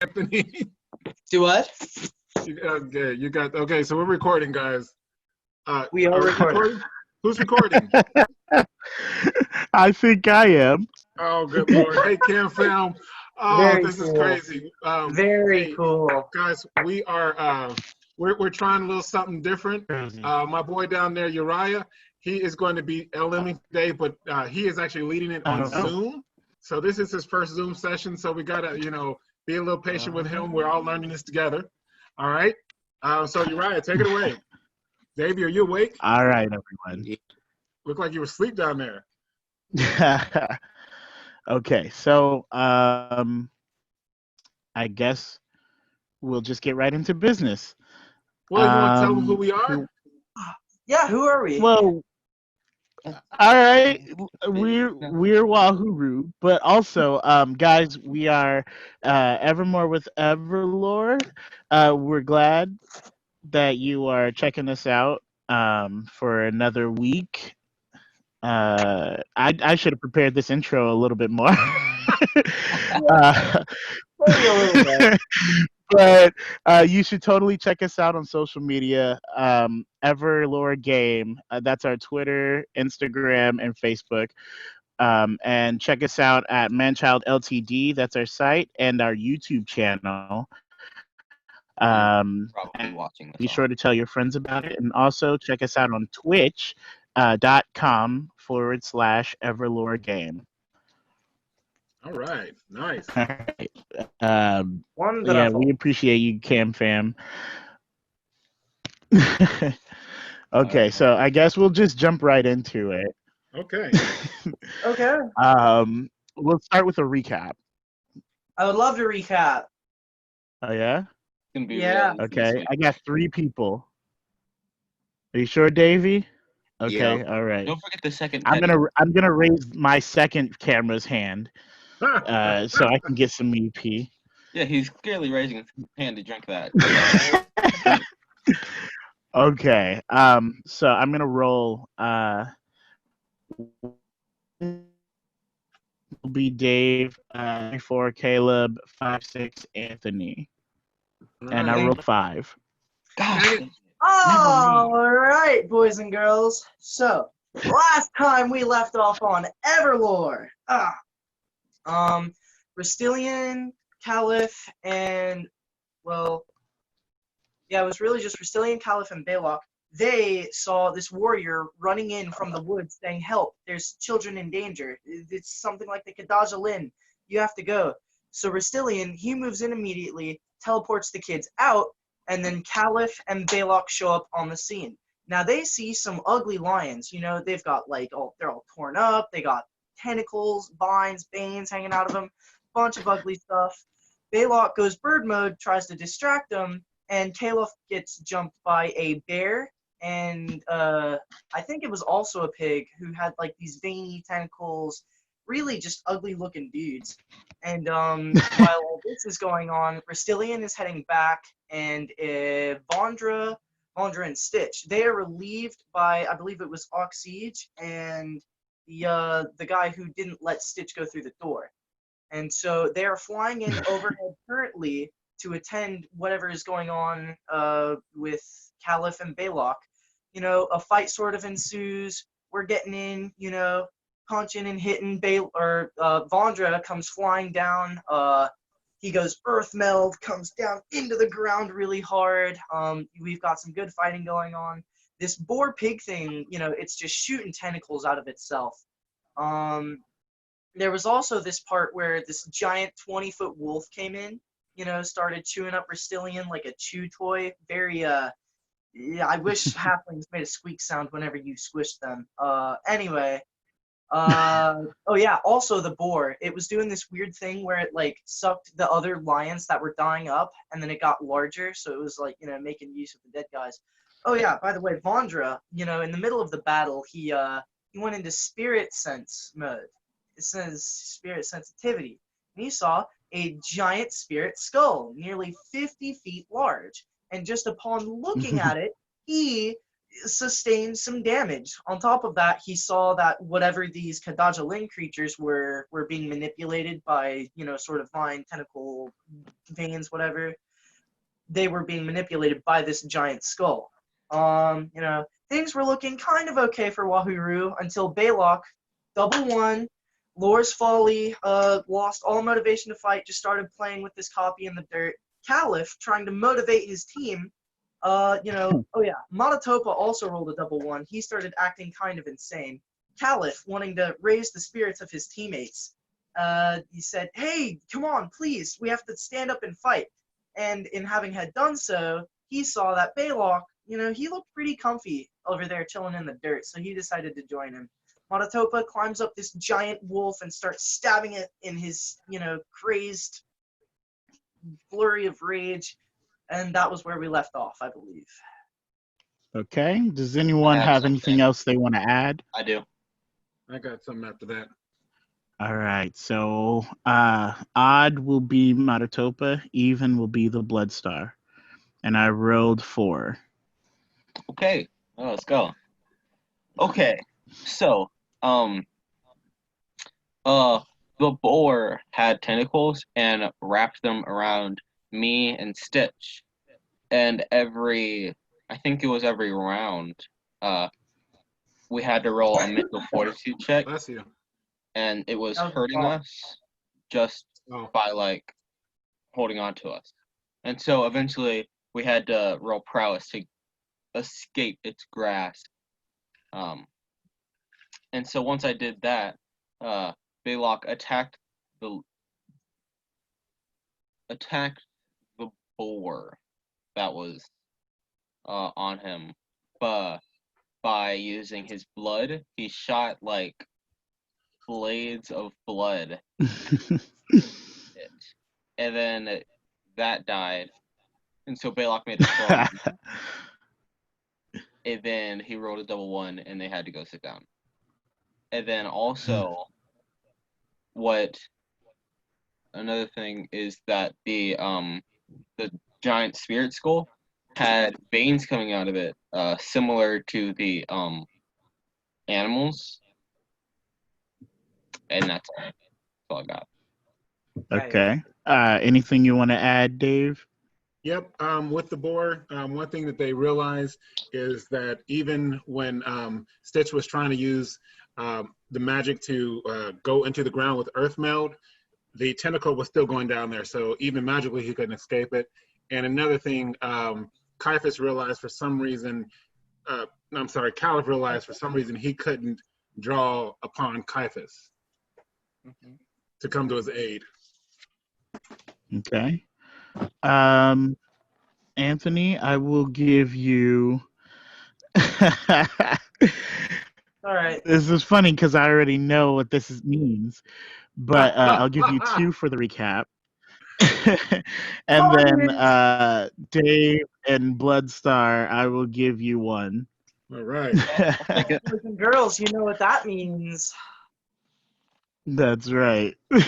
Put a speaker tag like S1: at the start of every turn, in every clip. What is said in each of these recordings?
S1: Anthony.
S2: Do what?
S1: Okay, you got okay. So we're recording, guys.
S2: We are
S1: Are we
S2: recording.
S1: recording? Who's recording?
S3: I think I am.
S1: Oh, good lord! Hey, Cam Fam. Oh,
S2: Very
S1: this is
S2: cool.
S1: crazy.
S2: Very
S1: Hey,
S2: cool.
S1: guys, we are we're trying a little something different. My boy down there, Uriah, he is going to be LMing today, but he is actually leading it on Zoom. So this is his first Zoom session. So we gotta, be a little patient with him. We're all learning this together. All right. So Uriah, take it away. Davey, are you awake?
S3: All right, everyone.
S1: Look like you were asleep down there.
S3: Okay, so I guess we'll just get right into business.
S1: Well, you want to tell them who we are?
S2: Yeah, who are we?
S3: Well, all right, we're Wahuru, but also, guys, we are EverMore with EverLore. We're glad that you are checking us out for another week. I should have prepared this intro a little bit more. uh,
S2: Maybe a little bit.
S3: but you should totally check us out on social media. EverLore Game. That's our Twitter, Instagram, and Facebook. And check us out at ManChild Ltd. That's our site and our YouTube channel.
S4: Probably watching this.
S3: Be sure to tell your friends about it, and also check us out on Twitch.com/EverLore Game.
S1: All right, nice.
S3: All right.
S2: Wonderful.
S3: Yeah, we appreciate you, Cam Fam. Okay, so I guess we'll just jump right into it.
S1: Okay.
S2: Okay.
S3: We'll start with a recap.
S2: I would love to recap.
S3: Oh yeah?
S4: Gonna be
S2: Yeah.
S4: really
S3: Okay.
S4: sweet.
S3: I got 3 people. Are you sure, Davey? Okay,
S4: Yeah.
S3: all right.
S4: Don't forget the second.
S3: I'm gonna raise my second camera's hand, so I can get some EP.
S4: Yeah, he's clearly raising his hand to drink that.
S3: Okay. So I'm gonna roll. Will be Dave, 4 Caleb, 5 6 Anthony, and I rolled 5.
S4: Gosh.
S2: All right, boys and girls. So last time we left off on EverLore. Restilian, Caliph, and it was really just Restilian, Caliph, and Baylock. They saw this warrior running in from the woods saying, "Help, there's children in danger. It's something like the caddaja-lyn. You have to go." So Restilian, he moves in immediately, teleports the kids out, and then Caliph and Baylock show up on the scene. Now they see some ugly lions. They've got they're all torn up. They got tentacles, vines, veins hanging out of them, bunch of ugly stuff. Baylock goes bird mode, tries to distract them, and Caliph gets jumped by a bear, and I think it was also a pig who had these veiny tentacles, really just ugly looking dudes. And while all this is going on, Restilian is heading back, and Vondra and Stitch, they are relieved by, I believe it was Oxsiege and the guy who didn't let Stitch go through the door. And so they are flying in overhead currently to attend whatever is going on with Caliph and Baylock. A fight sort of ensues. We're getting in, punching and hitting. Vondra comes flying down. He goes earth meld, comes down into the ground really hard. We've got some good fighting going on. This boar pig thing, it's just shooting tentacles out of itself. There was also this part where this giant 20-foot wolf came in, started chewing up Restilian like a chew toy. Very, I wish halflings made a squeak sound whenever you squished them. Anyway. Also the boar. It was doing this weird thing where it, sucked the other lions that were dying up, and then it got larger, so it was, making use of the dead guys. Oh, yeah, by the way, Vondra, in the middle of the battle, he went into spirit sense mode. It says spirit sensitivity. And he saw a giant spirit skull, nearly 50 feet large. And just upon looking at it, he sustained some damage. On top of that, he saw that whatever these caddaja-lyn creatures were being manipulated by, sort of vine, tentacle, veins, whatever. They were being manipulated by this giant skull. Things were looking kind of okay for Wahuru until Baylock, double one, Lore's Folly, lost all motivation to fight, just started playing with this copy in the dirt. Caliph, trying to motivate his team, Matatopa also rolled a double one. He started acting kind of insane. Caliph, wanting to raise the spirits of his teammates, he said, "Hey, come on, please, we have to stand up and fight." And in having had done so, he saw that Baylock, he looked pretty comfy over there chilling in the dirt, so he decided to join him. Matatopa climbs up this giant wolf and starts stabbing it in his, crazed flurry of rage. And that was where we left off, I believe.
S3: Okay. Does anyone have anything else they want to add?
S4: I do.
S1: I got something after that.
S3: All right. So odd will be Matatopa, even will be the Bloodstar. And I rolled 4.
S4: Okay. Oh, let's go. Okay. So, the boar had tentacles and wrapped them around me and Stitch. And I think it was every round, we had to roll a mental fortitude check.
S1: Bless you.
S4: And it was hurting us just by, holding on to us. And so eventually we had to roll prowess to escape its grasp. And so once I did that, Baylock attacked the boar that was on him, but by using his blood, he shot blades of blood. And then that died. And so Baylock made the throw. And then he rolled a double one and they had to go sit down. And then also another thing is that the giant spirit skull had veins coming out of it, similar to the animals. And that's all I got.
S3: Okay. Anything you want to add, Dave?
S1: Yep. With the boar, one thing that they realized is that even when Stitch was trying to use the magic to go into the ground with Earth Meld, the tentacle was still going down there. So even magically, he couldn't escape it. And another thing, Caliph realized for some reason he couldn't draw upon Caiaphas to come to his aid.
S3: Okay. Anthony, I will give you.
S2: All right.
S3: This is funny because I already know what this means, but I'll give you 2 for the recap. And then Dave and Bloodstar, I will give you 1.
S1: All right.
S2: Boys and girls, you know what that means.
S3: That's right.
S2: You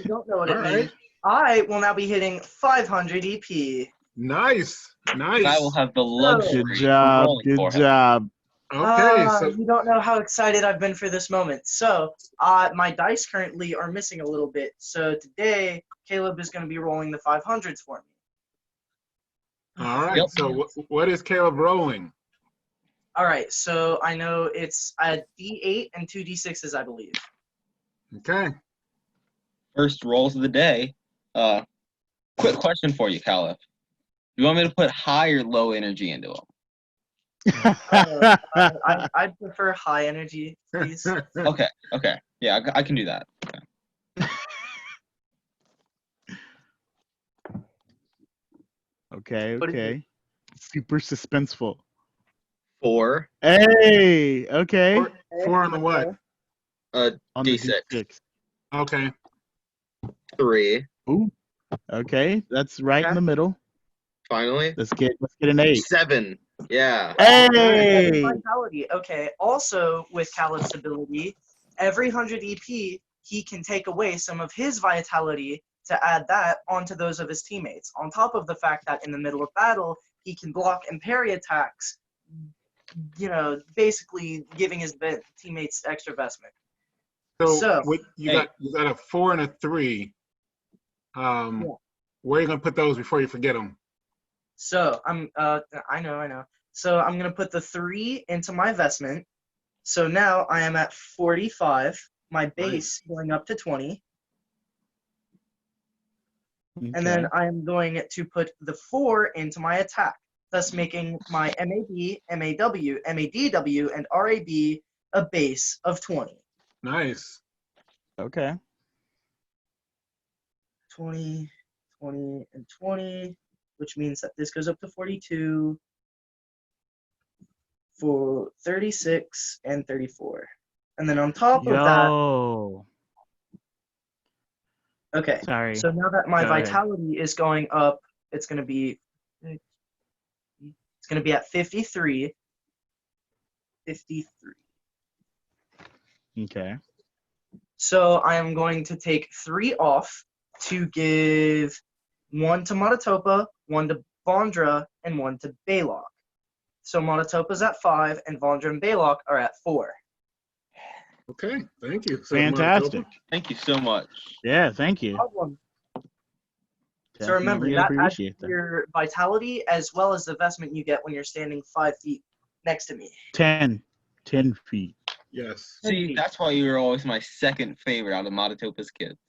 S2: don't know what it
S1: All
S2: means.
S1: right.
S2: I will now be hitting 500 EP.
S1: Nice.
S4: I will have the luxury
S3: Good job.
S4: of rolling
S3: Good
S4: for him.
S3: job.
S1: Okay. So
S2: You don't know how excited I've been for this moment. So, my dice currently are missing a little bit. So today, Caleb is going to be rolling the 500s for me.
S1: all right.
S4: Yep.
S1: So what is Caleb rolling?
S2: All right. So I know it's a D8 and 2 D6s, I believe.
S1: Okay.
S4: First rolls of the day. Quick question for you, Caliph. Do you want me to put high or low energy into them?
S2: I'd prefer high energy, please.
S4: Okay. Yeah, I can do that. Okay.
S3: Okay. Super suspenseful.
S4: 4.
S3: Hey. Okay.
S1: Four on the what?
S3: On the
S4: D6.
S3: D6.
S1: Okay.
S4: 3.
S3: Ooh. Okay. That's right in the middle.
S4: Finally.
S3: Let's get an 8.
S4: 7. Yeah.
S3: Hey.
S2: Vitality. Okay. Also, with Caliph's ability, every 100 EP, he can take away some of his vitality to add that onto those of his teammates. On top of the fact that in the middle of battle, he can block and parry attacks basically giving his teammates extra investment.
S1: So you got a 4 and a 3. Where are you gonna put those before you forget them?
S2: So I know. So I'm gonna put the 3 into my investment. So now I am at 45. My base going up to 20.
S3: Okay.
S2: And then I am going to put the 4 into my attack, thus making my MAD, MAW, MADW, and RAB a base of 20.
S1: Nice.
S3: Okay.
S2: 20, 20, and 20, which means that this goes up to 42, for 36, and 34. And then on top of that, okay.
S3: Sorry.
S2: So now that my
S3: Go ahead.
S2: vitality is going up, it's going to be at 53. 53.
S3: Okay.
S2: So I am going to take 3 off to give 1 to Monotopa, 1 to Vondra, and 1 to Baylock. So Monotopa's at 5, and Vondra and Baylock are at 4.
S1: Okay, thank you.
S3: Fantastic.
S4: Thank you so much.
S3: Yeah, thank you.
S2: Problem. So remember,
S3: Definitely
S2: that adds
S3: appreciate
S2: to
S3: that.
S2: your vitality as well as the investment you get when you're standing 5 feet next to me.
S3: 10 feet.
S1: Yes.
S4: See, that's why you were always my second favorite out of Monotopa's kids.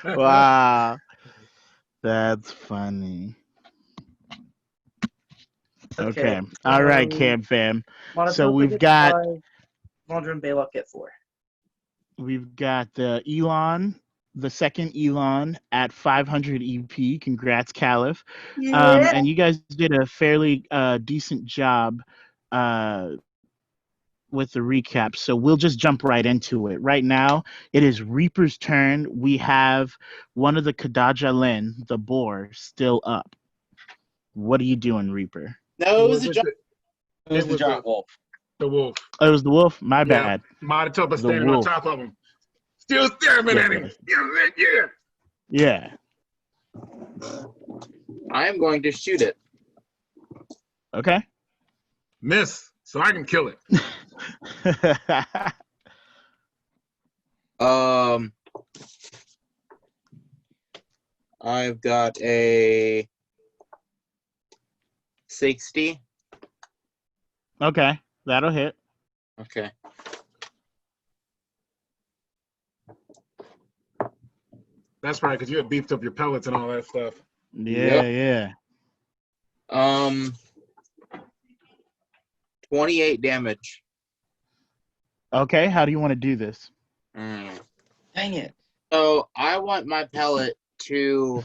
S3: Wow. That's funny. Okay. All right, Cam fam. So we've got
S2: 5, Vondra and Baylock get 4.
S3: We've got the second Elon at 500 EP. Congrats, Caliph.
S2: Yeah.
S3: And you guys did a fairly decent job with the recap. So we'll just jump right into it. Right now, it is Reaper's turn. We have one of the caddaja-lyn, the boar, still up. What are you doing, Reaper?
S5: No, it was a jump.
S4: It was the giant wolf.
S1: The wolf.
S3: Oh, it was the wolf? My bad.
S1: Monotopa
S3: The
S1: standing
S3: wolf.
S1: on top of him. Still staring at him.
S3: Yeah.
S5: I am going to shoot it.
S3: Okay.
S1: Miss, so I can kill it.
S5: I've got a 60.
S3: Okay. That'll hit.
S5: Okay.
S1: That's right, because you had beefed up your pellets and all that stuff.
S3: Yeah.
S5: 28 damage.
S3: Okay, how do you want to do this?
S4: Dang it.
S5: So I want my pellet to,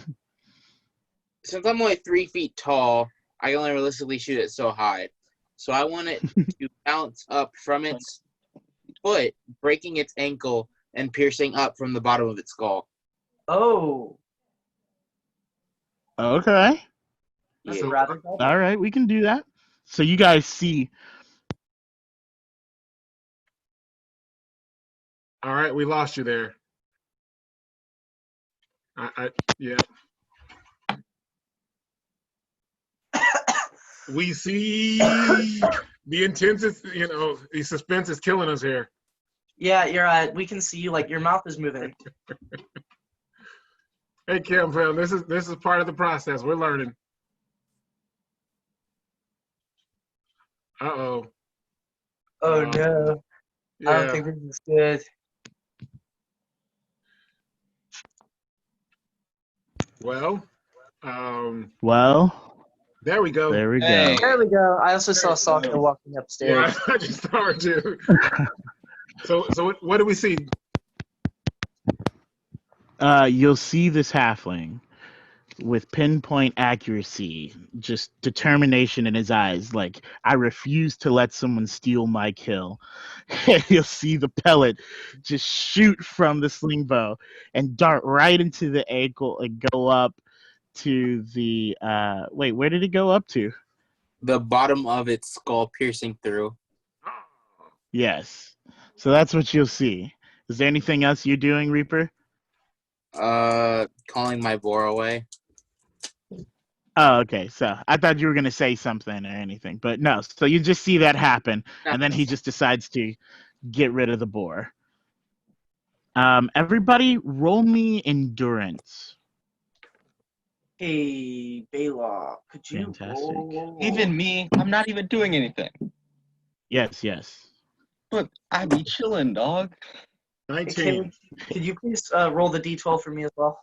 S5: since I'm only 3 feet tall, I can only realistically shoot it so high. So I want it to bounce up from its foot, breaking its ankle, and piercing up from the bottom of its skull.
S2: Oh.
S3: Okay.
S2: That's
S5: Yeah.
S2: rather good.
S3: All right, we can do that. So you guys see.
S1: All right, we lost you there. Yeah. We see the intense, the suspense is killing us here.
S2: Yeah, you're right. We can see you, like your mouth is moving.
S1: Hey, Kim, fam, this is part of the process. We're learning. Uh-oh.
S2: Oh no.
S1: Yeah.
S2: I don't think this is good.
S1: Well, there we go.
S3: There we go.
S4: Hey.
S2: There we go. I also saw Sokka walking upstairs.
S1: Yeah, I just saw her too. So what do we see?
S3: You'll see this halfling with pinpoint accuracy, just determination in his eyes. Like, I refuse to let someone steal my kill. You'll see the pellet just shoot from the sling bow and dart right into the ankle and go up to the wait, where did it go up to?
S5: The bottom of its skull piercing through.
S3: Yes. So that's what you'll see. Is there anything else you're doing, Reaper?
S5: Calling my boar away.
S3: Oh, okay. So I thought you were gonna say something or anything, but no. So you just see that happen, and then he just decides to get rid of the boar. Everybody, roll me endurance.
S2: Hey, Baylock, could you
S3: Fantastic.
S2: roll?
S4: Even me, I'm not even doing anything.
S3: Yes, yes.
S4: But I be chilling, dog.
S1: 19.
S2: Could you please roll the d12 for me as well?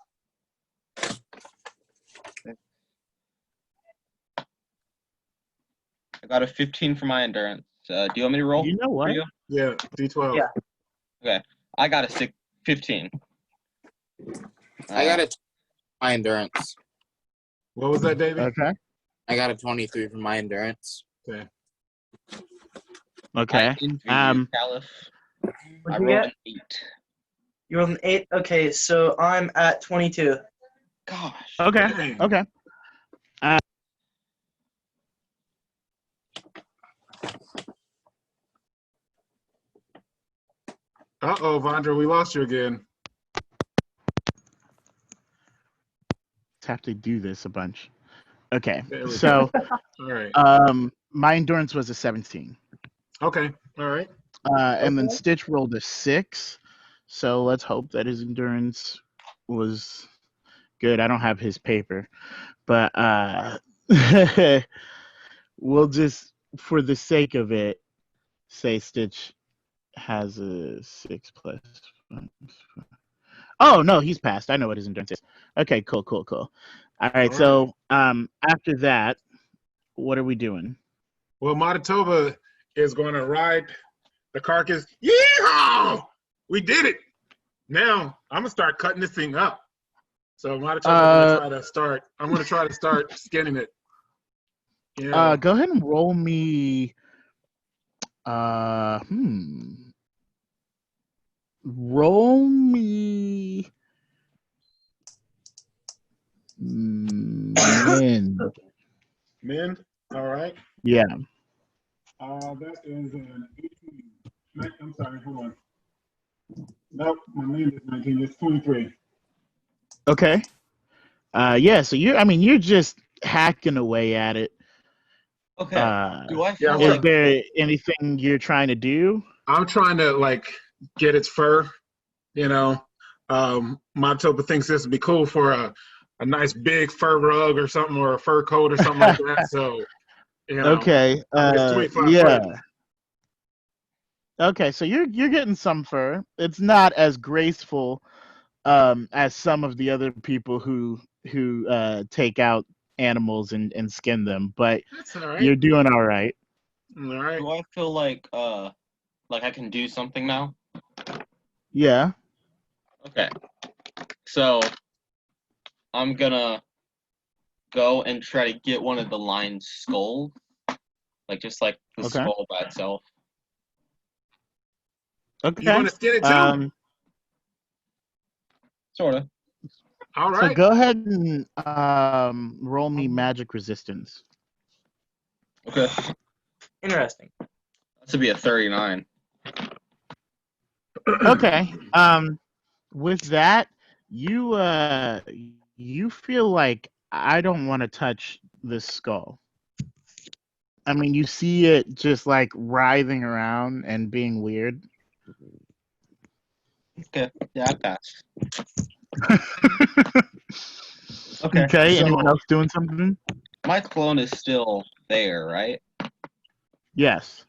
S4: I got a 15 for my endurance. Do you want me to roll?
S3: You know
S4: for
S3: what?
S4: you?
S1: Yeah, D12.
S2: Yeah.
S4: Okay. I got a 15.
S5: I got a my endurance.
S1: What was that, David?
S3: Okay.
S5: I got a 23 for my endurance.
S1: Okay.
S3: Okay.
S4: I envy you, Caliph. I
S2: What'd you
S4: rolled
S2: get?
S4: an 8.
S2: You rolled an 8? Okay, so I'm at 22.
S4: Gosh.
S3: Okay.
S1: Dang.
S3: Okay.
S1: Uh-oh, Vondra, we lost you again.
S3: Have to do this a bunch. Okay.
S1: There we
S3: So,
S1: All right.
S3: my endurance was a 17.
S1: Okay. All right.
S3: And then Stitch rolled a 6. So let's hope that his endurance was good. I don't have his paper, but we'll just, for the sake of it, say Stitch has a 6 plus. Oh no, he's passed. I know what his endurance is. Okay, cool. All right. So after that, what are we doing?
S1: Well, Manitoba is going to ride the carcass. Yeehaw! We did it. Now I'm gonna start cutting this thing up. So Manitoba I'm gonna try to start skinning it. Yeah.
S3: Go ahead and roll me. Roll me. Men.
S1: Men. All right.
S3: Yeah.
S1: That is an 18. I'm sorry. Hold on. Nope. My men is 19. It's 23.
S3: Okay. Yeah. So you're just hacking away at it.
S4: Okay. Do I feel
S3: Is
S4: like
S3: there anything you're trying to do?
S1: I'm trying to get its fur. Manitoba thinks this would be cool for a nice big fur rug or something, or a fur coat or something like that. So,
S3: Okay.
S1: it's 25
S3: Yeah.
S1: foot.
S3: Okay, so you're getting some fur. It's not as graceful as some of the other people who take out animals and skin them, but
S1: That's all right.
S3: you're doing all right.
S1: All right.
S4: do I feel like I can do something now?
S3: Yeah.
S4: Okay. So I'm gonna go and try to get one of the lion's skulls. Just like the
S3: Okay.
S4: skull by itself.
S3: Okay.
S1: You want to skin it too?
S4: Sorta.
S1: All
S3: So
S1: right.
S3: go ahead and roll me magic resistance.
S4: Okay.
S2: Interesting.
S4: That should be a 39.
S3: Okay. With that, you feel like I don't want to touch this skull. I mean, you see it just writhing around and being weird.
S4: Okay. Yeah, I pass. Okay.
S3: Okay.
S4: So
S3: Anyone else doing something?
S4: my clone is still there, right?
S3: Yes.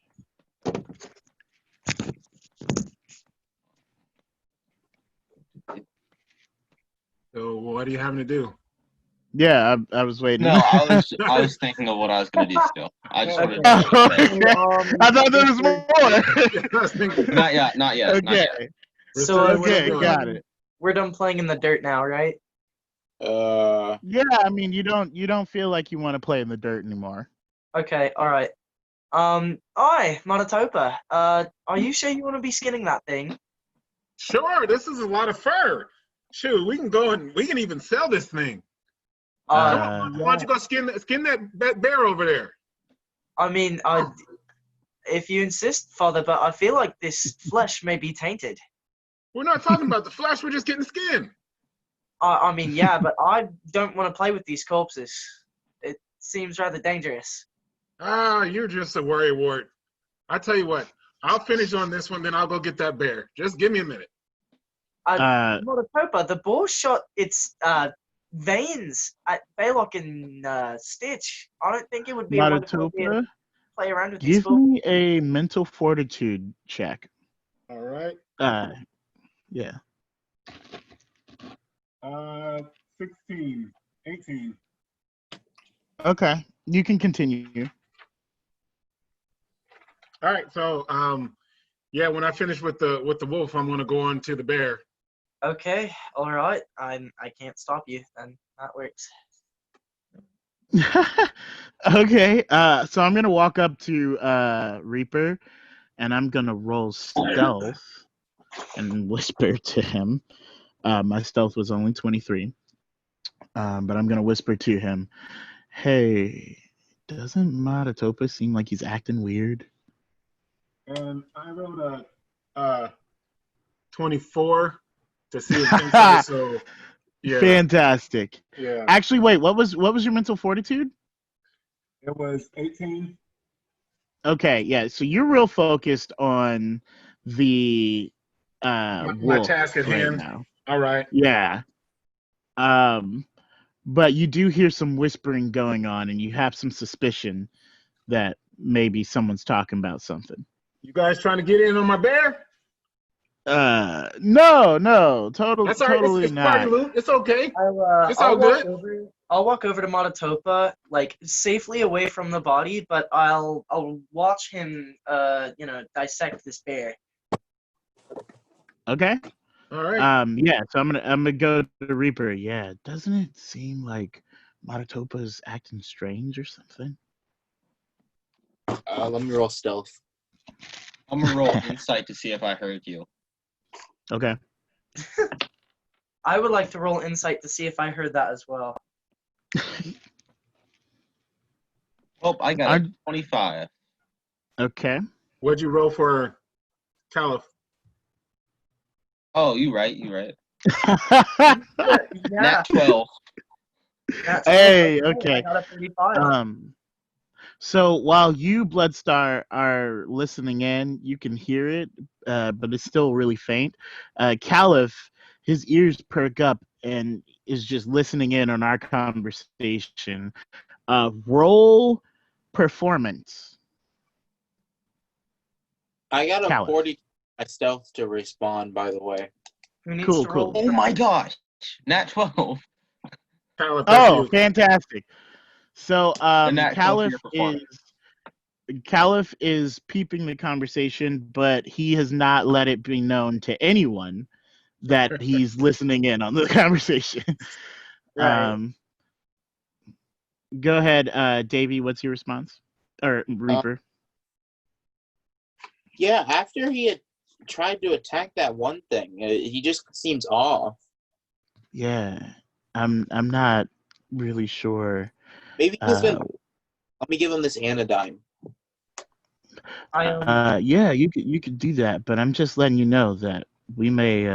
S1: So what are you having to do?
S3: Yeah, I was waiting.
S4: No, I was thinking of what I was gonna do still. I just wanted
S3: Oh,
S4: to say.
S3: okay. I thought there was more.
S1: I was thinking,
S4: Not yet. Not yet.
S3: Okay.
S4: Not yet.
S2: So
S3: Okay, got it.
S2: We're done playing in the dirt now, right?
S3: Yeah, I mean, you don't feel like you want to play in the dirt anymore.
S2: Okay, all right. Hi, Manitoba. Are you sure you want to be skinning that thing?
S1: sure, this is a lot of fur. Shoot, we can go and we can even sell this thing.
S3: Uh,
S1: Why don't you go skin that bear over there?
S2: I mean, if you insist, Father, but I feel like this flesh may be tainted.
S1: We're not talking about the flesh. We're just getting the skin.
S2: I mean, yeah, but I don't want to play with these corpses. seems rather dangerous.
S1: Ah, you're just a worrywart. I tell you what, I'll finish on this one, then I'll go get that bear. Just give me a minute.
S2: Mototopa, the boar shot its veins at Baylock and Stitch. I don't think it would be a wonderful idea to
S3: Mototopa,
S2: play around with these
S3: give
S2: fools.
S3: me a mental fortitude check.
S1: All right.
S3: Yeah.
S1: 16, 18.
S3: Okay, you can continue.
S1: All right. So, yeah, when I finish with the wolf, I'm gonna go on to the bear.
S2: Okay, all right. I can't stop you. Then that works.
S3: Okay, so I'm gonna walk up to Reaper, and I'm gonna roll stealth and whisper to him. My stealth was only 23, but I'm gonna whisper to him, "Hey, doesn't Mototopa seem like he's acting weird?"
S1: And I rolled a 24 to see his insight. So, yeah.
S3: Fantastic.
S1: Yeah.
S3: Actually, wait, what was your mental fortitude?
S1: It was 18.
S3: Okay, yeah. So you're real focused on the
S1: My
S3: wolf
S1: task at
S3: right
S1: hand.
S3: now.
S1: All right.
S3: Yeah. But you do hear some whispering going on, and you have some suspicion that maybe someone's talking about something.
S1: You guys trying to get in on my bear?
S3: No, totally,
S1: That's all right.
S3: totally
S1: It's
S3: not.
S1: party loot. It's okay. It's all
S2: walk
S1: good.
S2: I'll walk over to Mototopa, like safely away from the body, but I'll watch him, dissect this bear.
S3: Okay.
S1: All right.
S3: Yeah. So I'm gonna go to Reaper. Yeah. Doesn't it seem like Mototopa's acting strange or something?
S5: Let me roll stealth.
S4: I'm gonna roll insight to see if I heard you.
S3: Okay.
S2: I would like to roll insight to see if I heard that as well.
S4: Oh, I got a 25.
S3: Okay.
S1: What'd you roll for Caliph?
S4: Oh, you right.
S2: Yeah.
S4: Nat 12.
S2: That's
S3: Hey,
S2: right.
S3: okay.
S2: I got a 35.
S3: So while you, Bloodstar, are listening in, you can hear it, but it's still really faint. Caliph, his ears perk up and is just listening in on our conversation. Roll performance.
S5: I got a
S3: Caliph.
S5: 40 stealth to respond, by the way.
S2: Who needs
S3: Cool,
S2: to roll?
S3: cool.
S4: Oh my gosh. Nat 12.
S1: Caliph, that's
S3: Oh,
S1: you.
S3: fantastic. So
S4: And Nat 12 for your
S3: Caliph is peeping the conversation, but he has not let it be known to anyone that he's listening in on the conversation.
S2: Right.
S3: Go ahead, Davey. What's your response? Or Reaper?
S5: Yeah, after he had tried to attack that one thing, he just seems off.
S3: Yeah, I'm not really sure.
S5: Maybe he's been. Let me give him this anodyne.
S3: Yeah, you could do that, but I'm just letting you know that we may.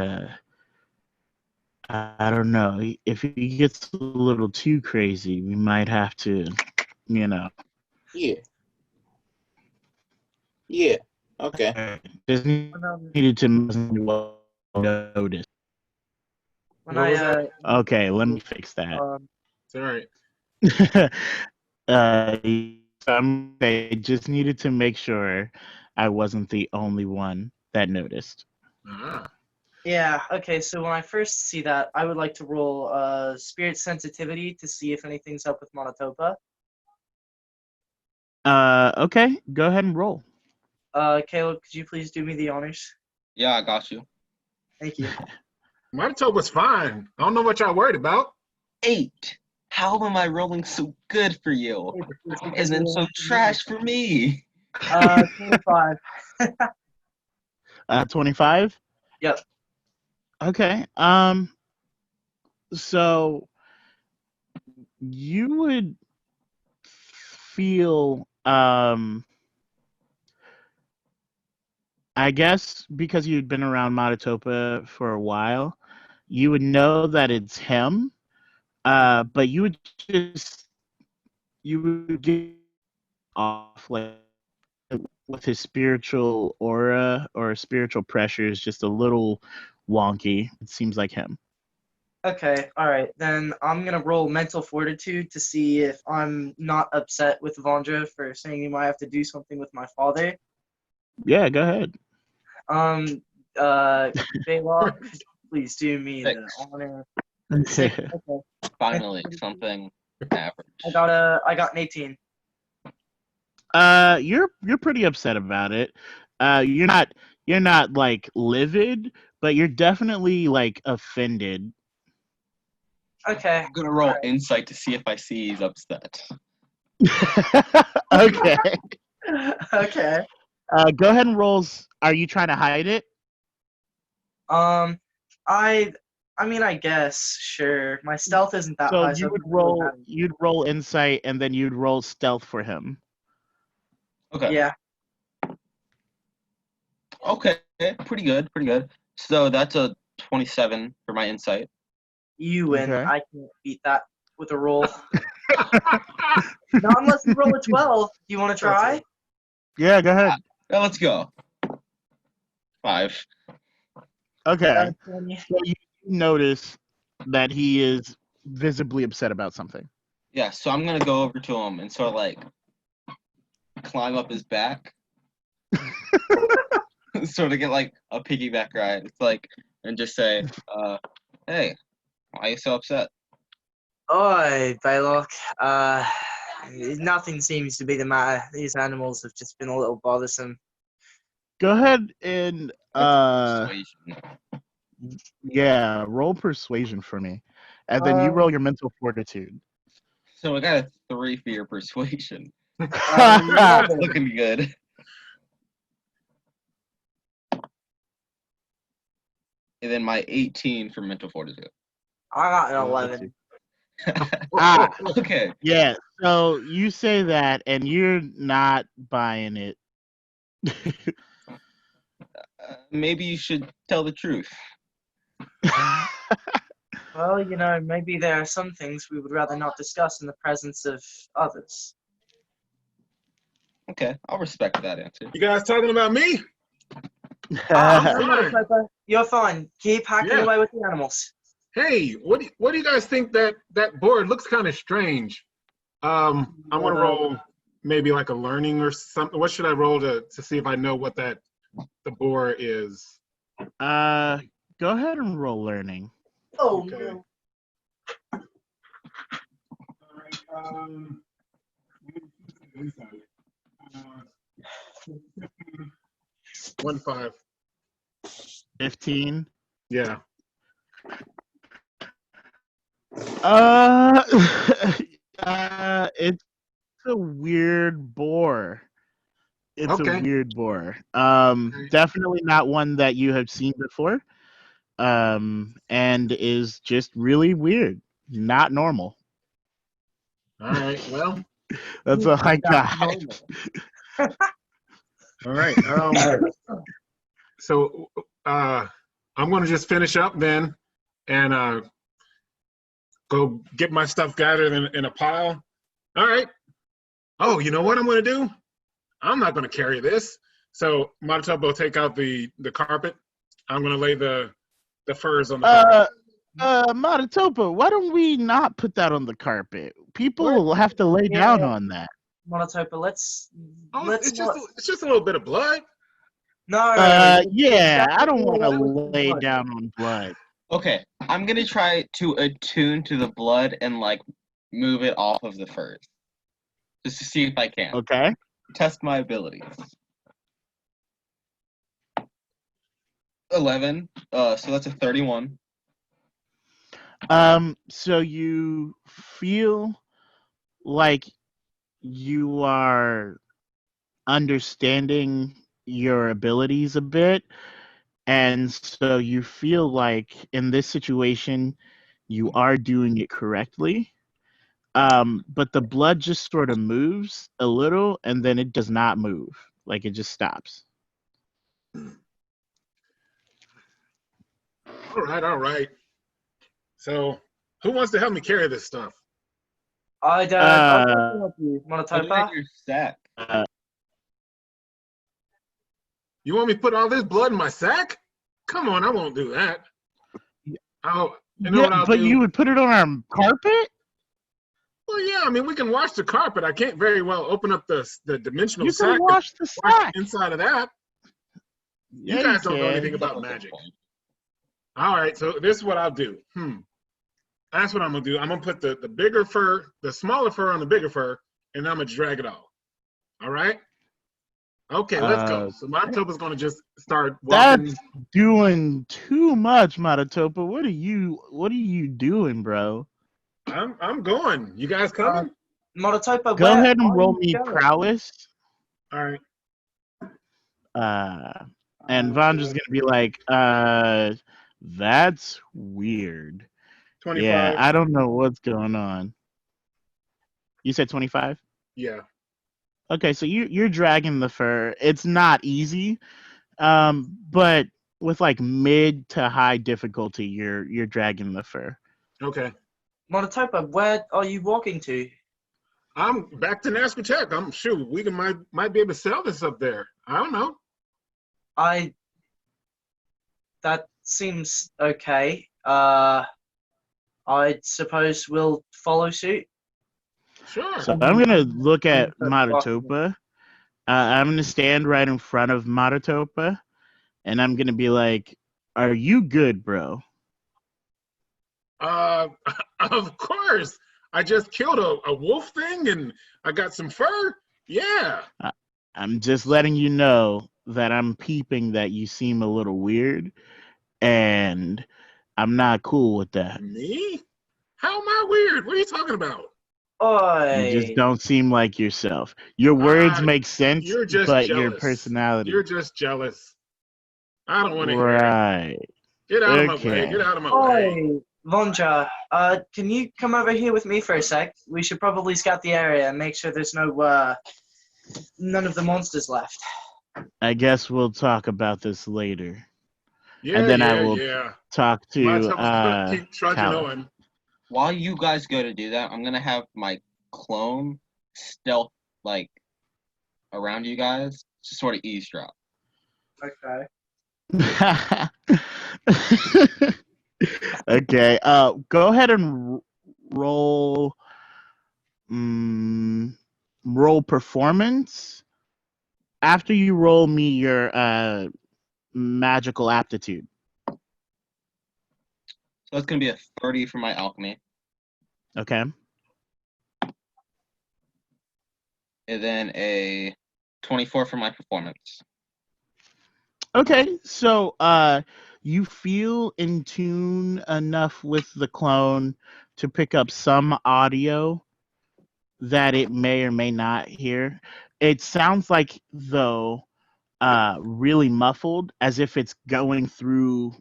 S3: I don't know. If he gets a little too crazy, we might have to,
S5: Yeah. Yeah. Okay.
S3: Just needed to notice.
S2: When I
S3: Okay, let me fix that.
S1: It's all right.
S3: I just needed to make sure I wasn't the only one that noticed.
S1: Ah.
S2: Yeah, okay, so when I first see that, I would like to roll spirit sensitivity to see if anything's up with Monotopa.
S3: Okay, go ahead and roll.
S2: Caleb, could you please do me the honors?
S4: Yeah, I got you.
S2: Thank you.
S1: Mototopa's fine. I don't know what y'all worried about.
S4: 8. How am I rolling so good for you? And then so trash for me.
S2: 25.
S3: 25?
S2: Yep.
S3: Okay. So you would feel I guess because you'd been around Mototopa for a while, you would know that it's him. But you would you would get off like with his spiritual aura or spiritual pressure is just a little wonky. It seems like him.
S2: Okay, all right. Then I'm gonna roll mental fortitude to see if I'm not upset with Vondra for saying you might have to do something with my father.
S3: Yeah, go ahead.
S2: Baylock, please do me the
S4: 6.
S2: honor. 6. Okay.
S4: Finally, something average.
S2: I got an 18.
S3: You're pretty upset about it. You're not like livid, but you're definitely like offended.
S2: Okay.
S4: I'm gonna roll insight to see if I see he's upset.
S3: Okay.
S2: Okay.
S3: Go ahead and roll. Are you trying to hide it?
S2: I mean, I guess sure. My stealth isn't that
S3: So
S2: high,
S3: you
S2: so
S3: would
S2: it doesn't really
S3: roll.
S2: matter.
S3: You'd roll insight, and then you'd roll stealth for him.
S4: Okay.
S2: Yeah.
S4: Okay. Pretty good. Pretty good. So that's a 27 for my insight.
S2: You win.
S3: Okay.
S2: I can't beat that with a roll. Not unless you roll a 12. Do you want to try?
S3: Yeah, go ahead.
S4: Now let's go. 5.
S3: Okay.
S2: 20.
S3: So you notice that he is visibly upset about something.
S4: Yeah. So I'm gonna go over to him and sort of like climb up his back. Sort of get like a piggyback ride. It's like, and just say, hey, why are you so upset?
S2: Oi, Baylock. Nothing seems to be the matter. These animals have just been a little bothersome.
S3: Go ahead and
S4: Persuasion.
S3: yeah, roll persuasion for me, and then you roll your mental fortitude.
S4: So I got a 3 for your persuasion.
S2: Love it.
S4: Looking good. And then my 18 for mental fortitude.
S2: I got an 11.
S3: Ah,
S4: Okay.
S3: yeah. So you say that, and you're not buying it.
S4: Maybe you should tell the truth.
S2: Well, you know, maybe there are some things we would rather not discuss in the presence of others.
S4: Okay, I'll respect that answer.
S1: You guys talking about me?
S2: I'm
S1: fine.
S2: not a Piper. You're fine. Keep hacking
S1: Yeah.
S2: away with the animals.
S1: Hey, what do you guys think that board looks kind of strange? I'm gonna roll maybe like a learning or something. What should I roll to see if I know what the board is?
S3: Go ahead and roll learning.
S2: Oh,
S1: Okay.
S2: no.
S1: All right. 1-5.
S3: 15.
S1: Yeah.
S3: It's a weird boar. It's
S1: Okay.
S3: a weird boar.
S1: Okay.
S3: Definitely not one that you have seen before. And is just really weird. Not normal.
S1: All right. Well.
S3: That's all I got.
S1: All right. So I'm gonna just finish up then, and go get my stuff gathered in a pile. All right. Oh, you know what I'm gonna do? I'm not gonna carry this. So Tabletop will take out the carpet. I'm gonna lay the furs on the carpet.
S3: Matatopa, why don't we not put that on the carpet? People
S2: What?
S3: will have to lay
S2: Yeah.
S3: down on that.
S2: Monotopa, let's
S1: It's
S2: not.
S1: just a little bit of blood.
S2: No.
S3: Yeah, I don't want to
S2: Definitely away with the
S3: lay
S2: blood.
S3: down on blood.
S4: Okay, I'm gonna try to attune to the blood and like move it off of the furs, just to see if I can
S3: Okay.
S4: test my abilities. 11. So that's a 31.
S3: So you feel like you are understanding your abilities a bit, and so you feel like in this situation you are doing it correctly. But the blood just sort of moves a little, and then it does not move. Like it just stops.
S1: All right. So who wants to help me carry this stuff?
S2: I'd definitely help you,
S4: Put it
S2: Monotopa.
S4: in your sack.
S1: You want me to put all this blood in my sack? Come on, I won't do that. You know what I'll
S3: but
S1: do?
S3: you would put it on our carpet?
S1: Well, yeah, I mean, we can wash the carpet. I can't very well open up the dimensional
S3: You
S1: sack
S3: can wash the
S1: and wash
S3: sack.
S1: inside of that.
S3: Yeah,
S1: You guys don't know
S3: can.
S1: anything about magic. All right, so this is what I'll do. That's what I'm gonna do. I'm gonna put the bigger fur, the smaller fur on the bigger fur, and I'm gonna drag it all. All right. Okay, let's go. So Monotopa's gonna just start walking.
S3: That's doing too much, Monotopa. What are you doing, bro?
S1: I'm going. You guys coming?
S2: Monotopa,
S3: Go
S2: where
S3: ahead and
S2: are
S3: roll
S2: you
S3: me
S2: going?
S3: prowess.
S1: All right.
S3: And Vondra's gonna be like, that's weird.
S1: 25.
S3: Yeah, I don't know what's going on. You said 25?
S1: Yeah.
S3: Okay, so you're dragging the fur. It's not easy, but with like mid to high difficulty, you're dragging the fur.
S1: Okay.
S2: Monotopa, where are you walking to?
S1: I'm back to Nasquatech. I'm sure we might be able to sell this up there. I don't know.
S2: That seems okay. I suppose we'll follow suit.
S1: Sure.
S3: So I'm gonna look at Monotopa. I'm gonna stand right in front of Monotopa, and I'm gonna be like, "Are you good, bro?"
S1: Of course. I just killed a wolf thing, and I got some fur. Yeah.
S3: I'm just letting you know that I'm peeping that you seem a little weird, and I'm not cool with that.
S1: Me? How am I weird? What are you talking about?
S3: You just don't seem like yourself. Your words make sense,
S1: You're just
S3: but
S1: jealous.
S3: your personality.
S1: You're just jealous. I don't want to hear it.
S3: Right.
S1: Get out of my
S3: Okay.
S1: way. Get out of my way.
S2: Oi, Vondra, can you come over here with me for a sec? We should probably scout the area and make sure there's none of the monsters left.
S3: I guess we'll talk about this later.
S1: Yeah,
S3: And then
S1: yeah,
S3: I will
S1: yeah.
S3: talk to
S1: Keep trudging
S3: Caliph.
S1: on.
S4: While you guys go to do that, I'm gonna have my clone stealth like around you guys to sort of eavesdrop.
S2: Okay.
S3: Okay. Go ahead and roll. Roll performance. After you roll me your magical aptitude.
S4: So it's gonna be a 30 for my alchemy,
S3: Okay.
S4: and then a 24 for my performance.
S3: Okay, so you feel in tune enough with the clone to pick up some audio that it may or may not hear. It sounds like, though, really muffled, as if it's going through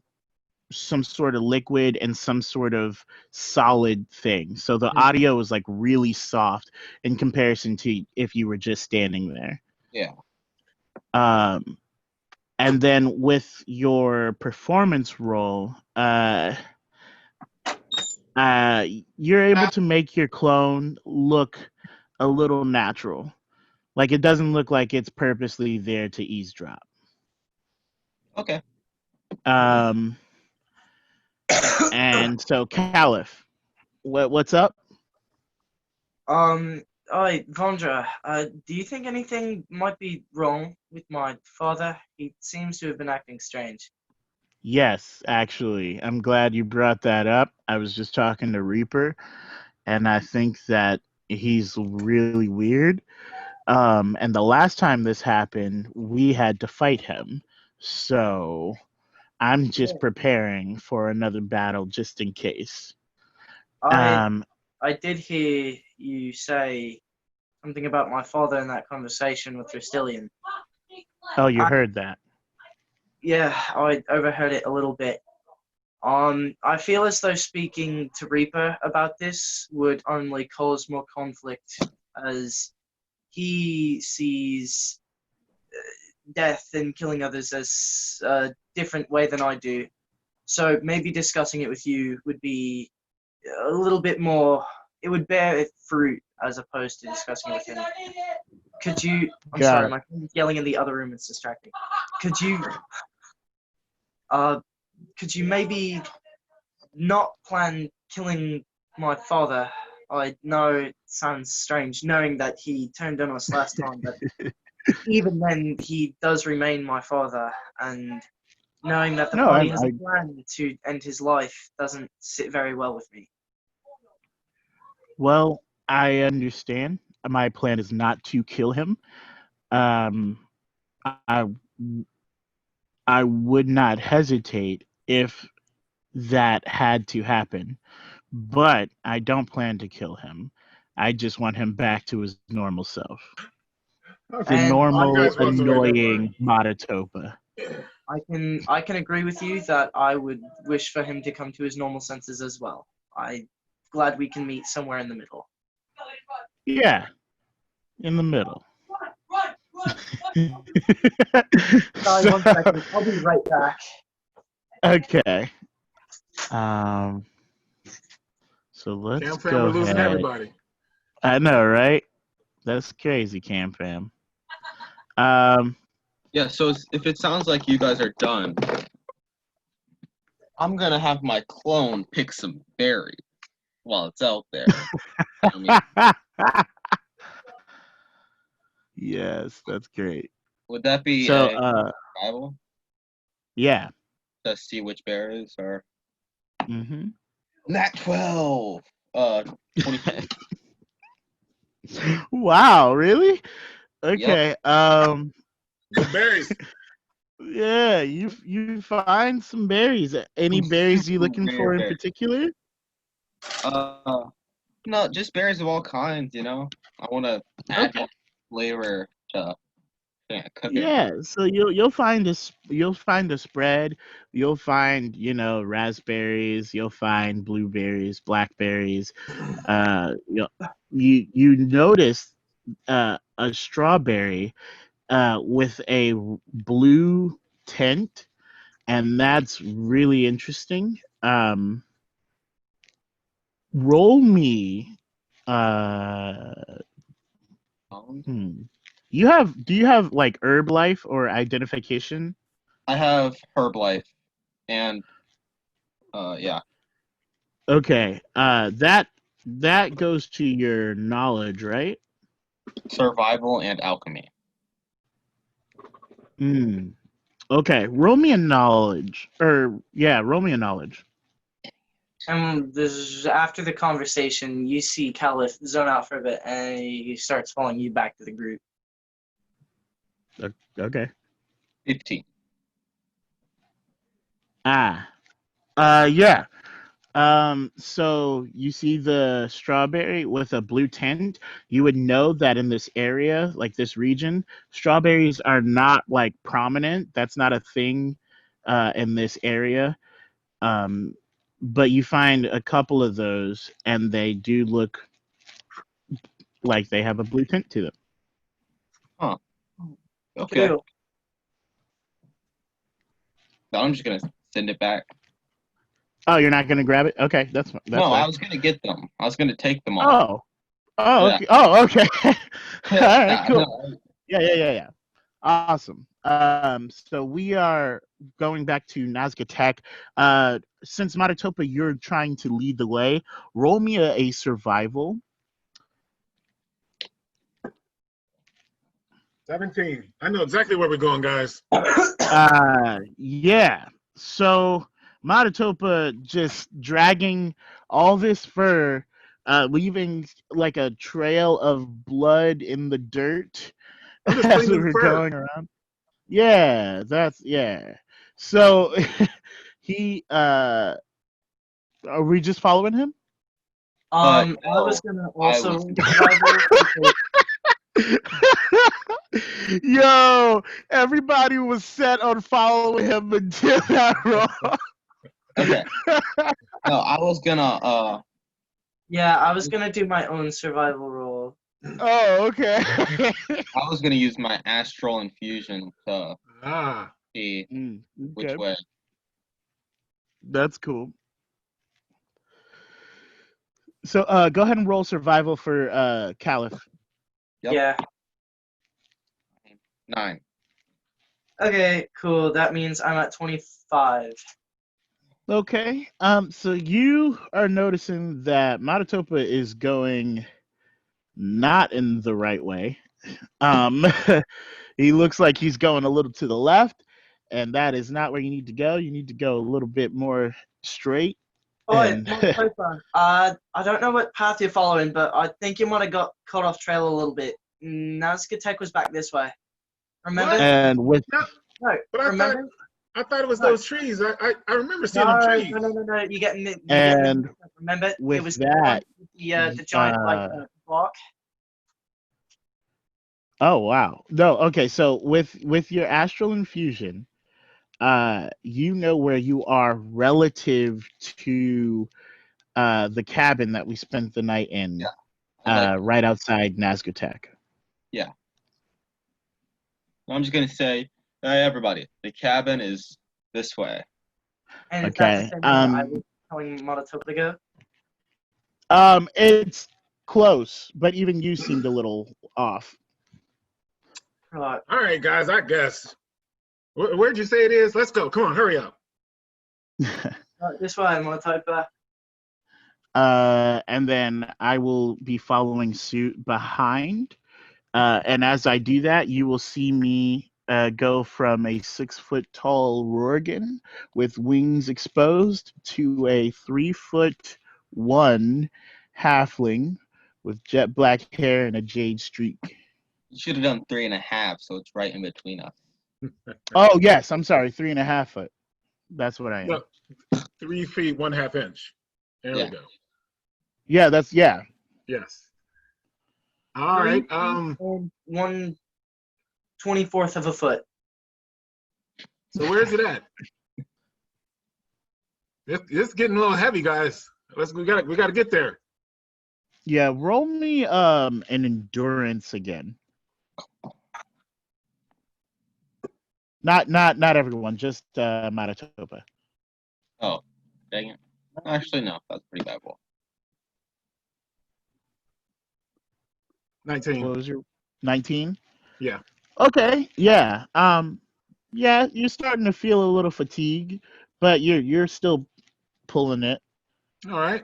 S3: some sort of liquid and some sort of solid thing. So the audio is like really soft in comparison to if you were just standing there.
S4: Yeah.
S3: And then with your performance roll, you're able to make your clone look a little natural. Like it doesn't look like it's purposely there to eavesdrop.
S4: Okay.
S3: And so Caliph, what's up?
S2: Oi, Vondra, do you think anything might be wrong with my father? He seems to have been acting strange.
S3: Yes, actually. I'm glad you brought that up. I was just talking to Reaper, and I think that he's really weird. And the last time this happened, we had to fight him. So I'm just preparing for another battle just in case.
S2: I did hear you say something about my father in that conversation with Restilian.
S3: Oh, you heard that?
S2: Yeah, I overheard it a little bit. I feel as though speaking to Reaper about this would only cause more conflict, as he sees death and killing others as a different way than I do. So maybe discussing it with you would be a little bit more it would bear fruit as opposed to discussing with him. Could you? I'm
S3: Got
S2: sorry,
S3: it.
S2: my friend's yelling in the other room. It's distracting. Could you? Could you maybe not plan killing my father? I know it sounds strange, knowing that he turned on us last time, but even then, he does remain my father, and knowing that the
S3: No,
S2: party has a plan to end his life doesn't sit very well with me.
S3: well, I understand. My plan is not to kill him. Um, I I would not hesitate if that had to happen, but I don't plan to kill him. I just want him back to his normal self. The
S1: Okay.
S2: And
S1: You
S3: normal,
S1: guys want the way that works.
S3: annoying Matatopa.
S2: I can agree with you that I would wish for him to come to his normal senses as well. I'm glad we can meet somewhere in the middle.
S3: Yeah, in the middle.
S2: Sorry, 1 second. I'll be right back.
S3: Okay. Um. So let's
S1: Cam fam,
S3: go
S1: we're losing
S3: ahead.
S1: everybody.
S3: I know, right? That's crazy, Cam fam. Um.
S4: Yeah, so if it sounds like you guys are done, I'm gonna have my clone pick some berries while it's out there. I mean,
S3: Yes, that's great.
S4: would that be
S3: So,
S4: a survival
S3: yeah.
S4: to see which berries are?
S3: Mm-hmm.
S4: Nat 12. 24.
S3: Wow, really? Okay.
S1: Good berries.
S3: Yeah, you find some berries. Any berries you looking
S4: Rare
S3: for in
S4: berries.
S3: particular?
S4: No, just berries of all kinds. I want to add
S3: Okay.
S4: more flavor to cooking.
S3: Yeah, so you'll find you'll find a spread. You'll find, raspberries, you'll find blueberries, blackberries. You notice a strawberry with a blue tint, and that's really interesting. Roll me. Uh, do you have like herb life or identification?
S4: I have herb life, and yeah,
S3: Okay. That goes to your knowledge, right?
S4: survival and alchemy.
S3: Hmm. Okay. Roll me a knowledge. Or yeah, roll me a knowledge.
S2: And after the conversation, you see Caliph zone out for a bit, and he starts following you back to the group.
S3: Okay.
S4: 15.
S3: Ah. Yeah. So you see the strawberry with a blue tint. You would know that in this area, like this region, strawberries are not like prominent. That's not a thing in this area. Um, but you find a couple of those, and they do look like they have a blue tint to them.
S4: Huh. Okay.
S2: Cool.
S4: So I'm just gonna send it back.
S3: Oh, you're not gonna grab it? Okay, that's
S4: No,
S3: fair.
S4: I was gonna get them. I was gonna take them all.
S3: Oh,
S4: Yeah.
S3: okay. Oh, okay. All right,
S4: Yeah,
S3: cool.
S4: no,
S3: Yeah. Awesome. So we are going back to Nazca Tech. Since Matatopa, you're trying to lead the way. Roll me a survival.
S1: 17. I know exactly where we're going, guys.
S3: Yeah. So Matatopa just dragging all this fur, leaving like a trail of blood in the dirt
S1: I'm just
S3: as we
S1: cleaning
S3: were
S1: fur.
S3: going around. Yeah, yeah. So he are we just following him?
S2: I
S4: no,
S2: was gonna
S4: I
S2: also
S4: was-
S2: roll survival.
S3: Yo, everybody was set on following him until that roll.
S4: Okay. No, I was gonna
S2: Yeah, I was gonna do my own survival roll.
S3: Oh, okay.
S4: I was gonna use my astral infusion to
S1: Ah.
S4: see which
S3: Okay.
S4: way.
S3: That's cool. So go ahead and roll survival for Caliph.
S4: Yep.
S2: Yeah.
S4: 9.
S2: Okay, cool. That means I'm at 25.
S3: Okay. So you are noticing that Matatopa is going not in the right way. Um, he looks like he's going a little to the left, and that is not where you need to go. You need to go a little bit more straight.
S2: Oh,
S3: And
S2: Motopa, I don't know what path you're following, but I think you might have got caught off trail a little bit. Nazcatek was back this way. Remember?
S1: What?
S3: and with
S1: No,
S2: No,
S1: but
S2: remember?
S1: I thought it was
S2: No.
S1: those trees. I remember seeing
S2: No,
S1: the trees.
S2: no. You get me.
S3: And
S2: Remember?
S3: with
S2: it was
S3: that,
S2: the giant block.
S3: oh wow. No, okay, so with your astral infusion, you know where you are relative to the cabin that we spent the night in, right outside Nazgûtek.
S4: Yeah. I'm just gonna say, hey everybody, the cabin is this way.
S2: And
S3: Okay,
S2: that's the same I was telling Motopa to go.
S3: It's close, but even you seemed a little off.
S2: Right.
S1: All right, guys. I guess. Where'd you say it is? Let's go. Come on, hurry up.
S2: This way, Motopa.
S3: And then I will be following suit behind. And as I do that, you will see me go from a 6-foot tall Rorgan with wings exposed to a 3'1" halfling with jet black hair and a jade streak.
S4: You should have done 3.5, so it's right in between us.
S3: Oh yes, I'm sorry, 3.5 foot. That's what I am.
S1: No, 3 feet 1/2 inch. There we go.
S3: Yeah, that's yeah.
S1: Yes. All right.
S2: And 1/24 of a foot.
S1: So where's it at? It's getting a little heavy, guys. We gotta get there.
S3: Yeah, roll me an endurance again. Not everyone, just Matatopa.
S4: Oh, dang it. Actually, no, that's pretty bad roll.
S1: 19.
S3: What was your 19?
S1: Yeah.
S3: Okay, yeah. Yeah, you're starting to feel a little fatigue, but you're still pulling it.
S1: All right.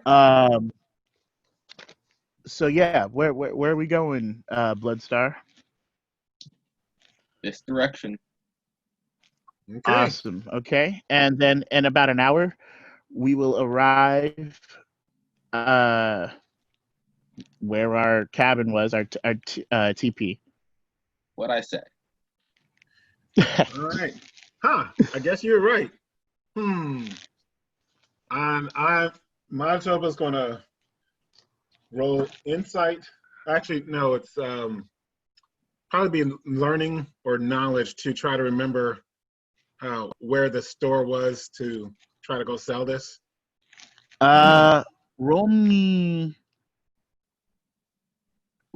S3: So yeah, where are we going, Bloodstar?
S4: This direction.
S1: Okay.
S3: Awesome. Okay, and then in about an hour, we will arrive where our cabin was, our TP.
S4: What'd I say?
S1: All right. Huh. I guess you're right. Manitoba's gonna roll insight. Actually, no, it's probably be learning or knowledge to try to remember where the store was to try to go sell this.
S3: Roll me.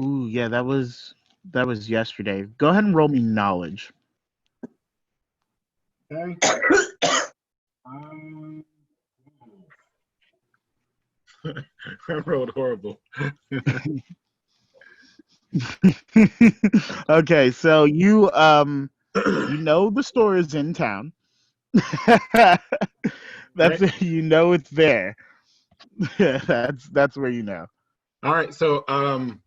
S3: Ooh, yeah, that was yesterday. Go ahead and roll me knowledge.
S1: Okay. I rolled horrible.
S3: Okay, so you know the store is in town. That's
S1: Right.
S3: You know it's there. That's where you know.
S1: All right, so I'm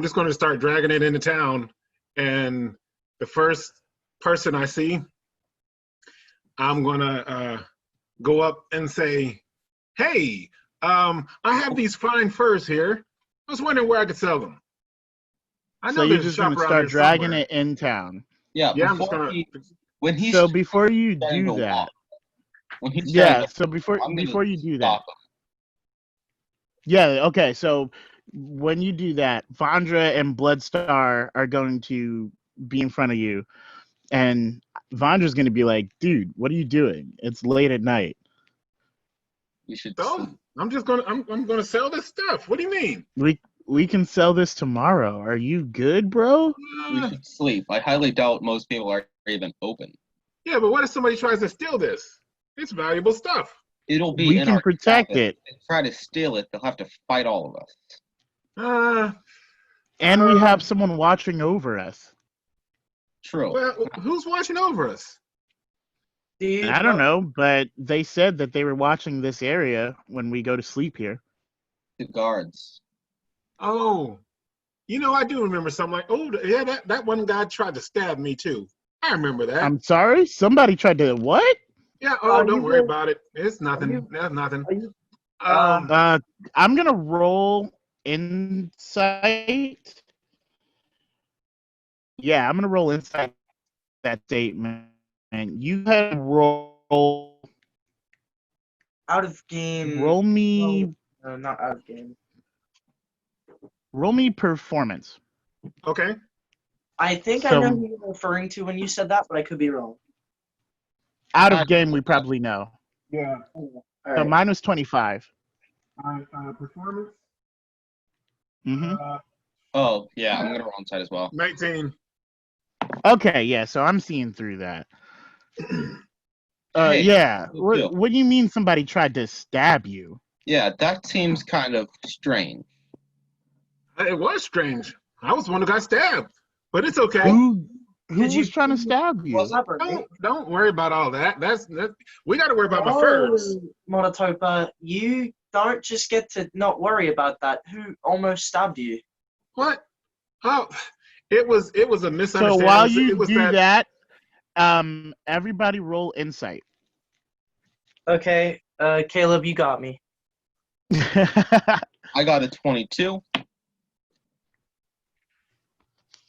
S1: just going to start dragging it into town, and the first person I see, I'm gonna go up and say, "Hey, I have these fine furs here. I was wondering where I could sell them." I know
S3: So you're
S1: there's a
S3: just
S1: shop
S3: gonna
S1: around
S3: start
S1: here
S3: dragging
S1: somewhere.
S3: it in town.
S4: Yeah,
S1: Yeah, I'm just
S4: before
S1: gonna.
S4: when he's
S3: So before you
S4: trying
S3: do
S4: to
S3: that,
S4: walk, when he's trying
S3: yeah.
S4: to,
S3: So before
S4: I'm gonna
S3: you do that,
S4: stop him.
S3: yeah. Okay. So when you do that, Vondra and Bloodstar are going to be in front of you, and Vondra's going to be like, "Dude, what are you doing? It's late at night.
S4: We should
S1: So I'm just gonna. I'm gonna sell this stuff. What do you mean?
S3: We can sell this tomorrow. Are you good, bro?"
S4: we should sleep. I highly doubt most people are even open.
S1: Yeah, but what if somebody tries to steal this? It's valuable stuff.
S4: It'll be
S3: We
S4: in
S3: can
S4: our
S3: protect
S4: cabin.
S3: it.
S4: If they try to steal it, they'll have to fight all of us.
S1: Uh,
S3: And we have someone watching over us.
S4: True.
S1: well, who's watching over us?
S2: Do you
S3: I don't know, but they said that they were watching this area when we go to sleep here.
S4: The guards.
S1: Oh, I do remember something like, oh, yeah, that one guy tried to stab me too. I remember that.
S3: I'm sorry? Somebody tried to what?
S1: Yeah,
S2: Are
S1: don't
S2: you
S1: worry
S2: the-
S1: about it. It's nothing.
S2: you-
S1: That's nothing.
S2: Are you,
S3: I'm gonna roll insight. Yeah, I'm gonna roll insight that statement. And you had roll
S2: out of game?
S3: roll me
S2: No, not out of game.
S3: roll me performance.
S1: Okay.
S2: I think I know who you're referring to when you said that, but I could be wrong.
S3: Out of game, we probably know.
S1: Yeah.
S2: All
S3: So
S2: right.
S3: mine was 25.
S1: Performance.
S3: hmm
S4: Oh, yeah, I'm gonna roll inside as well.
S1: 19.
S3: Okay, yeah, so I'm seeing through that.
S4: Hey,
S3: Yeah.
S4: cool too.
S3: What do you mean somebody tried to stab you?
S4: Yeah, that seems kind of strange.
S1: It was strange. I was the one who got stabbed, but it's okay.
S3: Who
S2: Did you-
S3: was trying to stab you?
S1: Don't worry about all that. We got to worry about my furs.
S2: Monotopa, you don't just get to not worry about that. Who almost stabbed you?
S1: What? Oh, it was a
S3: So
S1: misunderstanding.
S3: while
S1: It
S3: you
S1: was
S3: do that, everybody roll insight.
S2: Okay, Caleb, you got me.
S4: I got a 22. I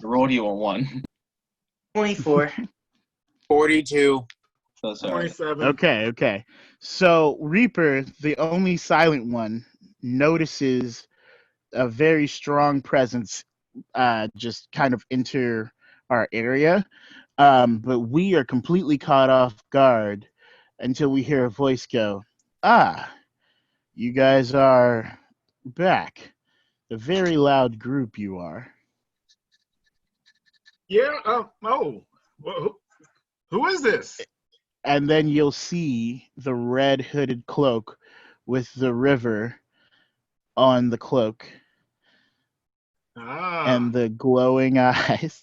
S4: rolled you a 1.
S2: 24.
S5: 42.
S4: So sorry.
S1: 27.
S3: Okay. So Reaper, the only silent one, notices a very strong presence just kind of enter our area. But we are completely caught off guard until we hear a voice go, you guys are back. A very loud group you are.
S1: Yeah. Well, who is this?
S3: And then you'll see the red hooded cloak with the river on the cloak and the glowing eyes.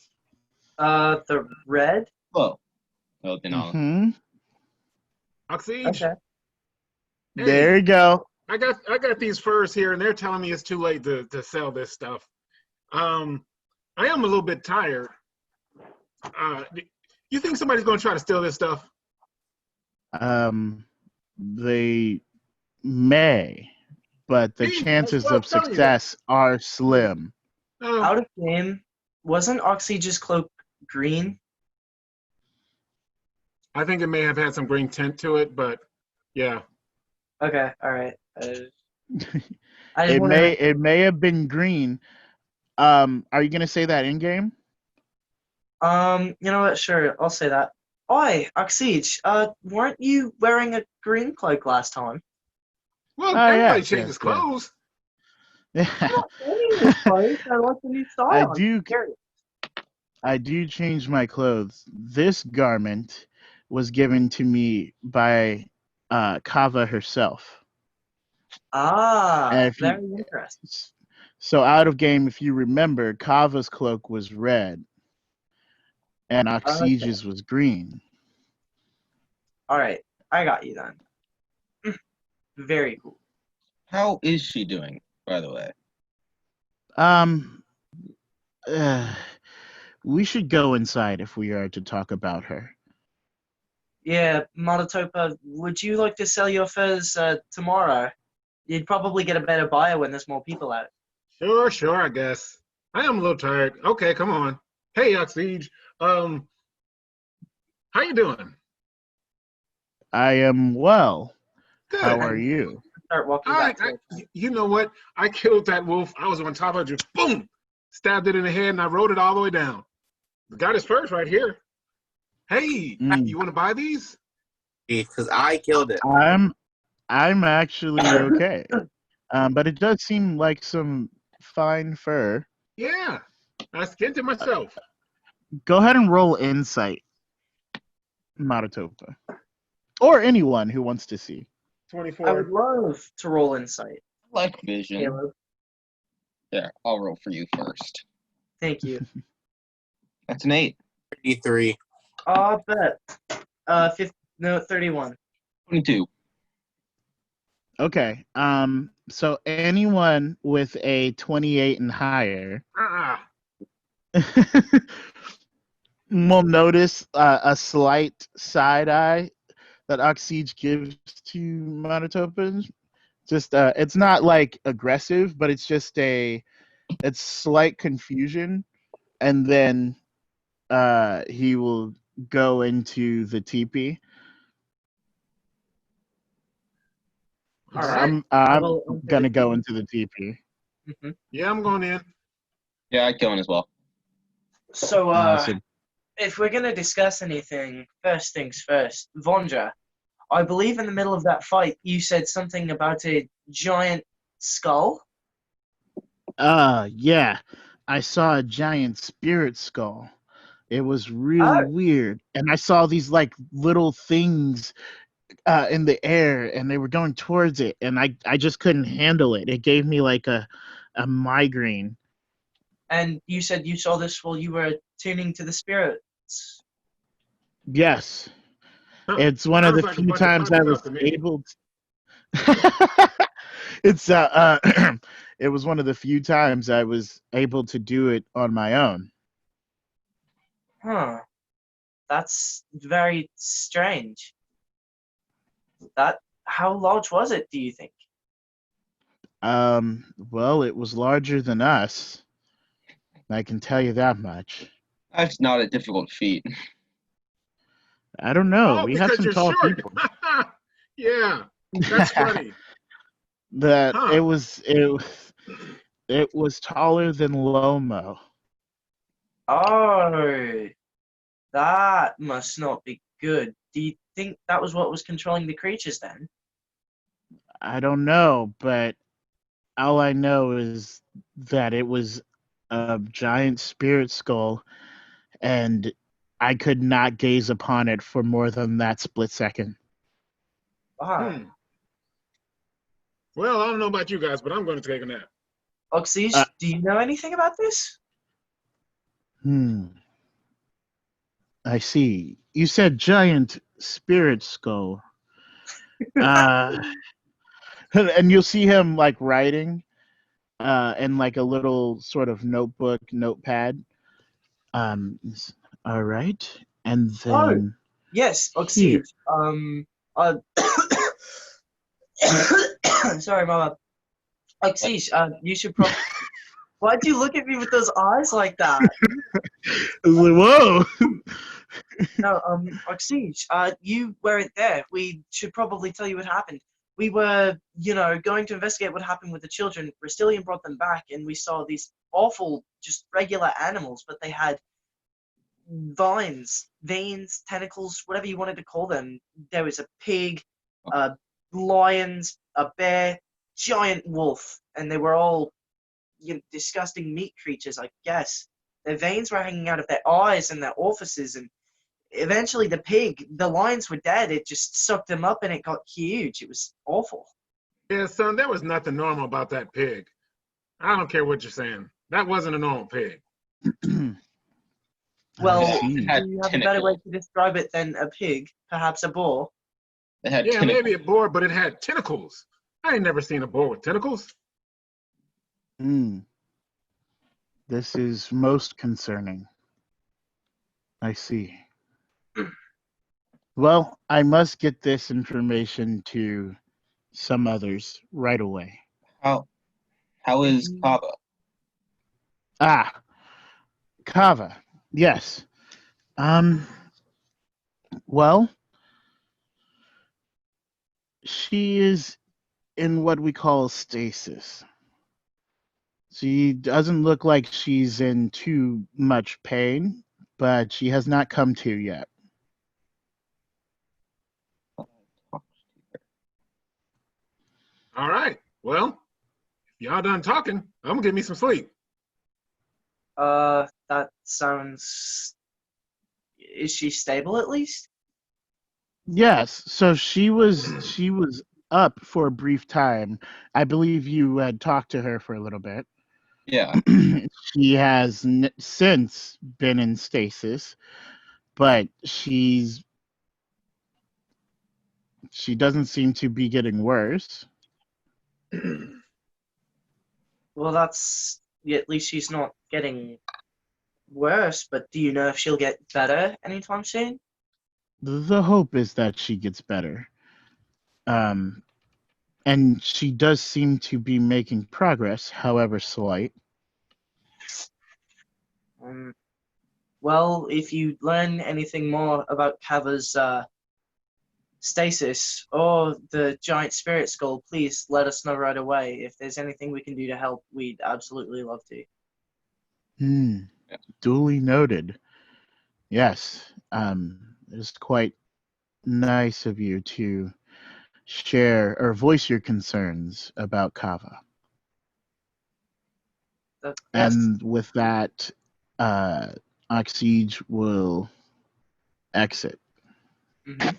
S2: The red?
S4: Whoa. Oh, then I'll.
S3: Mhm.
S1: Oxige.
S2: Okay.
S1: Hey,
S3: There you go.
S1: I got these furs here, and they're telling me it's too late to sell this stuff. I am a little bit tired. You think somebody's going to try to steal this stuff?
S3: They may, but the
S1: See,
S3: chances
S1: that's what
S3: of
S1: I'm telling you.
S3: success are slim.
S2: Out of game, wasn't Oxyge's cloak green?
S1: I think it may have had some green tint to it, but yeah.
S2: Okay, alright.
S3: It may have been green. Are you gonna say that in game?
S2: You know what? Sure, I'll say that. Oi, Oxige, weren't you wearing a green cloak last time?
S1: Well,
S3: Oh,
S1: everybody
S3: yes,
S1: changes
S3: yes.
S1: clothes.
S2: I'm not wearing this clothes. I like the new style.
S3: I
S2: I'm
S3: do.
S2: curious.
S3: I do change my clothes. This garment was given to me by Kava herself.
S2: Ah,
S3: If you-
S2: very interesting.
S3: So out of game, if you remember, Kava's cloak was red, and Oxige's was green.
S2: Alright, I got you then. Very cool.
S4: How is she doing, by the way?
S3: We should go inside if we are to talk about her.
S2: Yeah, Monotopa, would you like to sell your furs tomorrow? You'd probably get a better buyer when there's more people out.
S1: Sure, I guess. I am a little tired. Okay, come on. Hey, Oxige. How you doing?
S3: I am well.
S1: Good.
S3: How are you?
S2: Start walking back.
S1: You know what? I killed that wolf. I was on top of it. Boom! Stabbed it in the head, and I rode it all the way down. Got his furs right here. Hey, you want to buy these?
S5: Because I killed it.
S3: I'm actually okay. But it does seem like some fine fur.
S1: Yeah, I skinned it myself.
S3: Go ahead and roll insight, Marutopa. Or anyone who wants to see.
S2: I would
S1: 24.
S2: love to roll insight,
S4: Like vision.
S2: Caleb.
S4: There, I'll roll for you first.
S2: Thank you.
S4: That's an 8.
S5: 33.
S2: I bet. 31.
S4: 22.
S3: Okay. So anyone with a 28 and higher will notice a slight side eye that Oxige gives to Monotopin. Just it's not like aggressive, but it's just it's slight confusion, and then he will go into the teepee.
S1: All
S3: So
S1: right.
S3: I'm
S2: will enter
S3: gonna
S2: the
S3: go
S2: teepee.
S3: into the teepee.
S2: Mhm.
S1: Yeah, I'm going in.
S4: Yeah, I'd go in as well.
S2: So,
S3: So
S2: if we're gonna discuss anything, first things first, Vondra, I believe in the middle of that fight you said something about a giant skull.
S3: yeah, I saw a giant spirit skull. It was really
S2: Oh,
S3: weird, and I saw these like little things in the air, and they were going towards it, and I just couldn't handle it. It gave me like a migraine.
S2: and you said you saw this while you were tuning to the spirits.
S3: Yes,
S1: Huh.
S3: it's one of
S1: Sounds
S3: the
S1: like a
S3: few
S1: bunch of
S3: times
S1: fun
S3: I
S1: stuff
S3: was
S1: to me.
S3: able it's it was one of the few times I was able to do it on my own.
S2: Huh. That's very strange. How large was it, do you think?
S3: Well, it was larger than us. I can tell you that much.
S4: That's not a difficult feat.
S3: I don't know.
S1: Oh,
S3: We have
S1: because
S3: some
S1: you're
S3: tall
S1: short.
S3: people.
S1: Yeah, that's funny.
S3: That
S1: Huh.
S3: it was taller than Lomo.
S2: Oh, that must not be good. Do you think that was what was controlling the creatures then?
S3: I don't know, but all I know is that it was a giant spirit skull, and I could not gaze upon it for more than that split second.
S2: Ah,
S1: Hmm. Well, I don't know about you guys, but I'm going to take a nap.
S2: Oxys,
S3: Uh,
S2: do you know anything about this?
S3: I see. You said giant spirit skull. Uh, and you'll see him like writing in like a little sort of notepad. All right. And
S2: Oh,
S3: then
S2: yes,
S3: here.
S2: Oxys. Uh, sorry, Mama. Oxys, you should probably. Why'd you look at me with those eyes like that?
S3: I was like, whoa.
S2: No, Oxys, you weren't there. We should probably tell you what happened. We were, going to investigate what happened with the children. Restilian brought them back, and we saw these awful, just regular animals, but they had vines, veins, tentacles, whatever you wanted to call them. There was a pig, lions, a bear, giant wolf, and they were all disgusting meat creatures, I guess. Their veins were hanging out of their eyes and their orifices, and eventually the lions were dead. It just sucked them up and it got huge. It was awful.
S1: Yeah, son, there was nothing normal about that pig. I don't care what you're saying. That wasn't a normal pig.
S2: Well,
S3: I
S4: It
S3: see.
S4: had
S2: do you have a better way
S4: tentacles.
S2: to describe it than a pig? Perhaps a boar?
S4: It had
S1: Yeah,
S4: tentacles.
S1: maybe a boar, but it had tentacles. I ain't never seen a boar with tentacles.
S3: This is most concerning. I see. Well, I must get this information to some others right away.
S4: How is Kava?
S3: Ah, Kava. Yes. Well, she is in what we call stasis. She doesn't look like she's in too much pain, but she has not come to yet.
S1: All right. Well, if y'all done talking, I'm gonna get me some sleep.
S2: That sounds. Is she stable at least?
S3: Yes, so she was up for a brief time. I believe you had talked to her for a little bit.
S4: Yeah.
S3: She has since been in stasis, but she doesn't seem to be getting worse.
S2: Well, that's at least she's not getting worse. But do you know if she'll get better anytime soon?
S3: The hope is that she gets better. And she does seem to be making progress, however slight.
S2: Well, if you learn anything more about Kava's stasis or the giant spirit skull, please let us know right away. If there's anything we can do to help, we'd absolutely love to.
S4: Yeah.
S3: Duly noted. Yes, it's quite nice of you to share or voice your concerns about Kava.
S2: Yes.
S3: And with that, Oxige will exit.
S2: Mhm.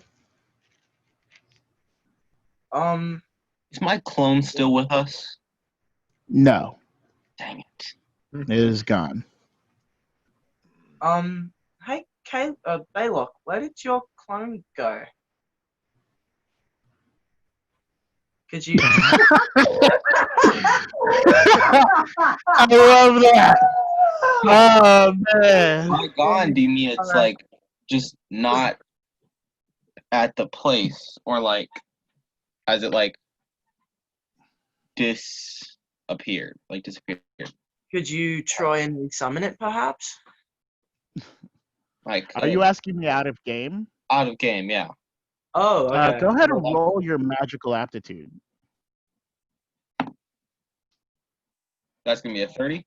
S4: Is my clone still with us?
S3: No,
S4: Dang it.
S3: it is gone.
S2: Hey, Baylock, where did your clone go? Could you?
S3: I love that. Oh man.
S4: By gone, do you mean it's like just not at the place, or like has it like disappeared? Like disappeared?
S2: Could you try and summon it, perhaps?
S4: Like
S3: Are you asking me out of game?
S4: out of game? Yeah.
S2: Oh, okay.
S3: Go ahead and roll your magical aptitude.
S4: That's gonna be a 30.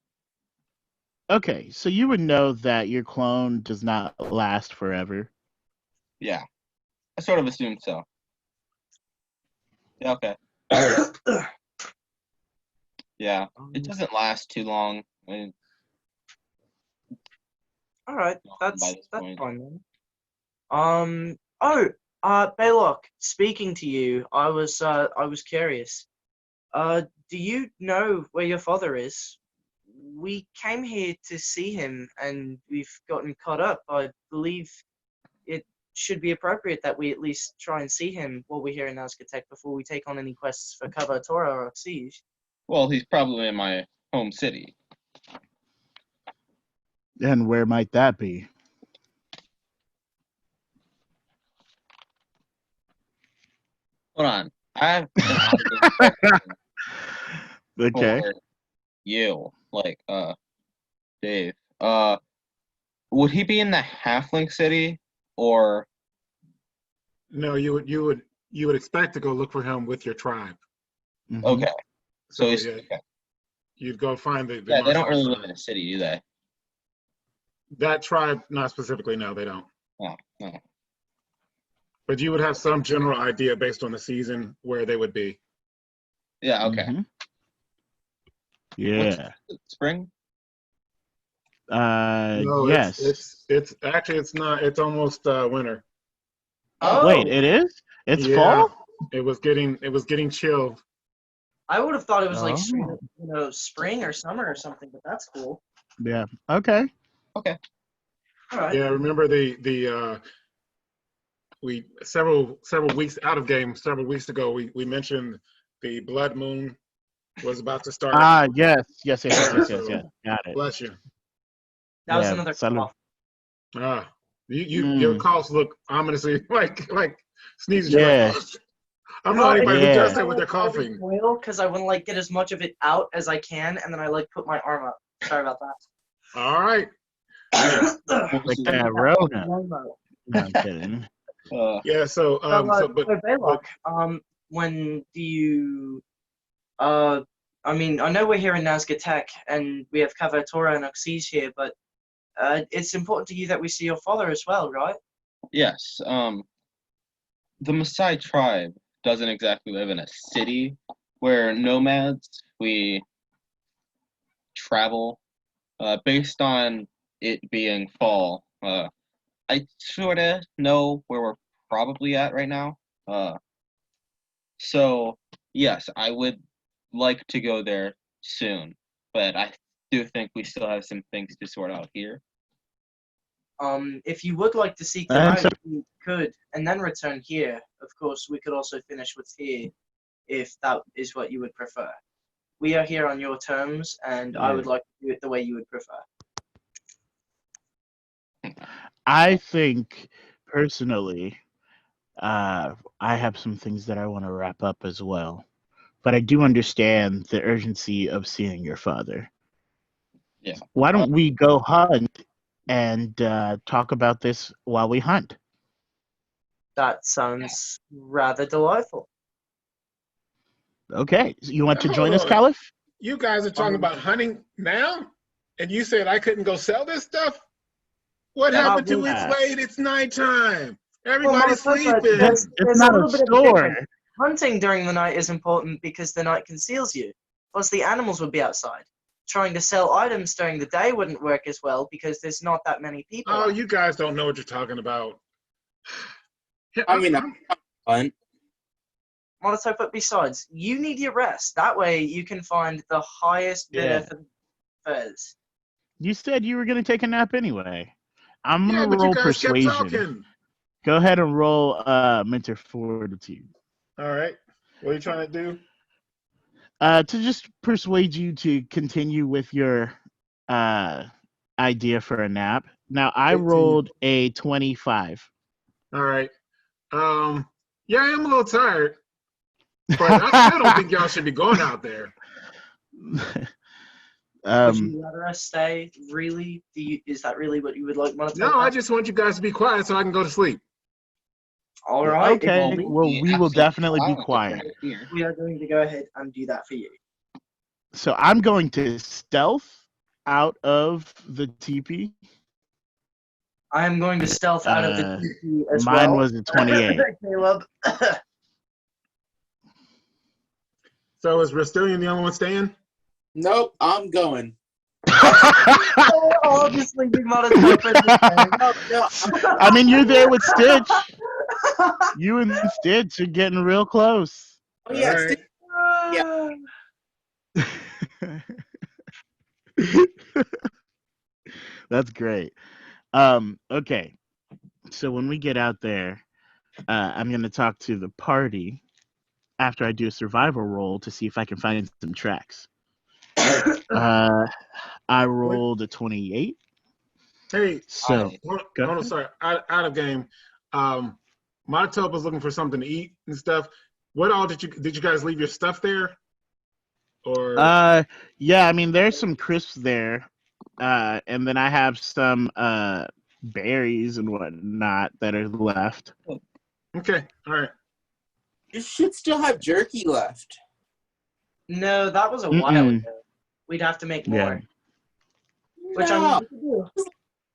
S3: Okay, so you would know that your clone does not last forever.
S4: Yeah, I sort of assumed so. Yeah. Okay. Yeah, it doesn't last too long. I mean,
S2: All right,
S4: by
S2: that's
S4: this point.
S2: fine then. Baylock, speaking to you, I was curious. Do you know where your father is? We came here to see him, and we've gotten caught up. I believe it should be appropriate that we at least try and see him while we're here in Aztec before we take on any quests for Cavatora or Siege.
S4: Well, he's probably in my home city.
S3: And where might that be?
S4: Hold on, I have an out-of-game question
S3: Okay.
S4: for you, like Dave. Would he be in the Halfling city, or
S1: No, you would expect to go look for him with your tribe.
S3: Mhm.
S4: okay? So he's
S1: yeah,
S4: okay.
S1: you'd go find the
S4: Yeah, they don't
S1: martial
S4: really
S1: tribe.
S4: live in a city, do they?
S1: That tribe, not specifically, no, they don't.
S4: No, no.
S1: But you would have some general idea based on the season where they would be.
S4: Yeah, okay.
S3: Mhm. Yeah.
S4: Spring?
S1: No,
S3: Yes.
S1: it's actually it's not. It's almost winter.
S2: Oh,
S3: Wait, it is? It's
S1: Yeah,
S3: fall?
S1: it was getting chilled.
S2: I would have thought it was like straight
S3: Oh.
S2: up, spring or summer or something, but that's cool.
S3: Yeah. Okay.
S4: Okay.
S2: All right.
S1: Yeah, remember we several weeks out of game, several weeks ago, we mentioned the blood moon was about to start.
S3: Yes. Got it.
S1: Bless you.
S2: That was
S3: Yeah,
S2: another
S3: salute.
S1: Ah, your coughs look ominously like sneezes. You're
S3: Yeah.
S1: like, I'm not anybody who
S3: Yeah.
S1: does that with their coughing.
S2: Because I want to like get as much of it out as I can, and then I like put my arm up. Sorry about
S1: All right.
S3: Like that Rona. No, I'm kidding.
S1: Yeah. So
S2: Baylock, when do you I mean, I know we're here in Nazgûtek and we have Cavatora and Oxys here, but it's important to you that we see your father as well, right?
S4: Yes. The Maasai tribe doesn't exactly live in a city. We're nomads. We travel. Based on it being fall, I sort of know where we're probably at right now. So, yes, I would like to go there soon, but I do think we still have some things to sort out here.
S2: If you would like to seek them
S3: And
S2: out,
S3: so-
S2: you could, and then return here. Of course, we could also finish what's here, if that is what you would prefer. We are here on your terms, and I would like to do it the way you would prefer.
S3: I think personally, I have some things that I want to wrap up as well. But I do understand the urgency of seeing your father.
S4: Yeah.
S3: Why don't we go hunt and talk about this while we hunt?
S2: That sounds rather delightful.
S3: Okay. So you want to join
S1: Hold
S3: us,
S1: on.
S3: Caliph?
S1: You guys are talking about hunting now? And you said I couldn't go sell this stuff? What
S2: Yeah,
S1: happened to
S3: yeah.
S1: it's late? It's nighttime. Everybody's
S2: Well,
S1: sleeping.
S2: There's
S3: It's
S2: a
S3: not
S2: little
S3: a
S2: bit of a
S3: store.
S2: difference. Hunting during the night is important because the night conceals you. Plus, the animals would be outside. Trying to sell items during the day wouldn't work as well because there's not that many people.
S1: Oh,
S2: out.
S1: you guys don't know what you're talking about. Yeah,
S5: I mean, fun.
S2: Monotone, but besides, you need your rest. That way, you can find the highest bidder
S3: Yeah.
S2: for the furs.
S3: You said you were going to take a nap anyway. I'm going
S1: yeah,
S3: to
S1: but you
S3: roll
S1: guys kept
S3: persuasion.
S1: talking.
S3: Go ahead and roll mentor fortitude.
S1: All right. What are you trying to do?
S3: To just persuade you to continue with your idea for a nap. Now, I
S1: 18.
S3: rolled a 25.
S1: All right. Yeah, I am a little tired, but I still don't think y'all should be going out there.
S2: Would you rather us stay? Really? Is that really what you would like, Monotone?
S1: No, I just want you guys to be quiet so I can go to sleep.
S2: All right.
S3: Okay.
S2: Well,
S3: Well, we will
S4: absolutely
S3: definitely be
S4: silent if
S3: quiet.
S4: we're here.
S2: we are going to go ahead and do that for you.
S3: So I'm going to stealth out of the teepee.
S2: I am going to stealth out of the TP as
S3: Mine
S2: well.
S3: was a 28.
S2: Caleb.
S1: So is Restilian the only one staying?
S5: Nope, I'm going.
S2: Obviously, we Monotone.
S5: No,
S3: I mean, you're there with Stitch. You and Stitch are getting real close.
S5: oh yeah,
S1: All right.
S3: That's great. Okay. So when we get out there, I'm going to talk to the party after I do a survival roll to see if I can find some tracks. I rolled a 28.
S1: Hey,
S3: So
S1: hold
S3: go
S1: on,
S3: ahead.
S1: sorry, out of game. My tub was looking for something to eat and stuff. What all did you guys leave your stuff there? Or
S3: yeah, I mean there's some crisps there. And then I have some berries and whatnot that are left.
S1: okay, all right.
S5: you should still have jerky left.
S2: No, that was a while
S3: Mm-mm.
S2: ago. We'd have to make
S3: Yeah.
S2: more. Which I
S5: No,
S2: mean, we could do.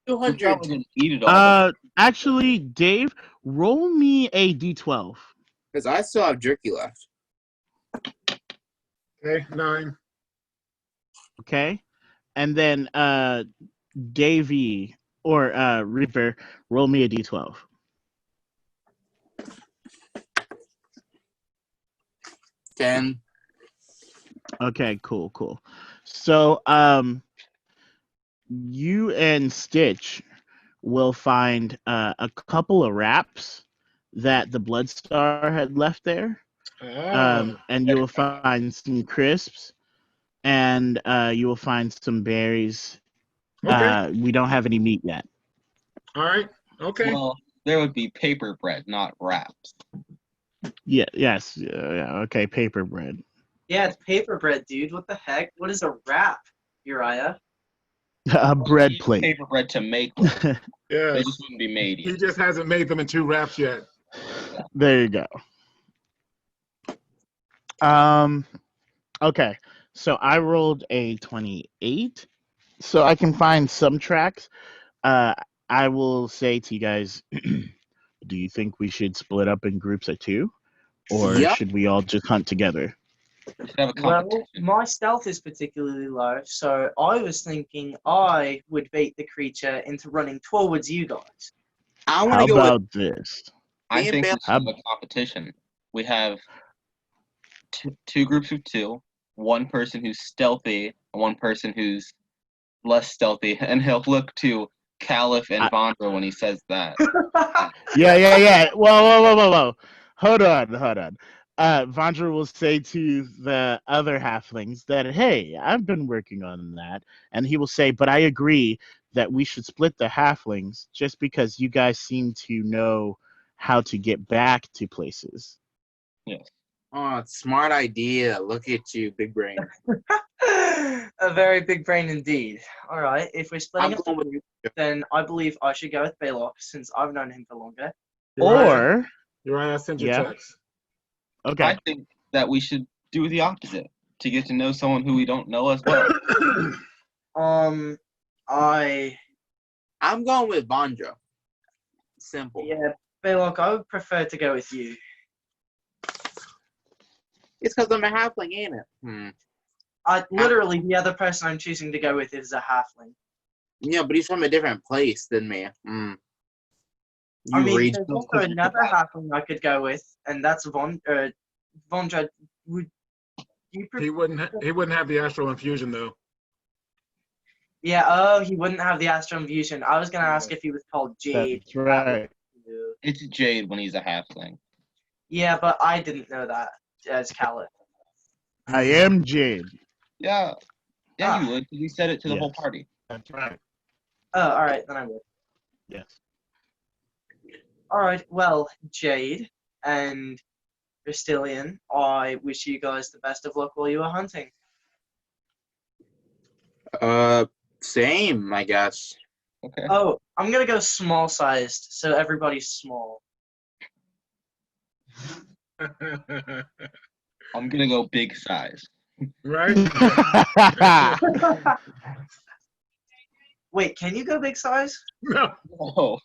S4: We
S5: 200.
S4: probably didn't eat it all.
S3: Actually, Dave, roll me a d12.
S5: Because I still have jerky left.
S1: Okay, 9.
S3: Okay, and then Davey or Reaper, roll me a d12.
S5: Ten.
S3: Okay, cool. So, you and Stitch will find a couple of wraps that the Bloodstar had left there, and you will find some crisps, and you will find some berries.
S1: Okay.
S3: We don't have any meat yet.
S1: All right. Okay.
S4: Well, there would be paper bread, not wraps.
S3: Yes. Okay, paper bread.
S2: Yeah, it's paper bread, dude. What the heck? What is a wrap, Uriah?
S3: A bread
S4: We use
S3: plate.
S4: Paper bread to make them. They
S1: Yeah.
S4: just wouldn't be made
S1: He
S4: yet.
S1: just hasn't made them in 2 wraps yet.
S3: There you go. Okay. So I rolled a 28. So I can find some tracks. I will say to you guys, do you think we should split up in groups of 2? Or
S5: Yep.
S3: should we all just hunt together?
S4: We should have a
S2: Well,
S4: competition.
S2: my stealth is particularly low, so I was thinking I would bait the creature into running towards you guys.
S5: I want
S3: How
S5: to go with
S3: about this?
S4: I
S5: me and
S4: think we
S5: Bam-
S4: should have a competition. We have two groups of two, one person who's stealthy and one person who's less stealthy, and he'll look to Caliph and Vondra when he says that.
S3: Yeah. Whoa. Hold on. Vondra will say to the other halflings that, hey, I've been working on that. And he will say, but I agree that we should split the halflings just because you guys seem to know how to get back to places.
S4: Yes.
S5: Oh, smart idea. Look at you, big brain.
S2: A very big brain indeed. All right, if we're splitting
S5: I'm
S2: up the
S5: going with
S2: group, then I believe I should go with Baylock since I've known him for longer.
S3: Or,
S1: Uriah, I sent your
S3: Yeah.
S1: text.
S3: okay.
S4: I think that we should do the opposite to get to know someone who we don't know as well.
S5: I'm going with Vondra. Simple.
S2: Yeah, Baylock, I would prefer to go with you.
S5: It's because I'm a halfling, ain't it?
S2: Literally, the other person I'm choosing to go with is a halfling.
S5: Yeah, but he's from a different place than me. You
S2: I mean,
S5: read
S2: there's also another halfling I could go with, and that's Vondra. Would you prefer?
S1: He wouldn't have the astral infusion though.
S2: Yeah, oh, he wouldn't have the Astral Infusion. I was going to ask if he was called Jade.
S3: That's right.
S4: It's Jade when he's a halfling.
S2: Yeah, but I didn't know that as Caliph.
S3: I am Jade.
S4: Yeah,
S2: Ah.
S4: you would. You said it to the whole
S3: Yes.
S4: party.
S3: That's right.
S2: Oh, alright, then I would.
S3: Yes.
S2: Alright, well, Jade and Restilian, I wish you guys the best of luck while you are hunting.
S5: Same, I guess.
S4: Okay.
S2: Oh, I'm going to go small-sized, so everybody's small.
S4: I'm gonna go big size.
S1: Right?
S2: Wait, can you go big size?
S1: No.
S4: Oh,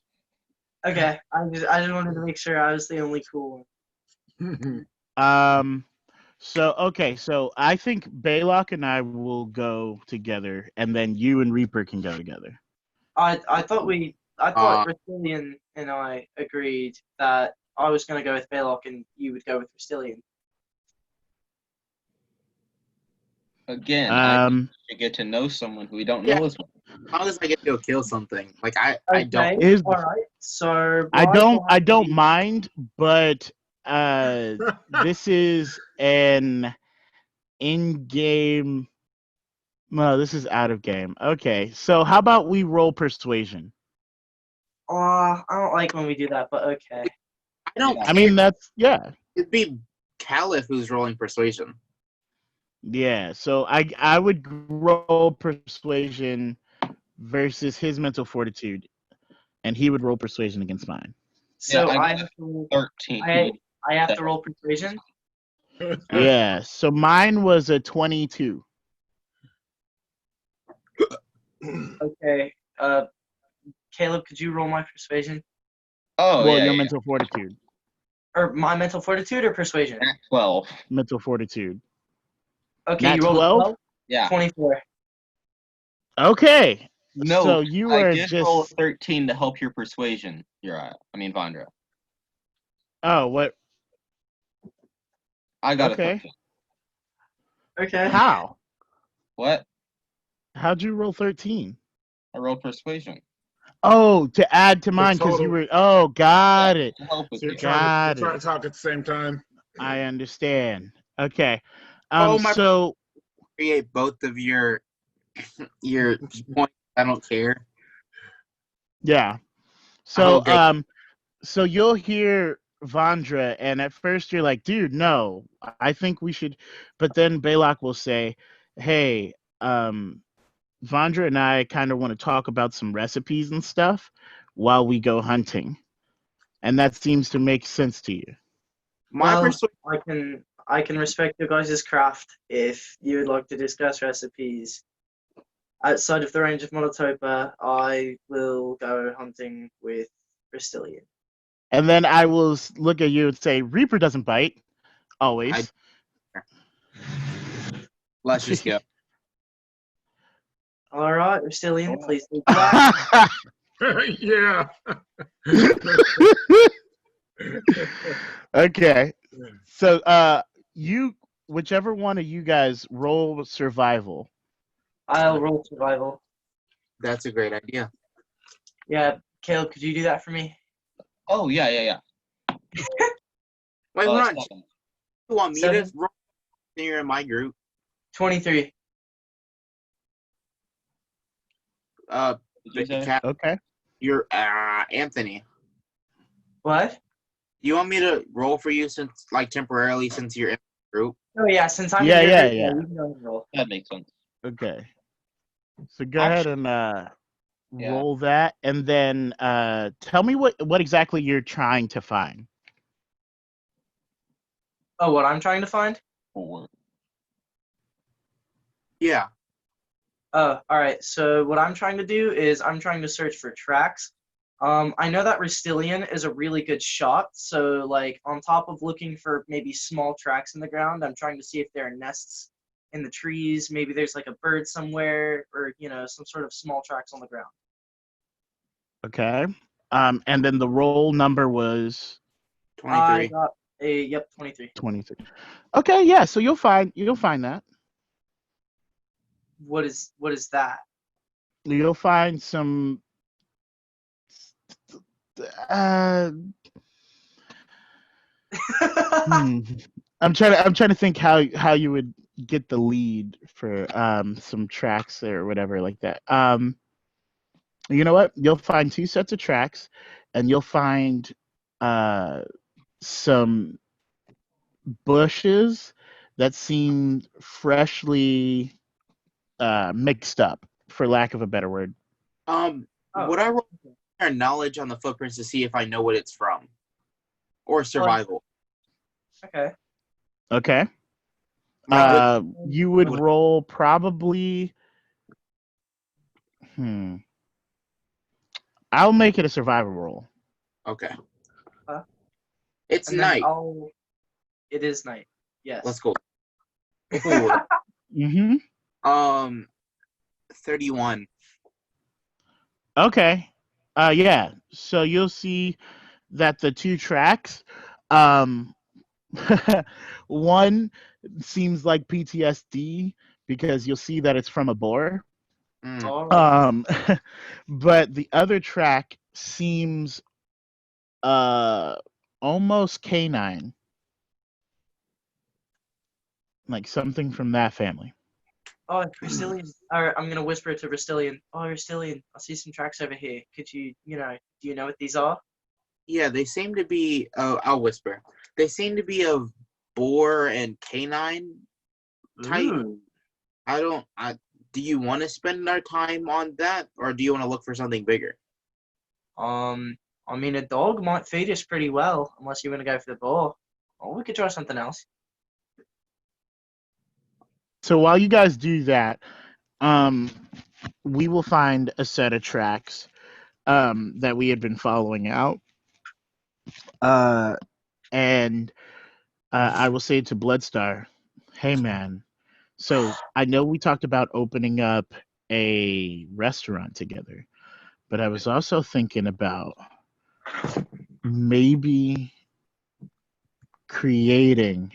S2: Okay, I just wanted to make sure I was the only cool one.
S3: So I think Baylock and I will go together, and then you and Reaper can go together.
S2: I thought Restilian and I agreed that I was going to go with Baylock and you would go with Restilian.
S4: again, I
S3: Um,
S4: should get to know someone who we don't
S5: Yeah.
S4: know as well.
S5: As long as I get to go kill something. Like, I don't.
S3: Is-
S2: All right. So
S3: I
S2: Raj will
S3: I
S2: have to
S3: don't
S2: be-
S3: mind, but this is an in-game. No, this is out of game. Okay, so how about we roll persuasion?
S2: I don't like when we do that, but okay.
S5: I don't.
S3: I mean, yeah.
S5: It'd be Caliph who's rolling persuasion.
S3: Yeah, so I would roll persuasion versus his mental fortitude, and he would roll persuasion against mine.
S2: So
S4: I
S2: I
S4: got
S2: have to
S4: 13.
S2: I have to roll persuasion.
S3: Yeah, so mine was a 22.
S2: Okay. Caleb, could you roll my persuasion
S4: Oh,
S3: Well,
S4: yeah,
S3: your
S4: yeah.
S3: mental fortitude.
S2: or my mental fortitude or persuasion?
S4: Nat 12.
S3: Mental fortitude.
S2: Okay,
S3: Nat
S2: you rolled
S3: 12?
S2: 12?
S4: Yeah.
S2: 24.
S3: Okay.
S4: No,
S3: So you
S4: I
S3: are
S4: did
S3: just.
S4: roll a 13 to help your persuasion, Vondra.
S3: Oh, what?
S4: I got
S3: Okay.
S4: a 13.
S2: Okay.
S3: How?
S4: What?
S3: How'd you roll 13?
S4: I rolled persuasion
S3: Oh, to add to mine because you
S1: total.
S3: were. Oh, got it.
S4: to help with
S1: So you're
S4: you.
S1: trying
S3: Got
S1: to
S3: it.
S1: talk at the same time.
S3: I understand. Okay.
S5: Oh, my-
S3: So
S5: Create both of your points. I don't care.
S3: yeah. So
S5: Okay.
S3: so you'll hear Vondra, and at first you're like, dude, no, I think we should. But then Balak will say, hey, Vondra and I kind of want to talk about some recipes and stuff while we go hunting. And that seems to make sense to you.
S5: My
S2: Well,
S5: persuasion.
S2: I can respect your guys' craft if you would like to discuss recipes. Outside of the range of Monotopa, I will go hunting with Restilian.
S3: And then I will look at you and say, Reaper doesn't bite. Always.
S5: Let's just go.
S2: All right, Restilian, please do that.
S1: Yeah.
S3: Okay. So you whichever one of you guys roll survival.
S2: I'll roll survival.
S5: That's a great idea.
S2: Yeah, Caleb, could you do that for me?
S4: Oh yeah.
S5: Wait, hold on.
S4: Second.
S5: You want me
S2: Seven.
S5: to roll? You're in my group.
S2: 23.
S4: Did you say?
S5: Cat,
S3: Okay.
S5: you're Anthony.
S2: What?
S5: You want me to roll for you since, like, temporarily since you're in the group?
S2: Oh yeah, since I'm
S3: Yeah,
S2: in your
S3: yeah,
S2: group,
S3: yeah.
S2: you can go ahead and roll.
S4: That makes sense.
S3: Okay. So go ahead and
S4: Yeah.
S3: roll that, and then tell me what exactly you're trying to find.
S2: Oh, what I'm trying to find?
S4: 4.
S5: Yeah.
S2: Oh, all right. So what I'm trying to do is I'm trying to search for tracks. I know that Rustilian is a really good shot. So like on top of looking for maybe small tracks in the ground, I'm trying to see if there are nests in the trees. Maybe there's like a bird somewhere, or some sort of small tracks on the ground.
S3: Okay. And then the roll number was
S5: 23.
S2: I got 23.
S3: 23. Okay, yeah. So you'll find that.
S2: What is that?
S3: You'll find some. I'm trying to think how you would get the lead for some tracks or whatever like that. You know what? You'll find 2 sets of tracks, and you'll find some bushes that seem freshly mixed up, for lack of a better word.
S5: Would I roll knowledge on the footprints to see if I know what it's from, or survival?
S2: Okay.
S3: Okay.
S5: My good-
S3: You would roll probably. I'll make it a survival roll.
S5: Okay.
S2: Huh?
S5: It's
S2: And then
S5: night.
S2: It is night. Yes.
S5: Let's go. Ooh,
S3: Mm-hmm.
S5: 31.
S3: Okay. Yeah. So you'll see that the 2 tracks, one seems like PTSD because you'll see that it's from a boar.
S5: Mm.
S2: All right.
S3: But the other track seems almost canine, like something from that family.
S2: Oh, Rustilian. Or I'm gonna whisper it to Rustilian. Oh, Rustilian, I see some tracks over here. Could you, do you know what these are?
S5: Yeah, they seem to be. I'll whisper. They seem to be of boar and canine type.
S2: Ooh.
S5: Do you want to spend our time on that, or do you want to look for something bigger?
S2: I mean, a dog might feed us pretty well, unless you want to go for the boar. Or we could try something else.
S3: So while you guys do that, we will find a set of tracks that we had been following out. And I will say to Bloodstar, hey man, so I know we talked about opening up a restaurant together, but I was also thinking about maybe creating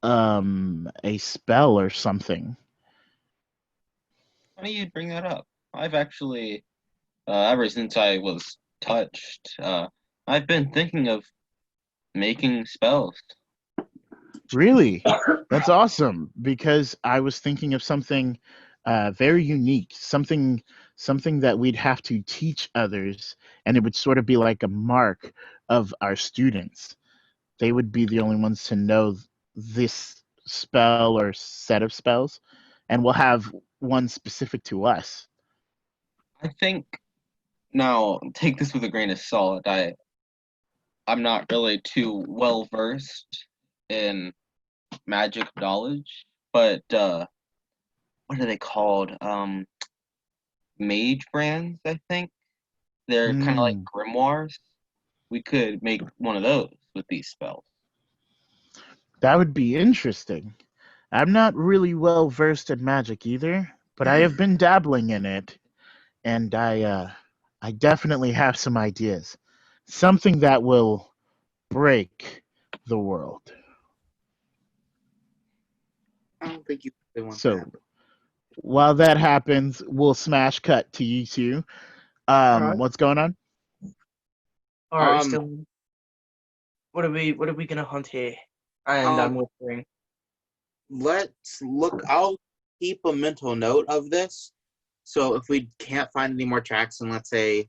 S3: a spell or something.
S4: Why do you bring that up? I've actually, ever since I was touched, I've been thinking of making spells.
S3: Really? That's awesome, because I was thinking of something very unique, something that we'd have to teach others, and it would sort of be like a mark of our students. They would be the only ones to know this spell or set of spells, and we'll have one specific to us.
S4: I think, now, take this with a grain of salt. I'm not really too well versed in magic knowledge, but what are they called? Mage brands, I think. They're kind of like grimoires. We could make one of those with these spells.
S3: That would be interesting. I'm not really well versed in magic either, but I have been dabbling in it, and I definitely have some ideas. Something that will break the world.
S5: I don't think you really want
S3: So
S5: that.
S3: while that happens, we'll smash cut to you two.
S2: Alright.
S3: What's going on?
S2: All right, we're
S5: Um,
S2: still. What are we gonna hunt here? And I'm whispering.
S5: Let's look. I'll keep a mental note of this. So if we can't find any more tracks in, let's say,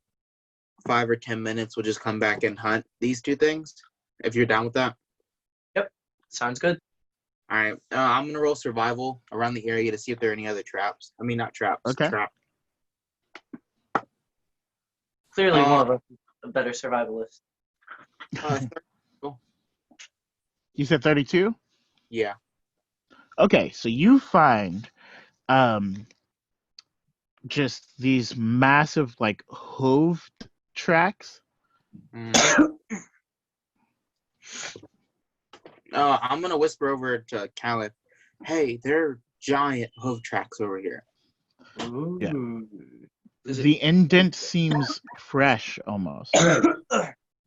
S5: 5 or 10 minutes, we'll just come back and hunt these two things. If you're down with that.
S2: Sounds good.
S5: All right. I'm gonna roll survival around the area to see if there are any other traps. I mean, not traps.
S3: Okay.
S5: Trap.
S2: Clearly, one of us is a better survivalist.
S3: You said 32?
S5: Yeah.
S3: Okay, so you find just these massive like hoof tracks.
S5: Mm. I'm gonna whisper over to Caliph. Hey, there are giant hoof tracks over here.
S2: Ooh.
S3: Yeah.
S2: Does it,
S3: The indent seems fresh almost.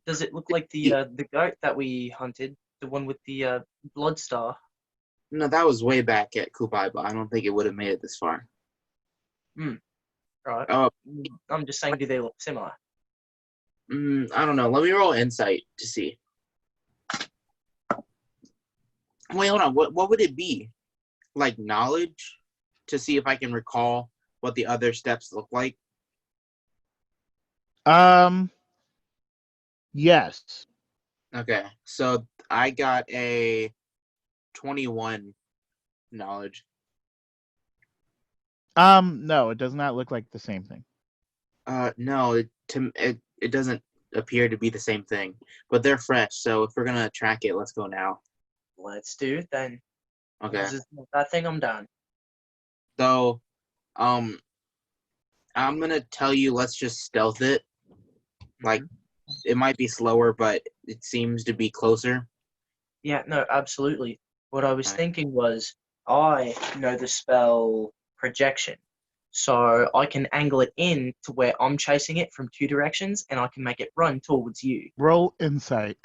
S2: does it look like the goat that we hunted, the one with the blood star?
S5: No, that was way back at Kupaiba. I don't think it would have made it this far.
S2: Right.
S5: Oh,
S2: I'm just saying, do they look similar?
S5: I don't know. Let me roll insight to see. Wait, hold on. What would it be? Like knowledge to see if I can recall what the other steps look like?
S3: Yes.
S5: Okay, so I got a 21 knowledge.
S3: No, it does not look like the same thing.
S5: No, it doesn't appear to be the same thing, but they're fresh. So if we're gonna track it, let's go now.
S2: Let's do it then.
S5: Okay.
S2: This is that thing. I'm down.
S5: So, I'm gonna tell you, let's just stealth it. Like, it might be slower, but it seems to be closer.
S2: Yeah, no, absolutely. What I was
S5: Right.
S2: thinking was, I know the spell projection, so I can angle it in to where I'm chasing it from two directions, and I can make it run towards you.
S3: Roll insight.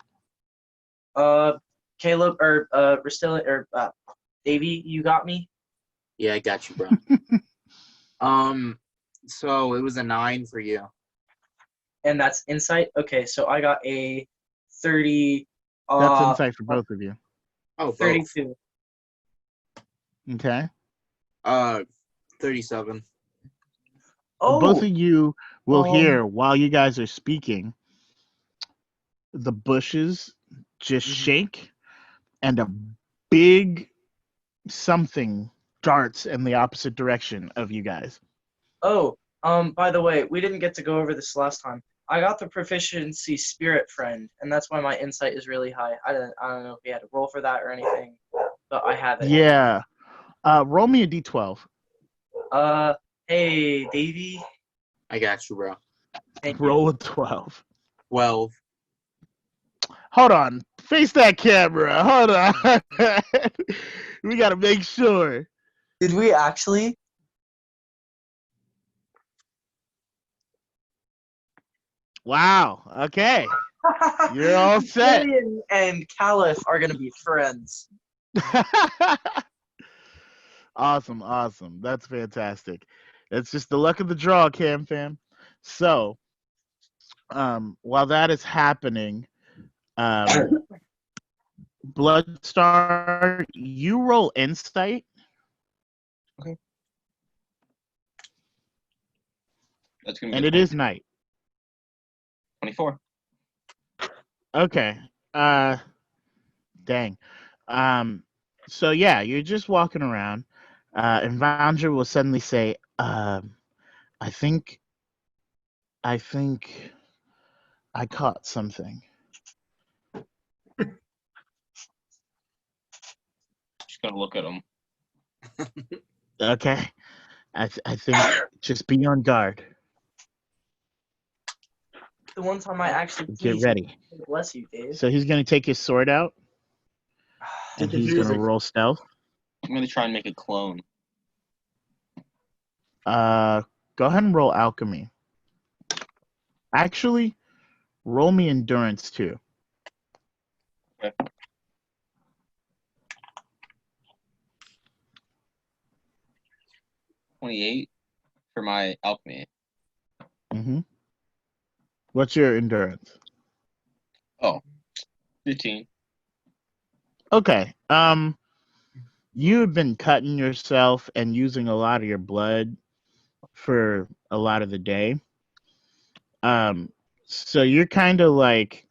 S2: Caleb or Ristilla or Davey, you got me.
S5: Yeah, I got you, bro. So it was a 9 for you.
S2: And that's insight. Okay, so I got a 30.
S3: That's insight for both of you.
S5: Oh, both.
S2: 32.
S3: Okay.
S5: 37.
S2: Oh,
S3: Both of you will
S2: Um,
S3: hear while you guys are speaking the bushes just
S2: Mhm.
S3: shake and a big something darts in the opposite direction of you guys.
S2: oh. By the way, we didn't get to go over this last time. I got the proficiency spirit friend, and that's why my insight is really high. I don't know if we had to roll for that or anything, but I have it.
S3: Yeah. Roll me a d12.
S2: Hey, Davey.
S5: I got you, bro.
S2: Thank
S3: Roll
S2: you.
S3: a 12.
S5: 12.
S3: Hold on. Face that camera. Hold on. We got to make sure.
S2: Did we actually?
S3: Wow. Okay. You're all set.
S2: Julian and Caliph are gonna be friends.
S3: Awesome. Awesome. That's fantastic. It's just the luck of the draw, Cam fam. So, while that is happening, Bloodstar, you roll insight.
S4: That's gonna be
S3: And it is night.
S4: 24.
S3: Okay. Dang. So yeah, you're just walking around, and Vanja will suddenly say, I think I caught something.
S4: Just gonna look at him.
S3: Okay. I think just be on guard.
S2: The one time I actually
S3: Get
S2: teased
S3: ready.
S2: you. Bless you, Dave.
S3: So he's gonna take his sword out and he's
S1: confuse
S3: gonna
S1: it.
S3: roll stealth.
S4: I'm gonna try and make a clone.
S3: Go ahead and roll alchemy. Actually, roll me endurance too.
S4: Okay. 28 for my alchemy.
S3: Mm-hmm. What's your endurance?
S4: Oh, 15.
S3: Okay. You have been cutting yourself and using a lot of your blood for a lot of the day. So you're kind of like,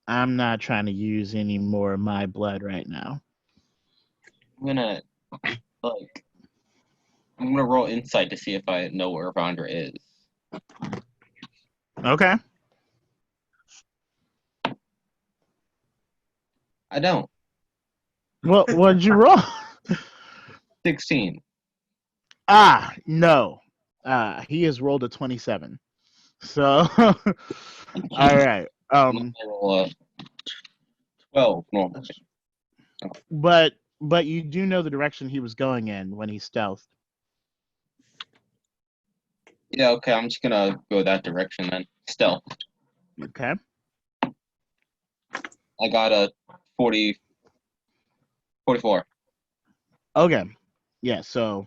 S3: I'm not trying to use any more of my blood right now.
S4: I'm gonna roll insight to see if I know where Vondra is.
S3: Okay.
S4: I don't.
S3: What'd you roll?
S4: 16.
S3: No. He has rolled a 27. So, all right.
S4: I roll a 12 normally.
S3: But you do know the direction he was going in when he stealthed.
S4: Yeah, okay, I'm just gonna go that direction then. Stealth.
S3: Okay.
S4: I got a 44.
S3: Okay. Yeah. So,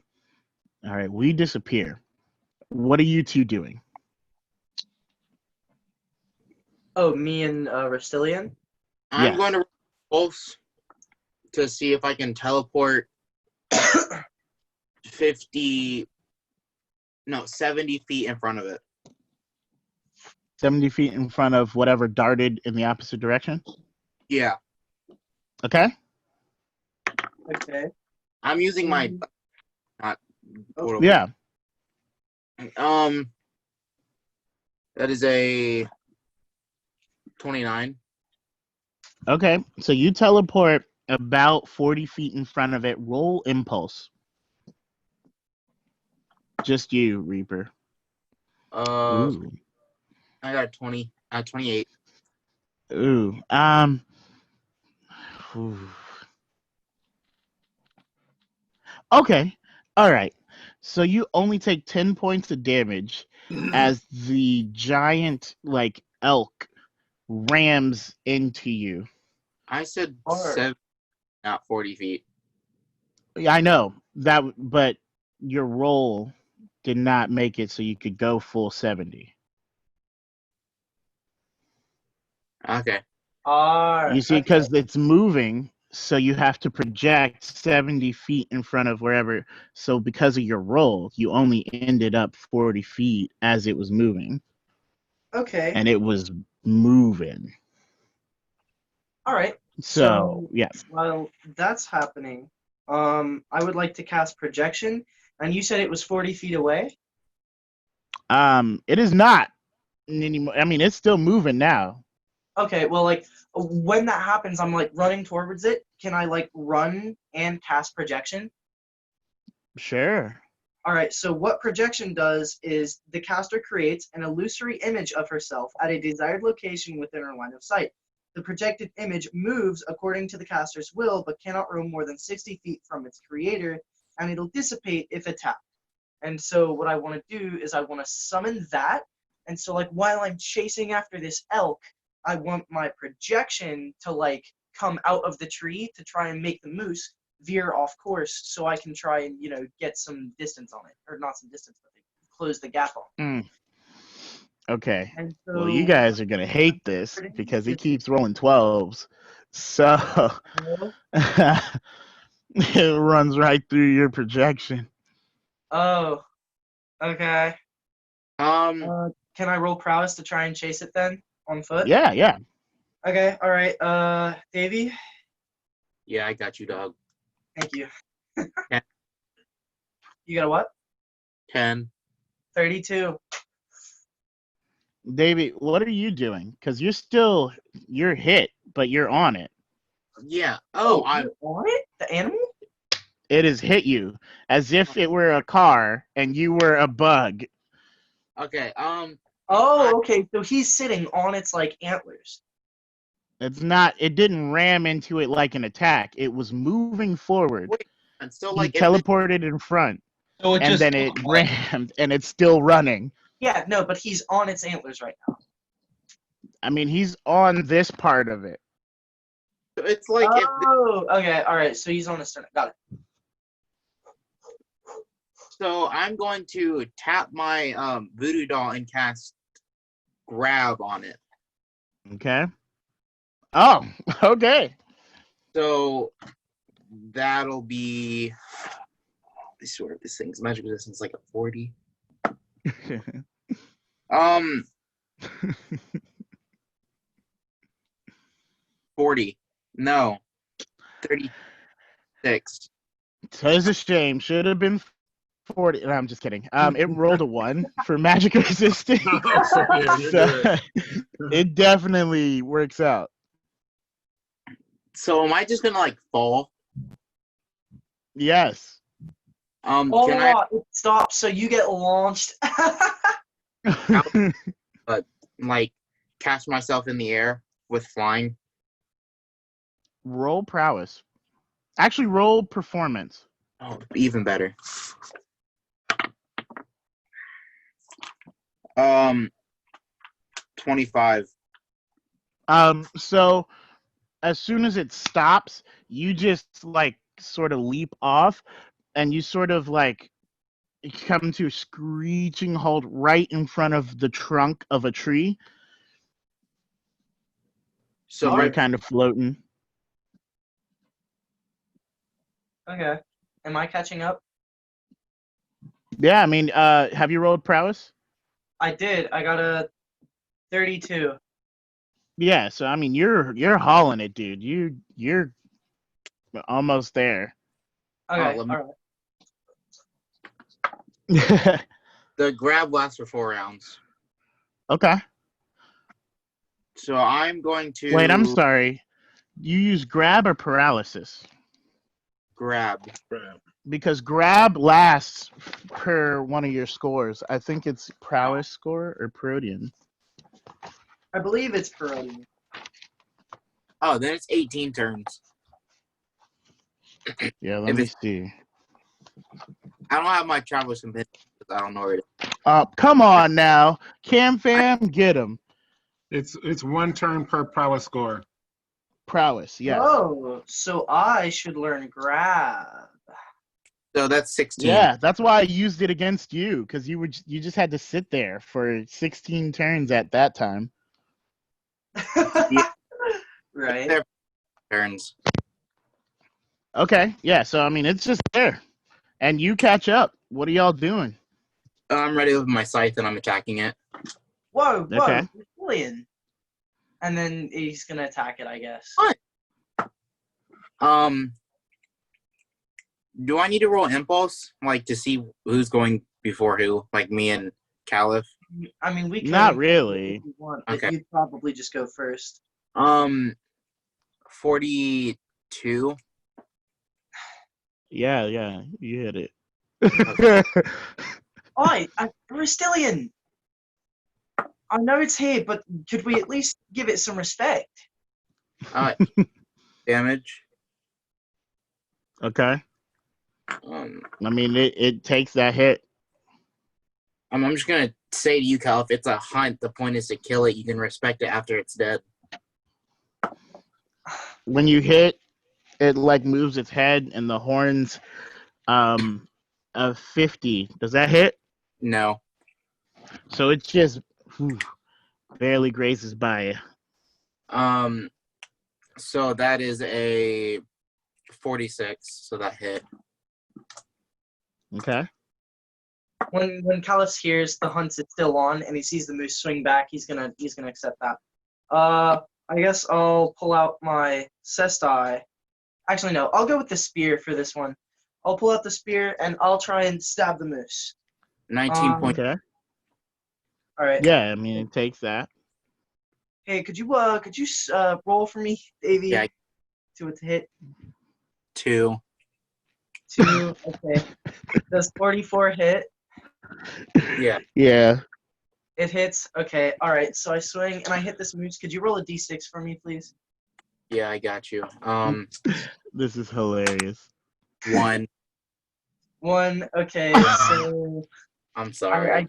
S3: all right. We disappear. What are you two doing?
S2: Oh, me and Restilian?
S5: I'm
S3: Yes.
S5: going to pulse to see if I can teleport 70 feet in front of it.
S3: 70 feet in front of whatever darted in the opposite direction.
S5: Yeah.
S3: Okay.
S2: Okay.
S5: I'm using my not portal.
S3: Yeah.
S5: That is a 29.
S3: Okay. So you teleport about 40 feet in front of it. Roll impulse. Just you, Reaper. Ooh.
S5: I got 28.
S3: Ooh. Ooh. Okay. All right. So you only take 10 points of damage as the giant elk rams into you.
S5: I said
S2: Alright.
S5: 7, not 40 feet.
S3: Yeah, I know that, but your roll did not make it so you could go full 70.
S5: Okay.
S3: You see, because it's moving, so you have to project 70 feet in front of wherever. So because of your roll, you only ended up 40 feet as it was moving.
S2: Okay.
S3: And it was moving.
S2: All right.
S3: So yeah.
S2: While that's happening, I would like to cast projection, and you said it was 40 feet away.
S3: It is not anymore. I mean, it's still moving now.
S2: Okay. Well, when that happens, I'm running towards it. Can I run and cast projection?
S3: Sure.
S2: All right, so what projection does is the caster creates an illusory image of herself at a desired location within her line of sight. The projected image moves according to the caster's will, but cannot roam more than 60 feet from its creator, and it'll dissipate if attacked. And so what I want to do is I want to summon that, and so while I'm chasing after this elk, I want my projection to come out of the tree to try and make the moose veer off course so I can try and, get some distance on it. Or not some distance, but close the gap on it.
S3: Okay.
S2: And so,
S3: well, you guys are going to hate this because he keeps rolling 12s. So it runs right through your projection.
S2: Oh, okay.
S5: Um,
S2: Can I roll prowess to try and chase it then on foot?
S3: Yeah.
S2: Okay, all right. Davey?
S5: yeah, I got you, dog.
S2: Thank you.
S5: 10.
S2: You got a what?
S5: 10.
S2: 32.
S3: Davey, what are you doing? Because you're hit, but you're on it.
S5: Yeah.
S2: You're on it? The animal?
S3: It has hit you as if it were a car and you were a bug.
S5: Okay.
S2: Oh, okay. So he's sitting on its antlers.
S3: It didn't ram into it like an attack. It was moving forward.
S5: Wait, and so
S3: He
S5: if
S3: teleported in front,
S4: So it
S3: and
S4: just
S3: then it rammed, and it's still running.
S2: Yeah, no, but he's on its antlers right now.
S3: I mean, he's on this part of it.
S5: it's
S2: Oh, okay. All right. So he's on the sternum. Got it.
S5: So I'm going to tap my voodoo doll and cast grab on it.
S3: Okay. Oh, okay.
S5: So that'll be this thing's magic resistance like a 40. 40. No. 36.
S3: So it's a shame. Should have been 40. No, I'm just kidding. It rolled a 1 for magic resistance.
S1: Yeah, you're good.
S3: It definitely works out.
S5: So am I just gonna like fall?
S3: Yes.
S5: Can
S2: It stops, so you get launched.
S5: I like catch myself in the air with flying?
S3: Roll prowess. Actually, roll performance.
S5: Oh, even better. 25.
S3: So as soon as it stops, you just like sort of leap off, and you sort of like come to a screeching halt right in front of the trunk of a tree.
S5: So
S3: You're
S5: right,
S3: kind of floating.
S2: Okay. Am I catching up?
S3: Yeah, I mean, have you rolled prowess?
S2: I did. I got a 32.
S3: Yeah, so I mean, you're hauling it, dude. You're almost there.
S2: Okay,
S5: let me-
S2: all right.
S5: the grab lasts for 4 rounds.
S3: Okay.
S5: So I'm going to
S3: Wait, I'm sorry. You use grab or paralysis?
S5: grab.
S3: Because grab lasts per one of your scores. I think it's prowess score or Protean.
S2: I believe it's Parodian.
S5: Oh, then it's 18 turns.
S3: Yeah, let
S5: If
S3: me
S5: it's-
S3: see.
S5: I don't have my traveler's companion because I don't know where it is.
S3: Come on now. Cam fam, get him.
S1: It's 1 turn per prowess score.
S3: Prowess, yes.
S2: Oh, so I should learn grab.
S5: So that's 16.
S3: Yeah, that's why I used it against you, because you just had to sit there for 16 turns at that time.
S5: Yeah.
S2: Right.
S5: There turns.
S3: Okay, yeah, so I mean it's just there. And you catch up. What are y'all doing?
S5: I'm ready with my scythe and I'm attacking it.
S2: Whoa,
S3: Okay.
S2: Brilliant. And then he's gonna attack it, I guess.
S5: What? Do I need to roll impulse, like to see who's going before who, like me and Caliph?
S2: I mean, we can.
S3: Not really.
S2: If you want, but
S5: Okay.
S2: you'd probably just go first.
S5: 42.
S3: Yeah, you hit it.
S2: Oi, Bristilian! I know it's here, but could we at least give it some respect?
S5: Damage.
S3: Okay.
S5: I
S3: I mean it takes that hit.
S5: I'm just gonna say to you, Cal, if it's a hunt, the point is to kill it. You can respect it after it's dead.
S3: When you hit, it like moves its head and the horns of 50. Does that hit?
S5: No.
S3: So it just barely grazes by you.
S5: So that is a 46. So that hit.
S3: Okay.
S2: When Callus hears the hunt is still on and he sees the moose swing back, he's gonna accept that. I guess I'll pull out my cestai. Actually, no, I'll go with the spear for this one. I'll pull out the spear and I'll try and stab the moose.
S5: 19 points.
S3: Okay.
S2: All right.
S3: Yeah, I mean it takes that.
S2: Hey, could you roll for me, Davey?
S5: Yeah.
S2: To hit
S5: 2.
S2: 2. Okay. Does 44 hit?
S5: Yeah.
S3: Yeah.
S2: It hits. Okay. All right. So I swing and I hit this moose. Could you roll a d6 for me, please?
S5: Yeah, I got you.
S3: This is hilarious.
S5: 1.
S2: 1. Okay. So
S5: I'm sorry.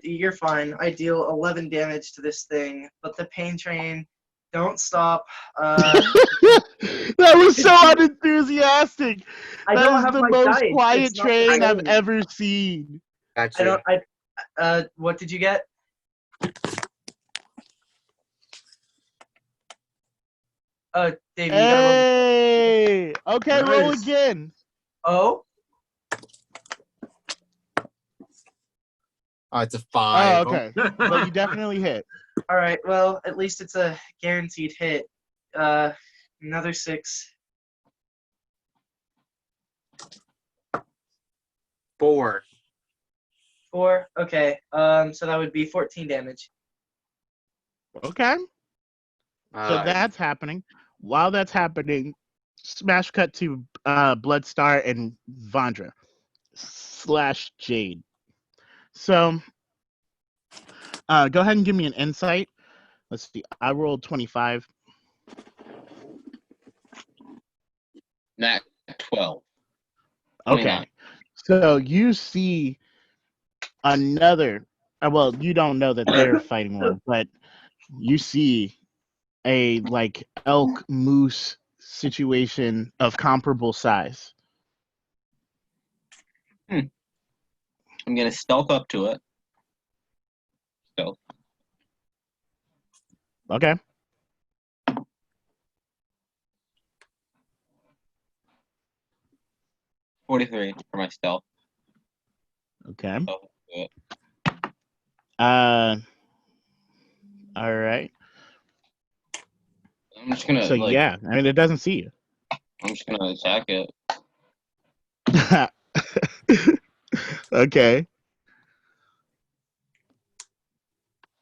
S2: you're fine. I deal 11 damage to this thing, but the pain train Don't stop.
S3: That was so unenthusiastic.
S2: I
S3: That
S2: don't
S3: is
S2: have
S3: the
S2: my
S3: most
S2: dice.
S3: quiet
S2: It's not the
S3: train I've
S2: same.
S3: ever seen.
S2: I
S5: Gotcha.
S2: don't. What did you get? Davey, you gotta roll.
S3: Hey! Okay, roll
S1: Nice.
S3: again.
S2: Oh,
S5: Oh, it's a
S3: Oh,
S5: 5.
S3: okay. But you definitely hit.
S2: all right. Well, at least it's a guaranteed hit. Another 6.
S5: 4.
S2: 4. Okay. So that would be 14 damage.
S3: Okay. So that's happening. While that's happening, smash cut to Bloodstar and Vandra / Jade. So go ahead and give me an insight. Let's see. I rolled 25.
S4: Nat 12.
S3: Okay.
S4: 29.
S3: So you see another. Well, you don't know that they're fighting one, but you see a like elk moose situation of comparable size.
S4: I'm gonna stealth up to it. Stealth.
S3: Okay.
S4: $43 for my stealth.
S3: Okay.
S4: Stealth to it.
S3: All right.
S4: I'm just gonna
S3: So yeah, I mean it doesn't see you.
S4: I'm just gonna attack it.
S3: Okay.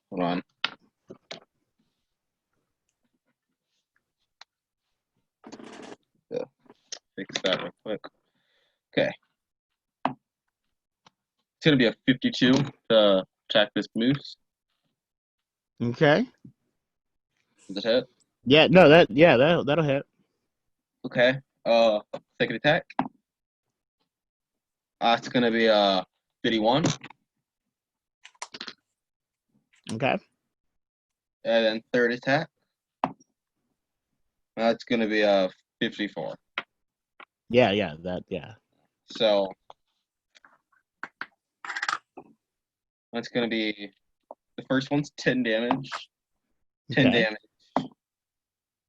S4: Hold on. Yeah, fix that real quick. Okay. It's gonna be a 52 to attack this moose.
S3: Okay.
S4: Does it hit?
S3: Yeah. No. That'll hit.
S4: Okay. Second attack. It's gonna be 51,
S3: Okay.
S4: and then third attack. That's gonna be 54.
S3: Yeah. Yeah.
S4: So that's gonna be the first one's 10 damage, 10
S3: Okay.
S4: damage,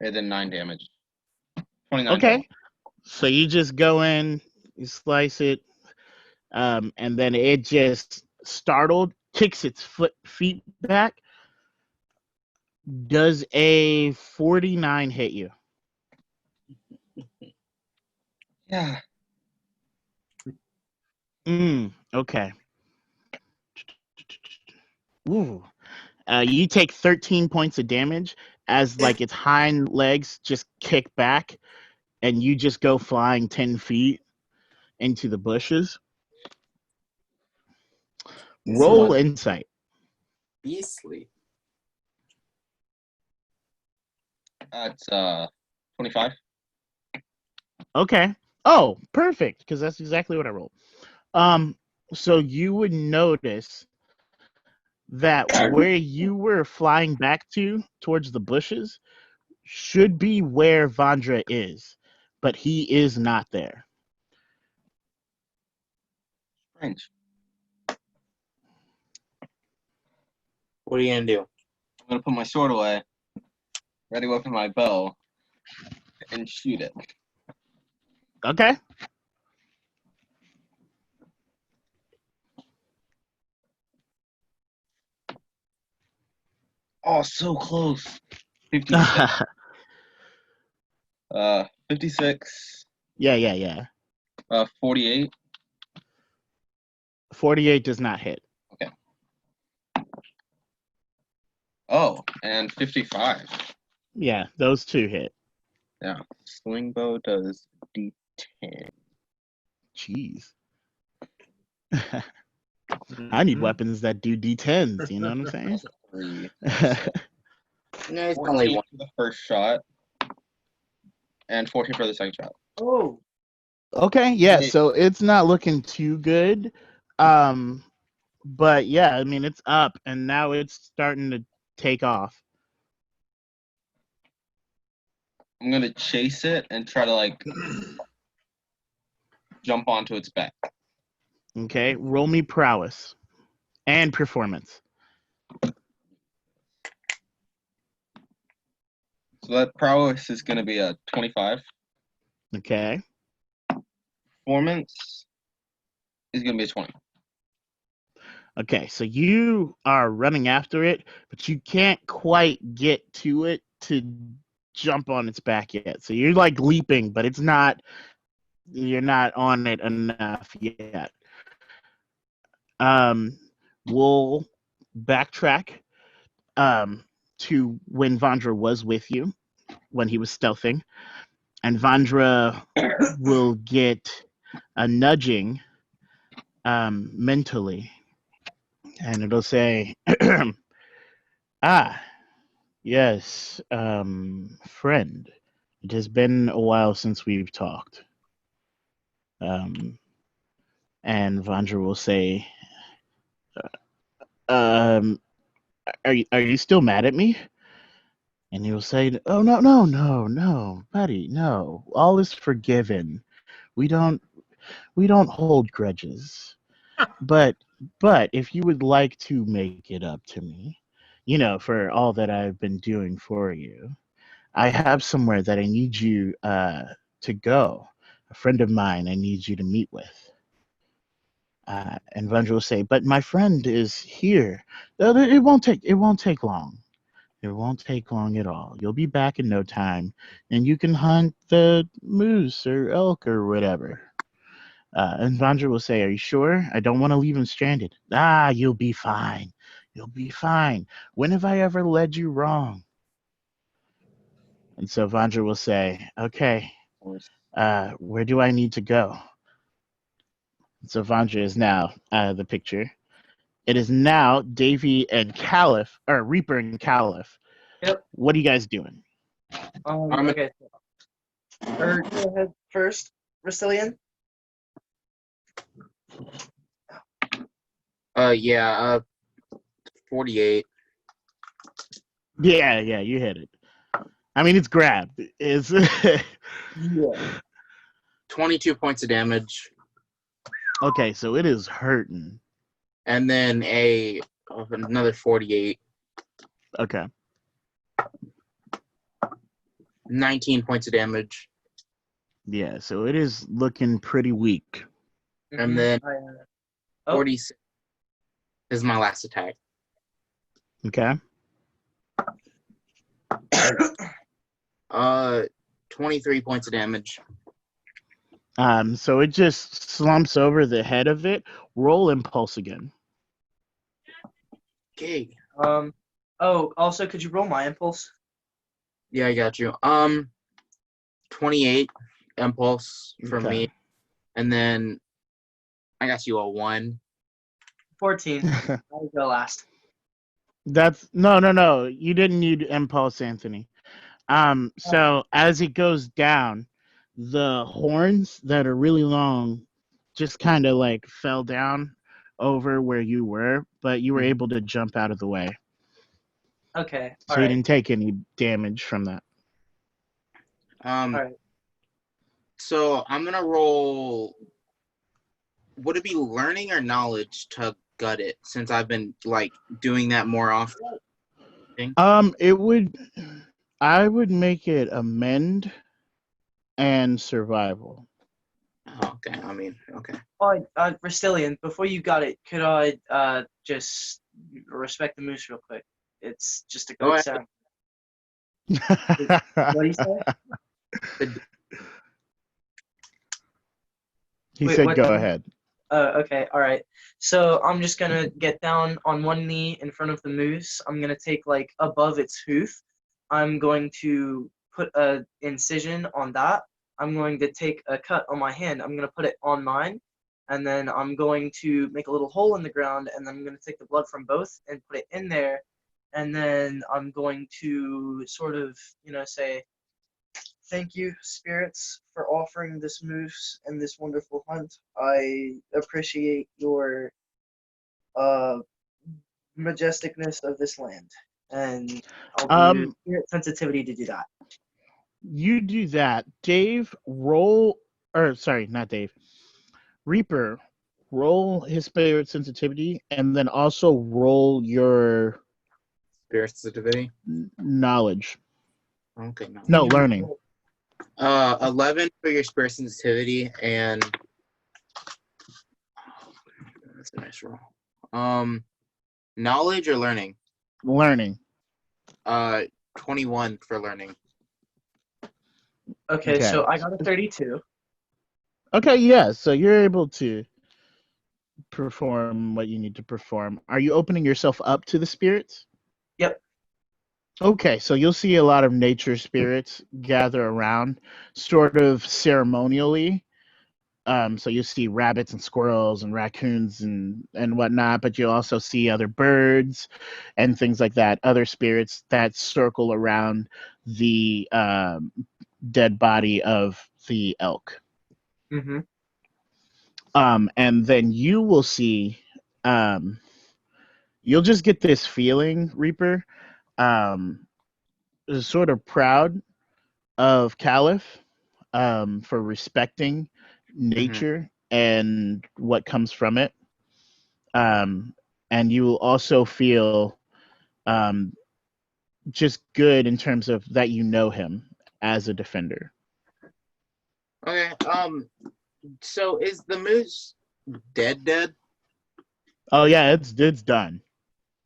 S4: and then 9 damage. 29
S3: Okay.
S4: total.
S3: So you just go in, you slice it, and then it just startled, kicks its feet back. Does a 49 hit you?
S4: Yeah.
S3: Okay. Ooh. You take 13 points of damage as like its hind legs just kick back, and you just go flying 10 feet into the bushes. Roll insight.
S5: Beastly.
S4: That's 25.
S3: Okay. Oh, perfect, because that's exactly what I rolled. So you would notice that where you were flying back towards the bushes should be where Vandra is, but he is not there.
S4: Strange.
S5: What are you gonna do?
S4: I'm gonna put my sword away, ready with my bow, and shoot it.
S3: Okay.
S4: Oh, so close. 56. 56.
S3: Yeah.
S4: 48.
S3: 48 does not hit.
S4: Okay. Oh, and 55.
S3: Yeah, those two hit.
S4: Yeah. Sling bow does D10.
S3: Jeez. I need
S1: Mhm.
S3: weapons that do D10s, you know what I'm saying?
S4: 3.
S5: No, it's
S4: 14
S5: only one.
S4: for the first shot, and 14 for the second shot.
S2: oh,
S3: Okay, yeah, so it's not looking too good. But yeah, I mean it's up and now it's starting to take off.
S4: I'm gonna chase it and try to like jump onto its back.
S3: Okay, roll me prowess and performance.
S4: So that prowess is gonna be a 25.
S3: Okay.
S4: Performance is gonna be a 20.
S3: Okay, so you are running after it, but you can't quite get to it to jump on its back yet. So you're like leaping, but you're not on it enough yet. We'll backtrack to when Vandra was with you, when he was stealthing, and Vandra will get a nudging mentally, and it'll say, "Ah, yes, friend. It has been a while since we've talked." And Vandra will say, "Um, are you still mad at me?" And he will say, "Oh, no, buddy, no. All is forgiven. We don't hold grudges. But if you would like to make it up to me, for all that I've been doing for you, I have somewhere that I need you to go. A friend of mine I need you to meet with." And Vandra will say, "But my friend is here. It won't take long. It won't take long at all. You'll be back in no time, and you can hunt the moose or elk or whatever." And Vandra will say, "Are you sure? I don't want to leave him stranded." "Ah, you'll be fine. You'll be fine. When have I ever led you wrong?" And so Vandra will say, "Okay, where do I need to go?" And so Vandra is now the picture. It is now Davy and Caliph, or Reaper and Caliph.
S2: Yep.
S3: What are you guys doing?
S2: Okay. Go ahead first, Rustilian.
S5: Yeah, 48.
S3: Yeah, you hit it. I mean, it's grabbed. It's
S2: Yeah.
S5: 22 points of damage.
S3: okay, so it is hurting.
S5: And then another 48.
S3: Okay.
S5: 19 points of damage.
S3: Yeah, so it is looking pretty weak.
S5: And then
S2: Oh.
S5: 46 is my last attack.
S3: Okay.
S5: 23 points of damage.
S3: So it just slumps over the head of it. Roll impulse again.
S5: Okay.
S2: Oh, also, could you roll my impulse?
S5: Yeah, I got you. 28 impulse from
S3: Okay.
S5: me. And then I got you a 1.
S2: 14. I'll go last.
S3: That's no. You didn't need impulse, Anthony. So as it goes down, the horns that are really long just kind of like fell down over where you were, but you were able to jump out of the way.
S2: Okay.
S3: So you didn't take any damage from that.
S2: All right.
S5: So I'm gonna roll. Would it be learning or knowledge to gut it, since I've been like doing that more often?
S3: I would make it amend and survival.
S5: Oh, okay. I mean, okay.
S2: Oh, Rustilian, before you got it, could I just respect the moose real quick? It's just a
S5: Go
S2: good
S5: ahead.
S2: sound. What do you say?
S3: He
S2: Wait,
S3: said,
S2: what?
S3: "Go ahead."
S2: Okay, all right. So I'm just gonna get down on one knee in front of the moose. I'm gonna take like above its hoof. I'm going to put a incision on that. I'm going to take a cut on my hand. I'm gonna put it on mine, and then I'm going to make a little hole in the ground, and then I'm gonna take the blood from both and put it in there, and then I'm going to sort of, say, "Thank you, spirits, for offering this moose and this wonderful hunt. I appreciate your majesticness of this land, and I'll do spirit sensitivity to do that."
S3: you do that. Dave, roll, or sorry, not Dave. Reaper, roll his spirit sensitivity, and then also roll your
S5: Spirit sensitivity.
S3: knowledge.
S5: Okay, no.
S3: No, learning.
S5: 11 for your spirit sensitivity, and that's a nice roll. Knowledge or learning?
S3: Learning.
S5: 21 for learning.
S2: Okay,
S3: Okay.
S2: so I got a 32.
S3: Okay, yeah. So you're able to perform what you need to perform. Are you opening yourself up to the spirits?
S2: Yep.
S3: Okay, so you'll see a lot of nature spirits gather around, sort of ceremonially. So you see rabbits and squirrels and raccoons and whatnot, but you also see other birds and things like that, other spirits that circle around the dead body of the elk.
S2: Mm-hmm.
S3: And then you will see, you'll just get this feeling, Reaper, sort of proud of Caliph for respecting nature and what comes from it. And you will also feel just good in terms of that you know him as a defender.
S5: Okay. So is the moose dead?
S3: Oh yeah, it's done.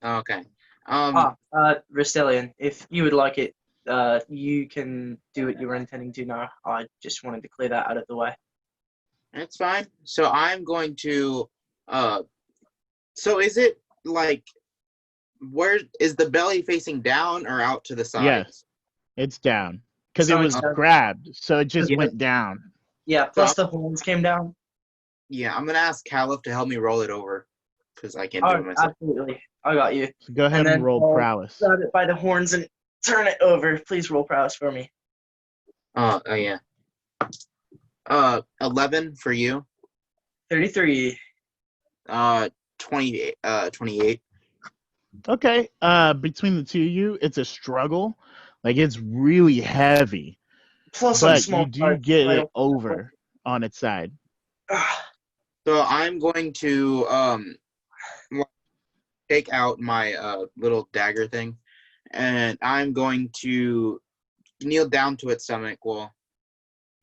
S5: Okay.
S2: Restelian, if you would like it, you can do what you were intending to now. I just wanted to clear that out of the way.
S5: That's fine. So I'm going to. So is it like, where is the belly facing down or out to the sides?
S3: Yes, it's down because it
S2: So
S3: was
S2: it's-
S3: grabbed, so it just
S2: Yeah.
S3: went down.
S2: Yeah, plus the horns came down.
S5: Yeah, I'm gonna ask Caliph to help me roll it over because I can't do
S2: Oh,
S5: it myself.
S2: absolutely. I got you.
S3: So go ahead and
S2: then
S3: roll
S2: I'll
S3: prowess.
S2: grab it by the horns and turn it over. Please roll prowess for me.
S5: Oh yeah. 11 for you.
S2: 33.
S5: 28.
S3: Okay. Between the two of you, it's a struggle. Like it's really heavy,
S2: Plus I'm
S3: but
S2: small.
S3: you do get
S2: I
S3: it
S2: don't-
S3: over on its side.
S5: So I'm going to take out my little dagger thing, and I'm going to kneel down to its stomach. Well,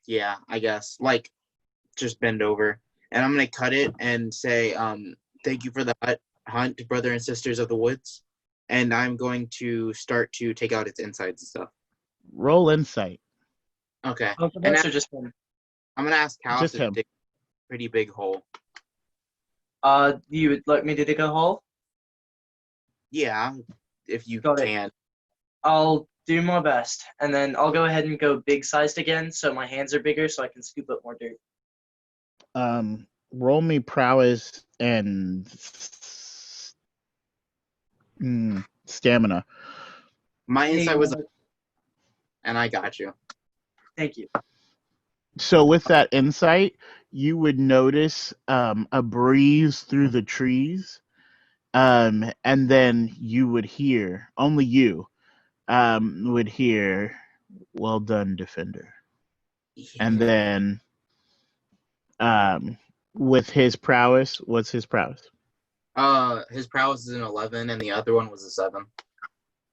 S5: yeah, I guess, like, just bend over, and I'm gonna cut it and say, thank you for the hunt, brother and sisters of the woods. And I'm going to start to take out its insides and stuff.
S3: Roll insight.
S5: Okay.
S2: Both of
S5: And
S2: us are just one.
S5: I'm gonna ask Cal
S3: Just
S5: to
S3: him.
S5: dig a pretty big hole.
S2: You would like me to dig a hole?
S5: Yeah, if you
S2: Got it.
S5: can.
S2: I'll do my best, and then I'll go ahead and go big sized again, so my hands are bigger, so I can scoop up more dirt.
S3: Roll me prowess and stamina.
S5: My insight was,
S2: Need-
S5: and I got you.
S2: Thank you.
S3: So with that insight, you would notice a breeze through the trees, and then you would hear, only you would hear, "Well done, defender." And then with his prowess, what's his prowess?
S5: His prowess is an 11, and the other one was a 7.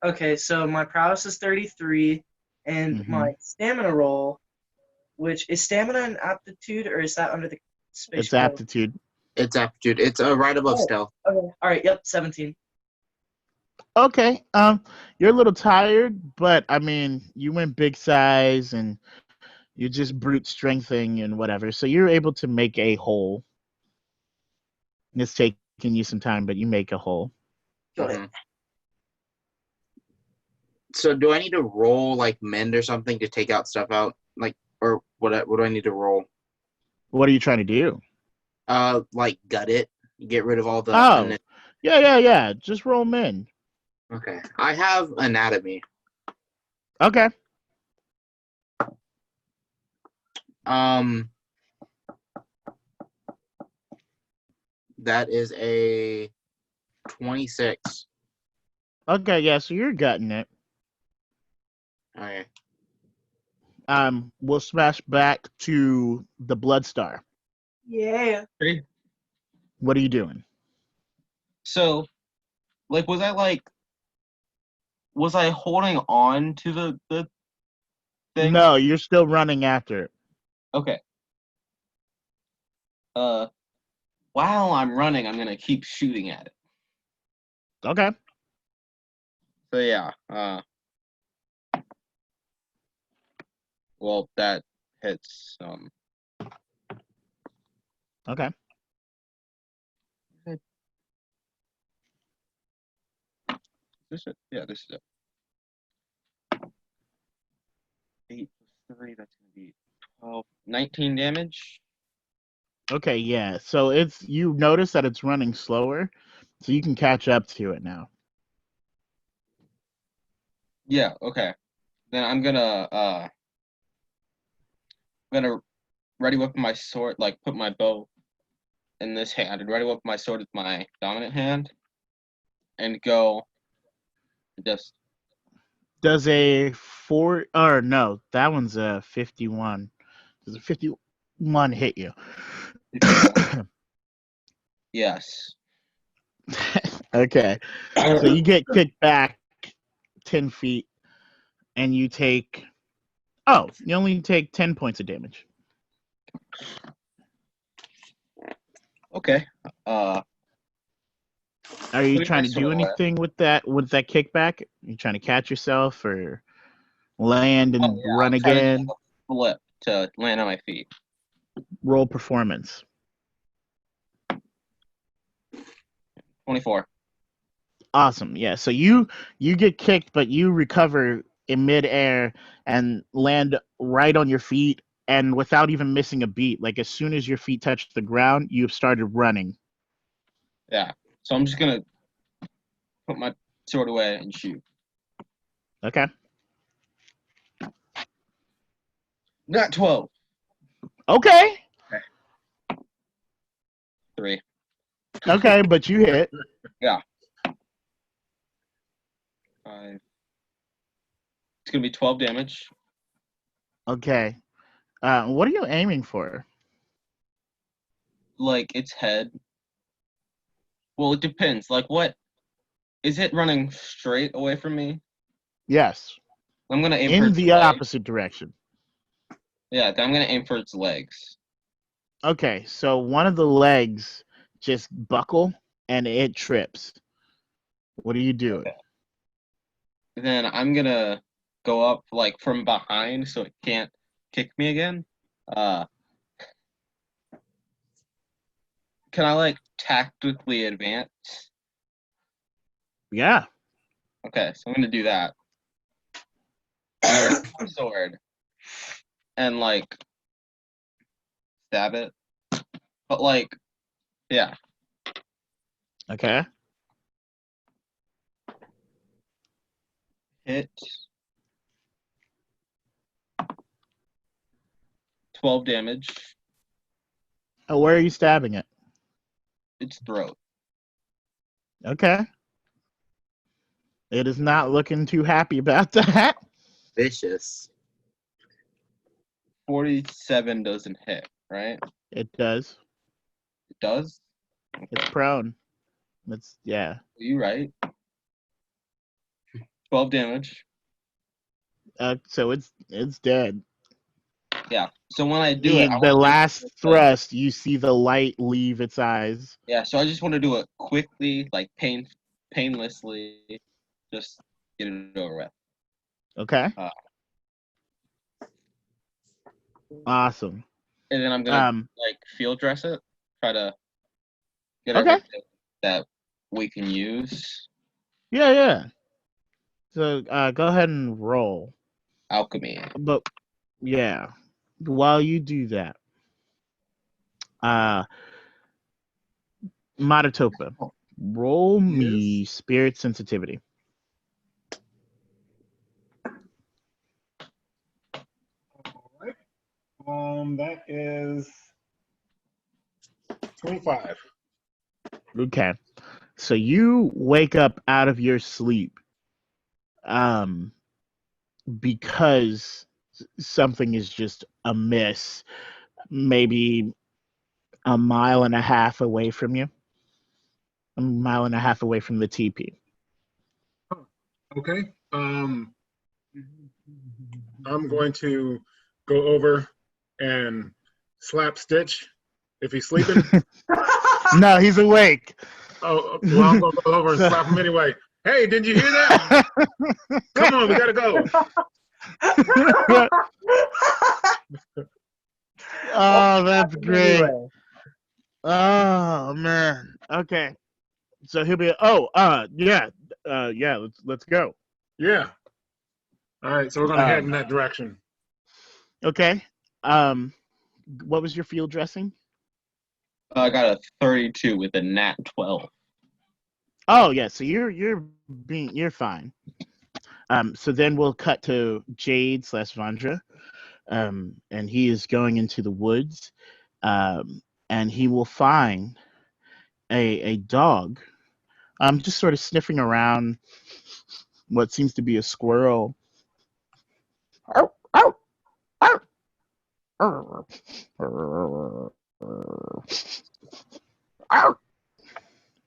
S2: Okay, so my prowess is 33, and my stamina roll, which is stamina and aptitude, or is that under the space?
S3: It's aptitude.
S5: It's aptitude. It's right above stealth.
S2: Okay, all right, yep, 17.
S3: Okay. You're a little tired, but I mean, you went big size and you're just brute strengthing and whatever. So you're able to make a hole. It's taking you some time, but you make a hole.
S2: Got it.
S5: So do I need to roll like mend or something to take out stuff out? Like, or what do I need to roll?
S3: What are you trying to do?
S5: Like gut it, get rid of all the.
S3: Oh, yeah. Just roll men.
S5: Okay, I have anatomy.
S3: Okay.
S5: That is a 26.
S3: Okay, yeah, so you're gutting it.
S5: Okay.
S3: we'll smash back to the Blood Star.
S2: Yeah.
S4: Okay.
S3: What are you doing?
S4: So, like, was I holding on to the thing?
S3: No, you're still running after it.
S4: Okay. While I'm running, I'm gonna keep shooting at it.
S3: Okay.
S4: So yeah. Well, that hits.
S3: Okay.
S4: This is yeah. This is it. 8 plus 3. That's gonna be 12. 19 damage.
S3: Okay, yeah. So you notice that it's running slower, so you can catch up to it now.
S4: Yeah. Okay. Then I'm gonna ready whip my sword. Like put my bow in this hand and ready whip my sword with my dominant hand, and go. Just
S3: Does a 4 or no, that one's a 51. Does a 51 hit you?
S4: yes.
S3: Okay. So you get kicked back 10 feet and you only take 10 points of damage.
S4: Okay.
S3: Are you
S4: Putting
S3: trying
S4: my
S3: to
S4: sword
S3: do
S4: away.
S3: anything with that kickback? Are you trying to catch yourself or land and
S4: Oh yeah.
S3: run
S4: I'm trying to do
S3: again?
S4: like a flip to land on my feet.
S3: Roll performance.
S4: 24.
S3: Awesome. Yeah. So you get kicked, but you recover in midair and land right on your feet, and without even missing a beat. Like as soon as your feet touch the ground, you've started running.
S4: Yeah. So I'm just gonna put my sword away and shoot.
S3: Okay.
S4: Not 12.
S3: Okay.
S4: 3.
S3: Okay, but you hit.
S4: Yeah. 5. It's gonna be 12 damage.
S3: Okay. What are you aiming for?
S4: Like its head. Well, it depends. Like what is it running straight away from me?
S3: Yes.
S4: I'm gonna aim for
S3: In
S4: its
S3: the
S4: leg.
S3: opposite direction.
S4: Yeah, then I'm gonna aim for its legs.
S3: Okay, so one of the legs just buckle and it trips. What are you doing?
S4: Okay. Then I'm gonna go up like from behind so it can't kick me again. Can I like tactically advance?
S3: Yeah.
S4: Okay, so I'm gonna do that. My sword and like stab it. But like, yeah.
S3: Okay.
S4: Hit 12 damage.
S3: Oh, where are you stabbing it?
S4: Its throat.
S3: Okay. It is not looking too happy about that.
S5: Vicious.
S4: 47 doesn't hit, right?
S3: It does.
S4: It does?
S3: It's prone. Yeah.
S4: Are you right? 12 damage.
S3: So it's dead.
S4: Yeah. So when I do it, I
S3: The
S4: want to do
S3: last
S4: it
S3: thrust, you see the light leave its eyes.
S4: yeah, so I just want to do it quickly, like painlessly, just get it over with.
S3: Okay. Awesome.
S4: And then I'm gonna like field dress it, try to get
S3: Okay.
S4: everything that we can use.
S3: Yeah. So go ahead and roll.
S4: Alchemy.
S3: But yeah, while you do that, Matatopa, roll me spirit sensitivity.
S1: All right. That is 25.
S3: Okay. So you wake up out of your sleep because something is just amiss. Maybe a mile and a half away from you. A mile and a half away from the TP.
S1: Okay. I'm going to go over and slap Stitch if he's sleeping.
S3: No, he's awake.
S1: Oh, well, I'm going to go over and slap him anyway. Hey, did you hear that? Come on, we got to go.
S3: Oh, that's great.
S2: Anyway.
S3: Oh man. Okay. So he'll be. Yeah. Let's go.
S1: Yeah. All right, so we're going to head in that direction.
S3: Okay. What was your field dressing?
S4: I got a 32 with a nat 12.
S3: Oh yeah. So you're fine. So then we'll cut to Jade / Vandra. And he is going into the woods. And he will find a dog. Just sort of sniffing around what seems to be a squirrel.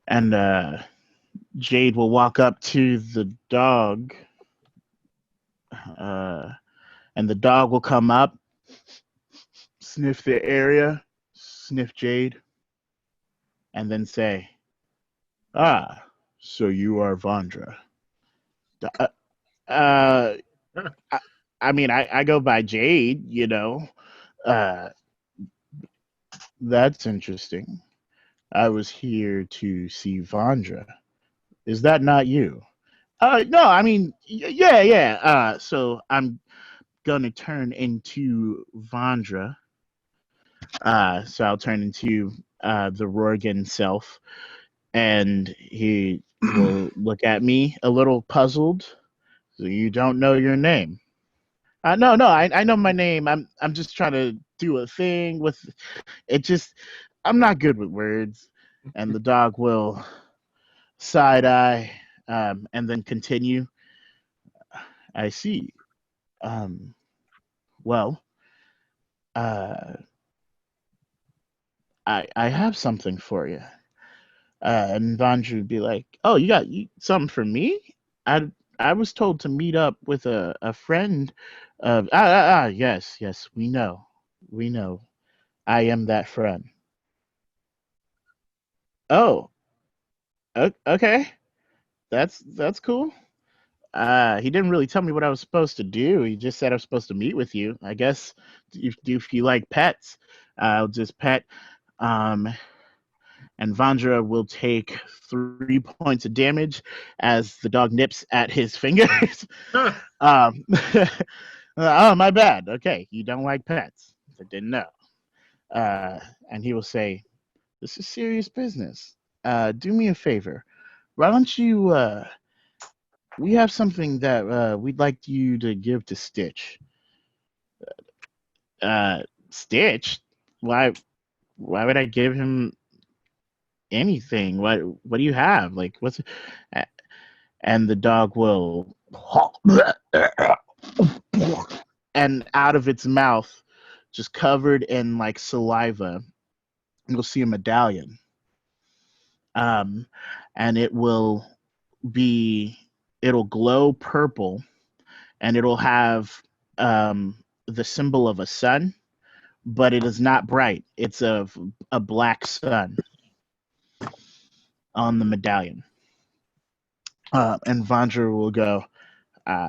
S3: And Jade will walk up to the dog, and the dog will come up, sniff the area, sniff Jade, and then say, "Ah, so you are Vandra." I mean, I go by Jade, you know. That's interesting. I was here to see Vandra. Is that not you? No, I mean, yeah. So I'm gonna turn into Vandra. So I'll turn into the Rorgan self, and he will look at me a little puzzled. So you don't know your name? No, I know my name. I'm just trying to do a thing with it. Just I'm not good with words. And the dog will side eye, and then continue. I see. Well, uh, I have something for you. And Vandra would be like, "Oh, you got something for me? I was told to meet up with a friend of yes, we know. I am that friend." Oh, okay. That's cool. He didn't really tell me what I was supposed to do. He just said I was supposed to meet with you. I guess if you like pets, I'll just pet. Um, and Vandra will take 3 points of damage as the dog nips at his fingers. Oh, my bad. Okay, you don't like pets. I didn't know. And he will say, "This is serious business. Do me a favor. Why don't you? We have something that we'd like you to give to Stitch." Stitch? Why? Why would I give him anything? What do you have? Like what's? And the dog will, and out of its mouth, just covered in like saliva, you'll see a medallion. And it'll glow purple, and it'll have the symbol of a sun, but it is not bright. It's a black sun on the medallion. And Vandra will go,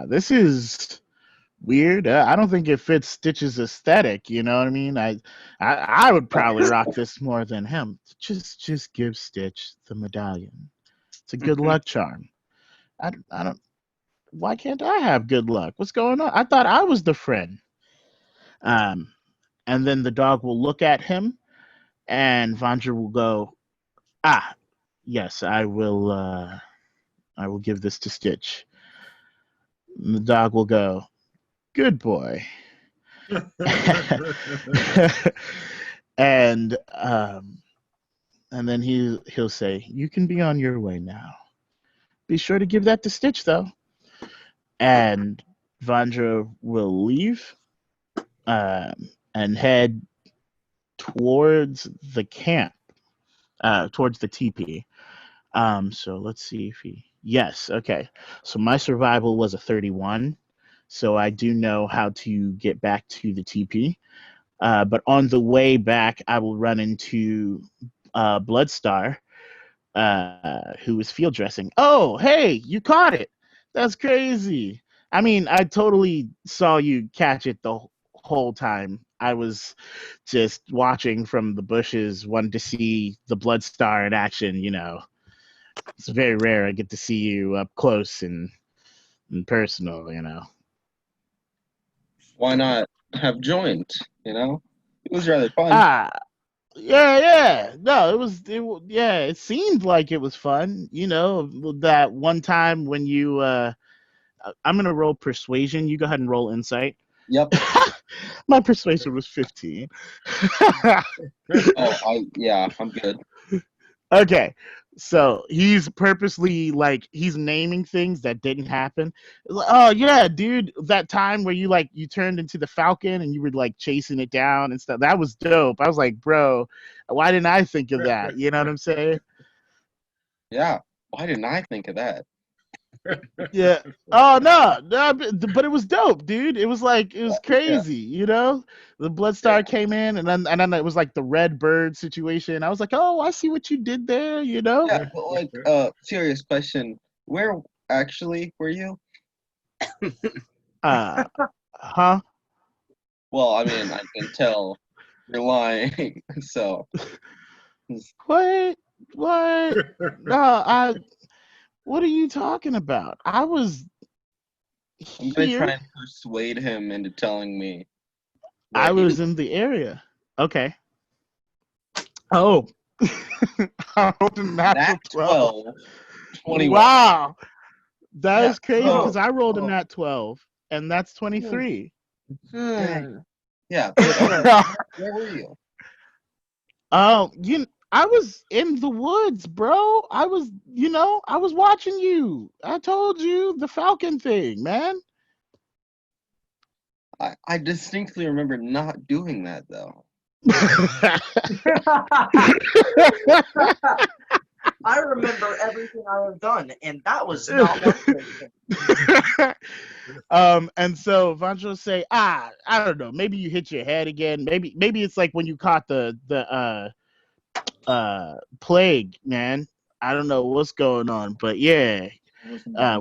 S3: "This is weird. I don't think it fits Stitch's aesthetic. You know what I mean? I would probably rock this more than him. Just give Stitch the medallion. It's a good luck charm. I don't. Why can't I have good luck? What's going on? I thought I was the friend." And then the dog will look at him, and Vandra will go, "Ah, yes, I will. I will give this to Stitch." And the dog will go, "Good boy." and then he'll say, "You can be on your way now. Be sure to give that to Stitch, though." And Vandra will leave, and head towards the camp, towards the teepee. So let's see if he. Yes, okay. So my survival was a 31, so I do know how to get back to the teepee. But on the way back, I will run into Bloodstar, who was field dressing. Oh, hey, you caught it! That's crazy. I mean, I totally saw you catch it the whole time. I was just watching from the bushes, wanted to see the Bloodstar in action. It's very rare I get to see you up close and personal.
S4: Why not have joined? It was rather fun.
S3: Yeah. No, yeah, it seemed like it was fun. That one time when you, I'm going to roll persuasion. You go ahead and roll insight.
S4: Yep.
S3: My persuasion was 15.
S4: I'm good.
S3: Okay. So he's purposely he's naming things that didn't happen. Oh yeah, dude, that time where you turned into the Falcon and you were chasing it down and stuff. That was dope. I was like, bro, why didn't I think of that? You know what I'm saying?
S4: Yeah. Why didn't I think of that?
S3: Yeah. Oh no, but it was dope, dude. It was crazy, The Bloodstar came in and then it was the Red Bird situation. I was like, oh, I see what you did there,
S4: Yeah, but serious question. Where actually were you?
S3: Huh?
S4: Well, I mean, I can tell you're lying. So
S3: What? No, what are you talking about? I was
S4: I'm gonna try
S3: here.
S4: and persuade him into telling me.
S3: I was in the area. Okay. Oh. I rolled a natural 12.
S4: 21.
S3: Wow. That is crazy
S4: Oh.
S3: because I rolled a nat 12 and that's 23.
S4: Yeah. Where were you?
S3: I was in the woods, bro. I was watching you. I told you the Falcon thing, man.
S4: I distinctly remember not doing that though.
S2: I remember everything I have done, and that was not one thing.
S3: And so Vancho say, I don't know, maybe you hit your head again. Maybe it's like when you caught the plague, man. I don't know what's going on, but yeah.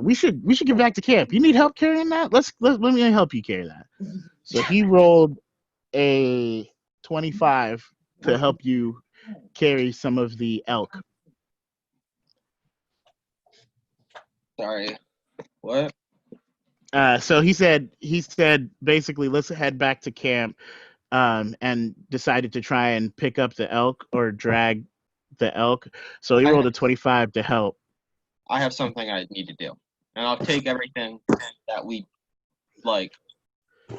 S3: We should get back to camp. You need help carrying that? Let me help you carry that. So he rolled a 25 to help you carry some of the elk.
S4: Sorry. What?
S3: So he said basically let's head back to camp, and decided to try and pick up the elk or drag the elk. So he rolled a 25 to help.
S4: I have something I need to do, and I'll take everything that we like.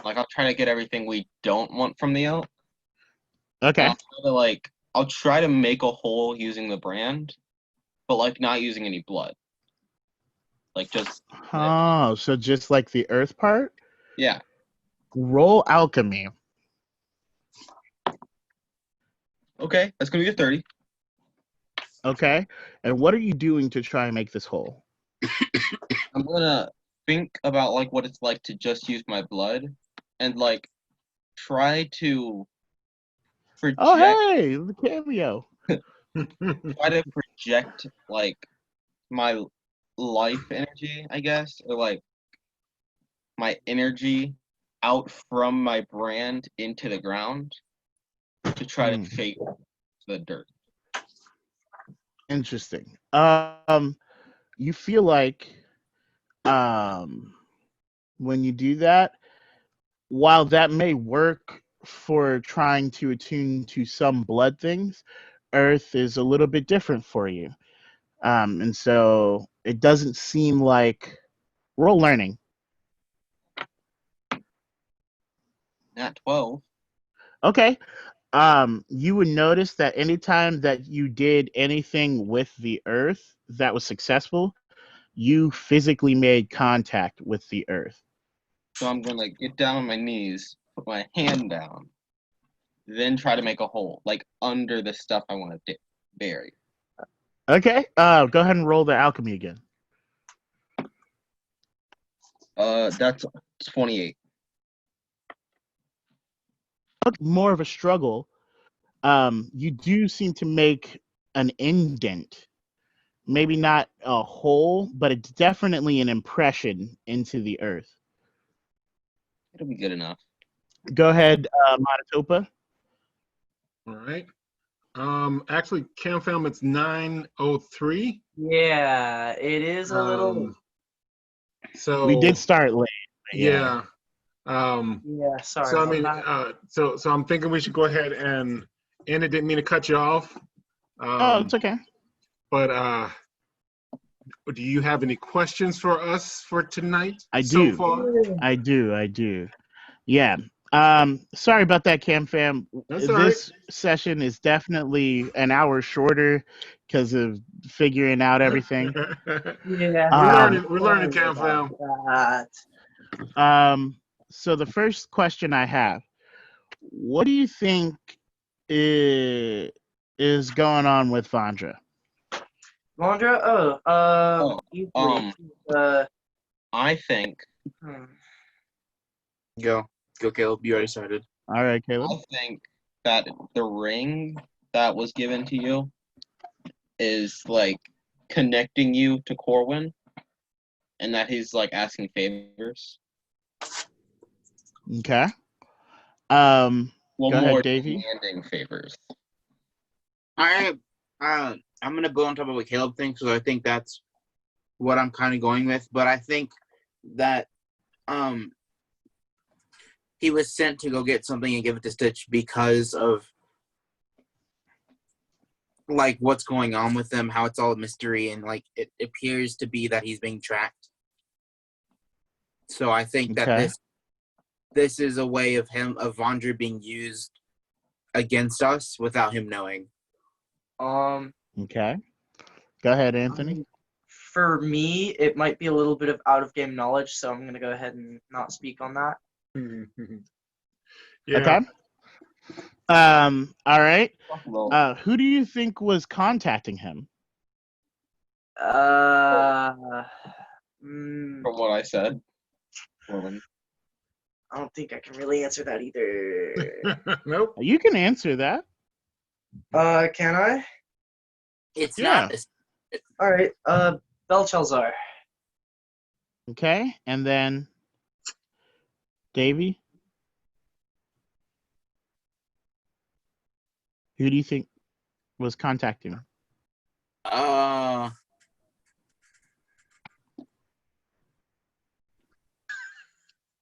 S4: I'll try to get everything we don't want from the elk.
S3: Okay.
S4: I'll try to make a hole using the brand, but not using any blood. Just.
S3: Oh, so just like the earth part?
S4: Yeah.
S3: Roll alchemy.
S4: Okay, that's gonna be a 30.
S3: Okay. And what are you doing to try and make this hole?
S4: I'm gonna think about what it's like to just use my blood, and try to project.
S3: Oh hey, the cameo.
S4: Try to project my life energy, I guess, or my energy out from my brand into the ground to try to fake the dirt.
S3: Interesting. You feel like when you do that, while that may work for trying to attune to some blood things, earth is a little bit different for you. And so it doesn't seem like we're all learning.
S4: Nat 12.
S3: Okay. You would notice that anytime that you did anything with the earth that was successful, you physically made contact with the earth.
S4: So I'm gonna get down on my knees put my hand down, then try to make a hole, like under the stuff I want to bury.
S3: Okay. Go ahead and roll the alchemy again.
S4: That's 28.
S3: More of a struggle. You do seem to make an indent. Maybe not a hole, but it's definitely an impression into the earth.
S4: It'll be good enough.
S3: Go ahead, Matatopa.
S1: All right. Actually, Cam found it's 9:03.
S2: Yeah, it is a little.
S1: So
S3: We did start late.
S1: Yeah.
S2: Yeah, sorry.
S1: So I
S2: about
S1: mean,
S2: that.
S1: so I'm thinking we should go ahead and end it. Didn't mean to cut you off.
S3: Oh, it's okay.
S1: But do you have any questions for us for tonight?
S3: I
S1: so
S3: do.
S1: far?
S3: I do. Yeah. Sorry about that, Cam fam.
S1: That's all
S3: This session is definitely an hour shorter because of figuring out everything.
S2: Yeah,
S1: We're learning, Cam fam.
S2: that.
S3: So the first question I have, what do you think is going on with Vandra?
S2: Mondra? Easily.
S4: I think
S5: Go, Caleb. You already started.
S3: All right, Caleb.
S4: I think that the ring that was given to you is like connecting you to Corwin, and that he's like asking favors.
S3: Okay.
S4: Well,
S3: go
S4: more
S3: ahead, Davey.
S4: demanding favors.
S5: I'm gonna go on top of what Caleb thinks, because I think that's what I'm kind of going with. But I think that he was sent to go get something and give it to Stitch because of like what's going on with him, how it's all a mystery, and like it appears to be that he's being tracked. So I think that this is a way of Vandra being used against us without him knowing.
S3: Okay. Go ahead, Anthony.
S2: For me, it might be a little bit of out of game knowledge, so I'm gonna go ahead and not speak on that.
S1: Yeah.
S3: Okay. All right.
S4: Well,
S3: Who do you think was contacting him?
S4: from what I said, Corwin.
S2: I don't think I can really answer that either.
S1: Nope.
S3: You can answer that.
S2: Can I?
S5: It's
S3: Yeah.
S5: not.
S2: All right. Belshazzar.
S3: Okay, and then Davey. Who do you think was contacting him?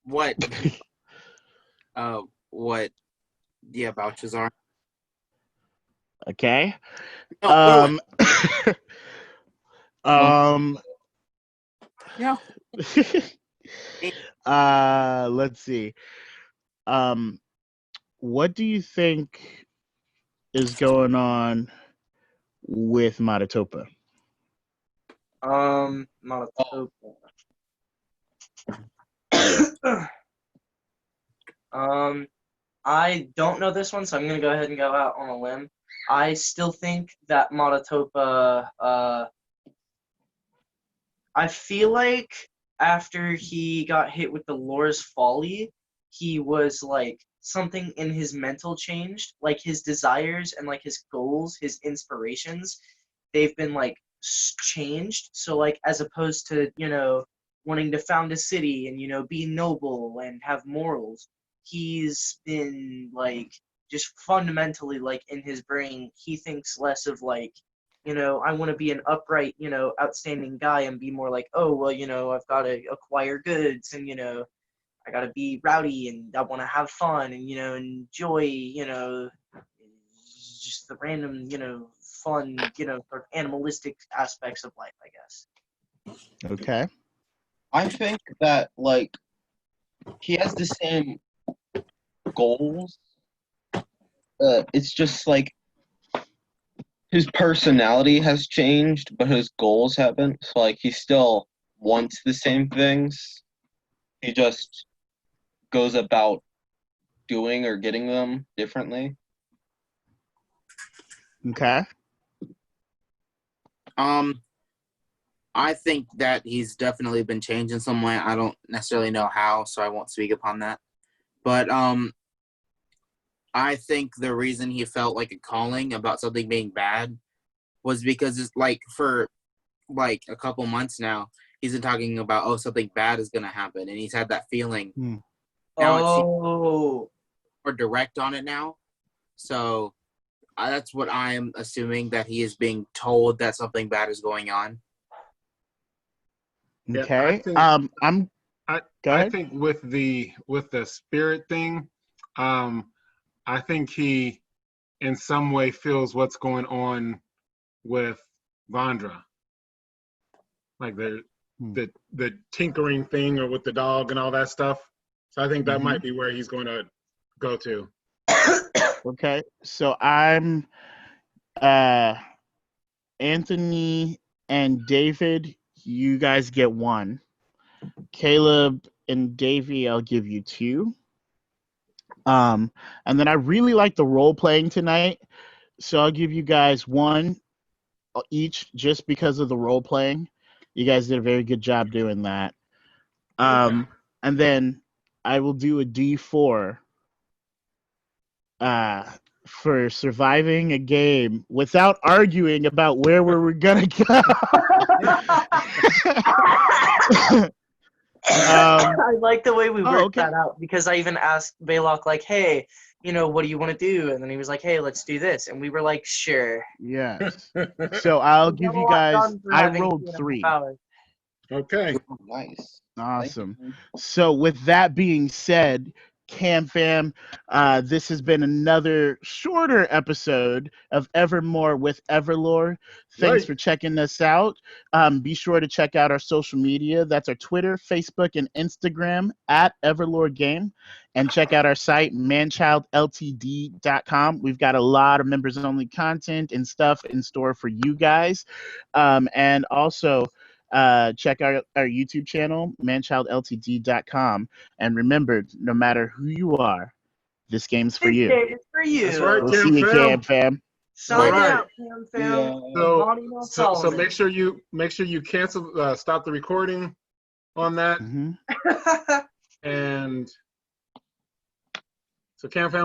S5: What? What? Yeah, Belshazzar.
S3: Okay.
S5: No,
S3: Yeah. Let's see. What do you think is going on with Matatopa?
S2: Malatopa. I don't know this one, so I'm gonna go ahead and go out on a limb. I still think that Matatopa. I feel like after he got hit with the Lore's Folly, he was like something in his mental changed, like his desires and like his goals, his inspirations, they've been like changed. So like as opposed to, wanting to found a city and be noble and have morals, he's been like just fundamentally like in his brain, he thinks less of like, I want to be an upright, outstanding guy and be more like, oh, well, I've got to acquire goods and, I got to be rowdy and I want to have fun and, enjoy, just the random, fun, sort of animalistic aspects of life, I guess.
S3: Okay.
S4: I think that like he has the same goals. It's just like his personality has changed, but his goals haven't. So like he still wants the same things. He just goes about doing or getting them differently.
S3: Okay.
S5: I think that he's definitely been changed in some way. I don't necessarily know how, so I won't speak upon that. But I think the reason he felt like a calling about something being bad was because it's like for like a couple months now, he's been talking about, oh, something bad is gonna happen, and he's had that feeling. Now it seems more direct on it now. So that's what I'm assuming, that he is being told that something bad is going on.
S3: Okay.
S1: Yeah,
S3: Go
S1: I
S3: ahead.
S1: think with the spirit thing, I think he in some way feels what's going on with Vandra. Like the tinkering thing, or with the dog and all that stuff. So I think that might be where he's going to go to.
S3: Okay. So I'm Anthony and David, you guys get 1. Caleb and Davey, I'll give you 2. And then I really like the role playing tonight, so I'll give you guys 1 each, just because of the role playing. You guys did a very good job doing that. And then I will do a D4 for surviving a game without arguing about where we're gonna go.
S2: I like the way we worked
S3: okay.
S2: that out, because I even asked Baylock, like, hey, what do you want to do? And then he was like, hey, let's do this. And we were like, sure.
S3: Yes. So I'll
S2: We
S3: give
S2: got a
S3: you
S2: lot
S3: guys,
S2: done for
S3: I
S2: having
S3: rolled
S2: 2.5
S3: 3.
S2: hours.
S1: Okay.
S4: Nice.
S3: Awesome. So with that being said, Cam Fam, this has been another shorter episode of Evermore with EverLore. Thanks
S1: Right.
S3: for checking us out. Be sure to check out our social media. That's our Twitter, Facebook, and Instagram at EverLore Game. And check out our site, ManChildLTD.com. We've got a lot of members-only content and stuff in store for you guys. And also, check out our YouTube channel, ManChildLTD.com. And remember, no matter who you are, this game's for
S2: This
S3: you.
S2: game is for you.
S1: That's right,
S3: We'll
S1: Cam
S3: see you,
S1: Fam.
S3: Cam Fam.
S2: Sign
S1: All right.
S2: out, Cam Fam.
S1: So,
S2: Bonnie Mel
S1: so
S2: Solomon.
S1: make sure you cancel, stop the recording on that.
S3: Mm-hmm.
S1: And so Cam Fam.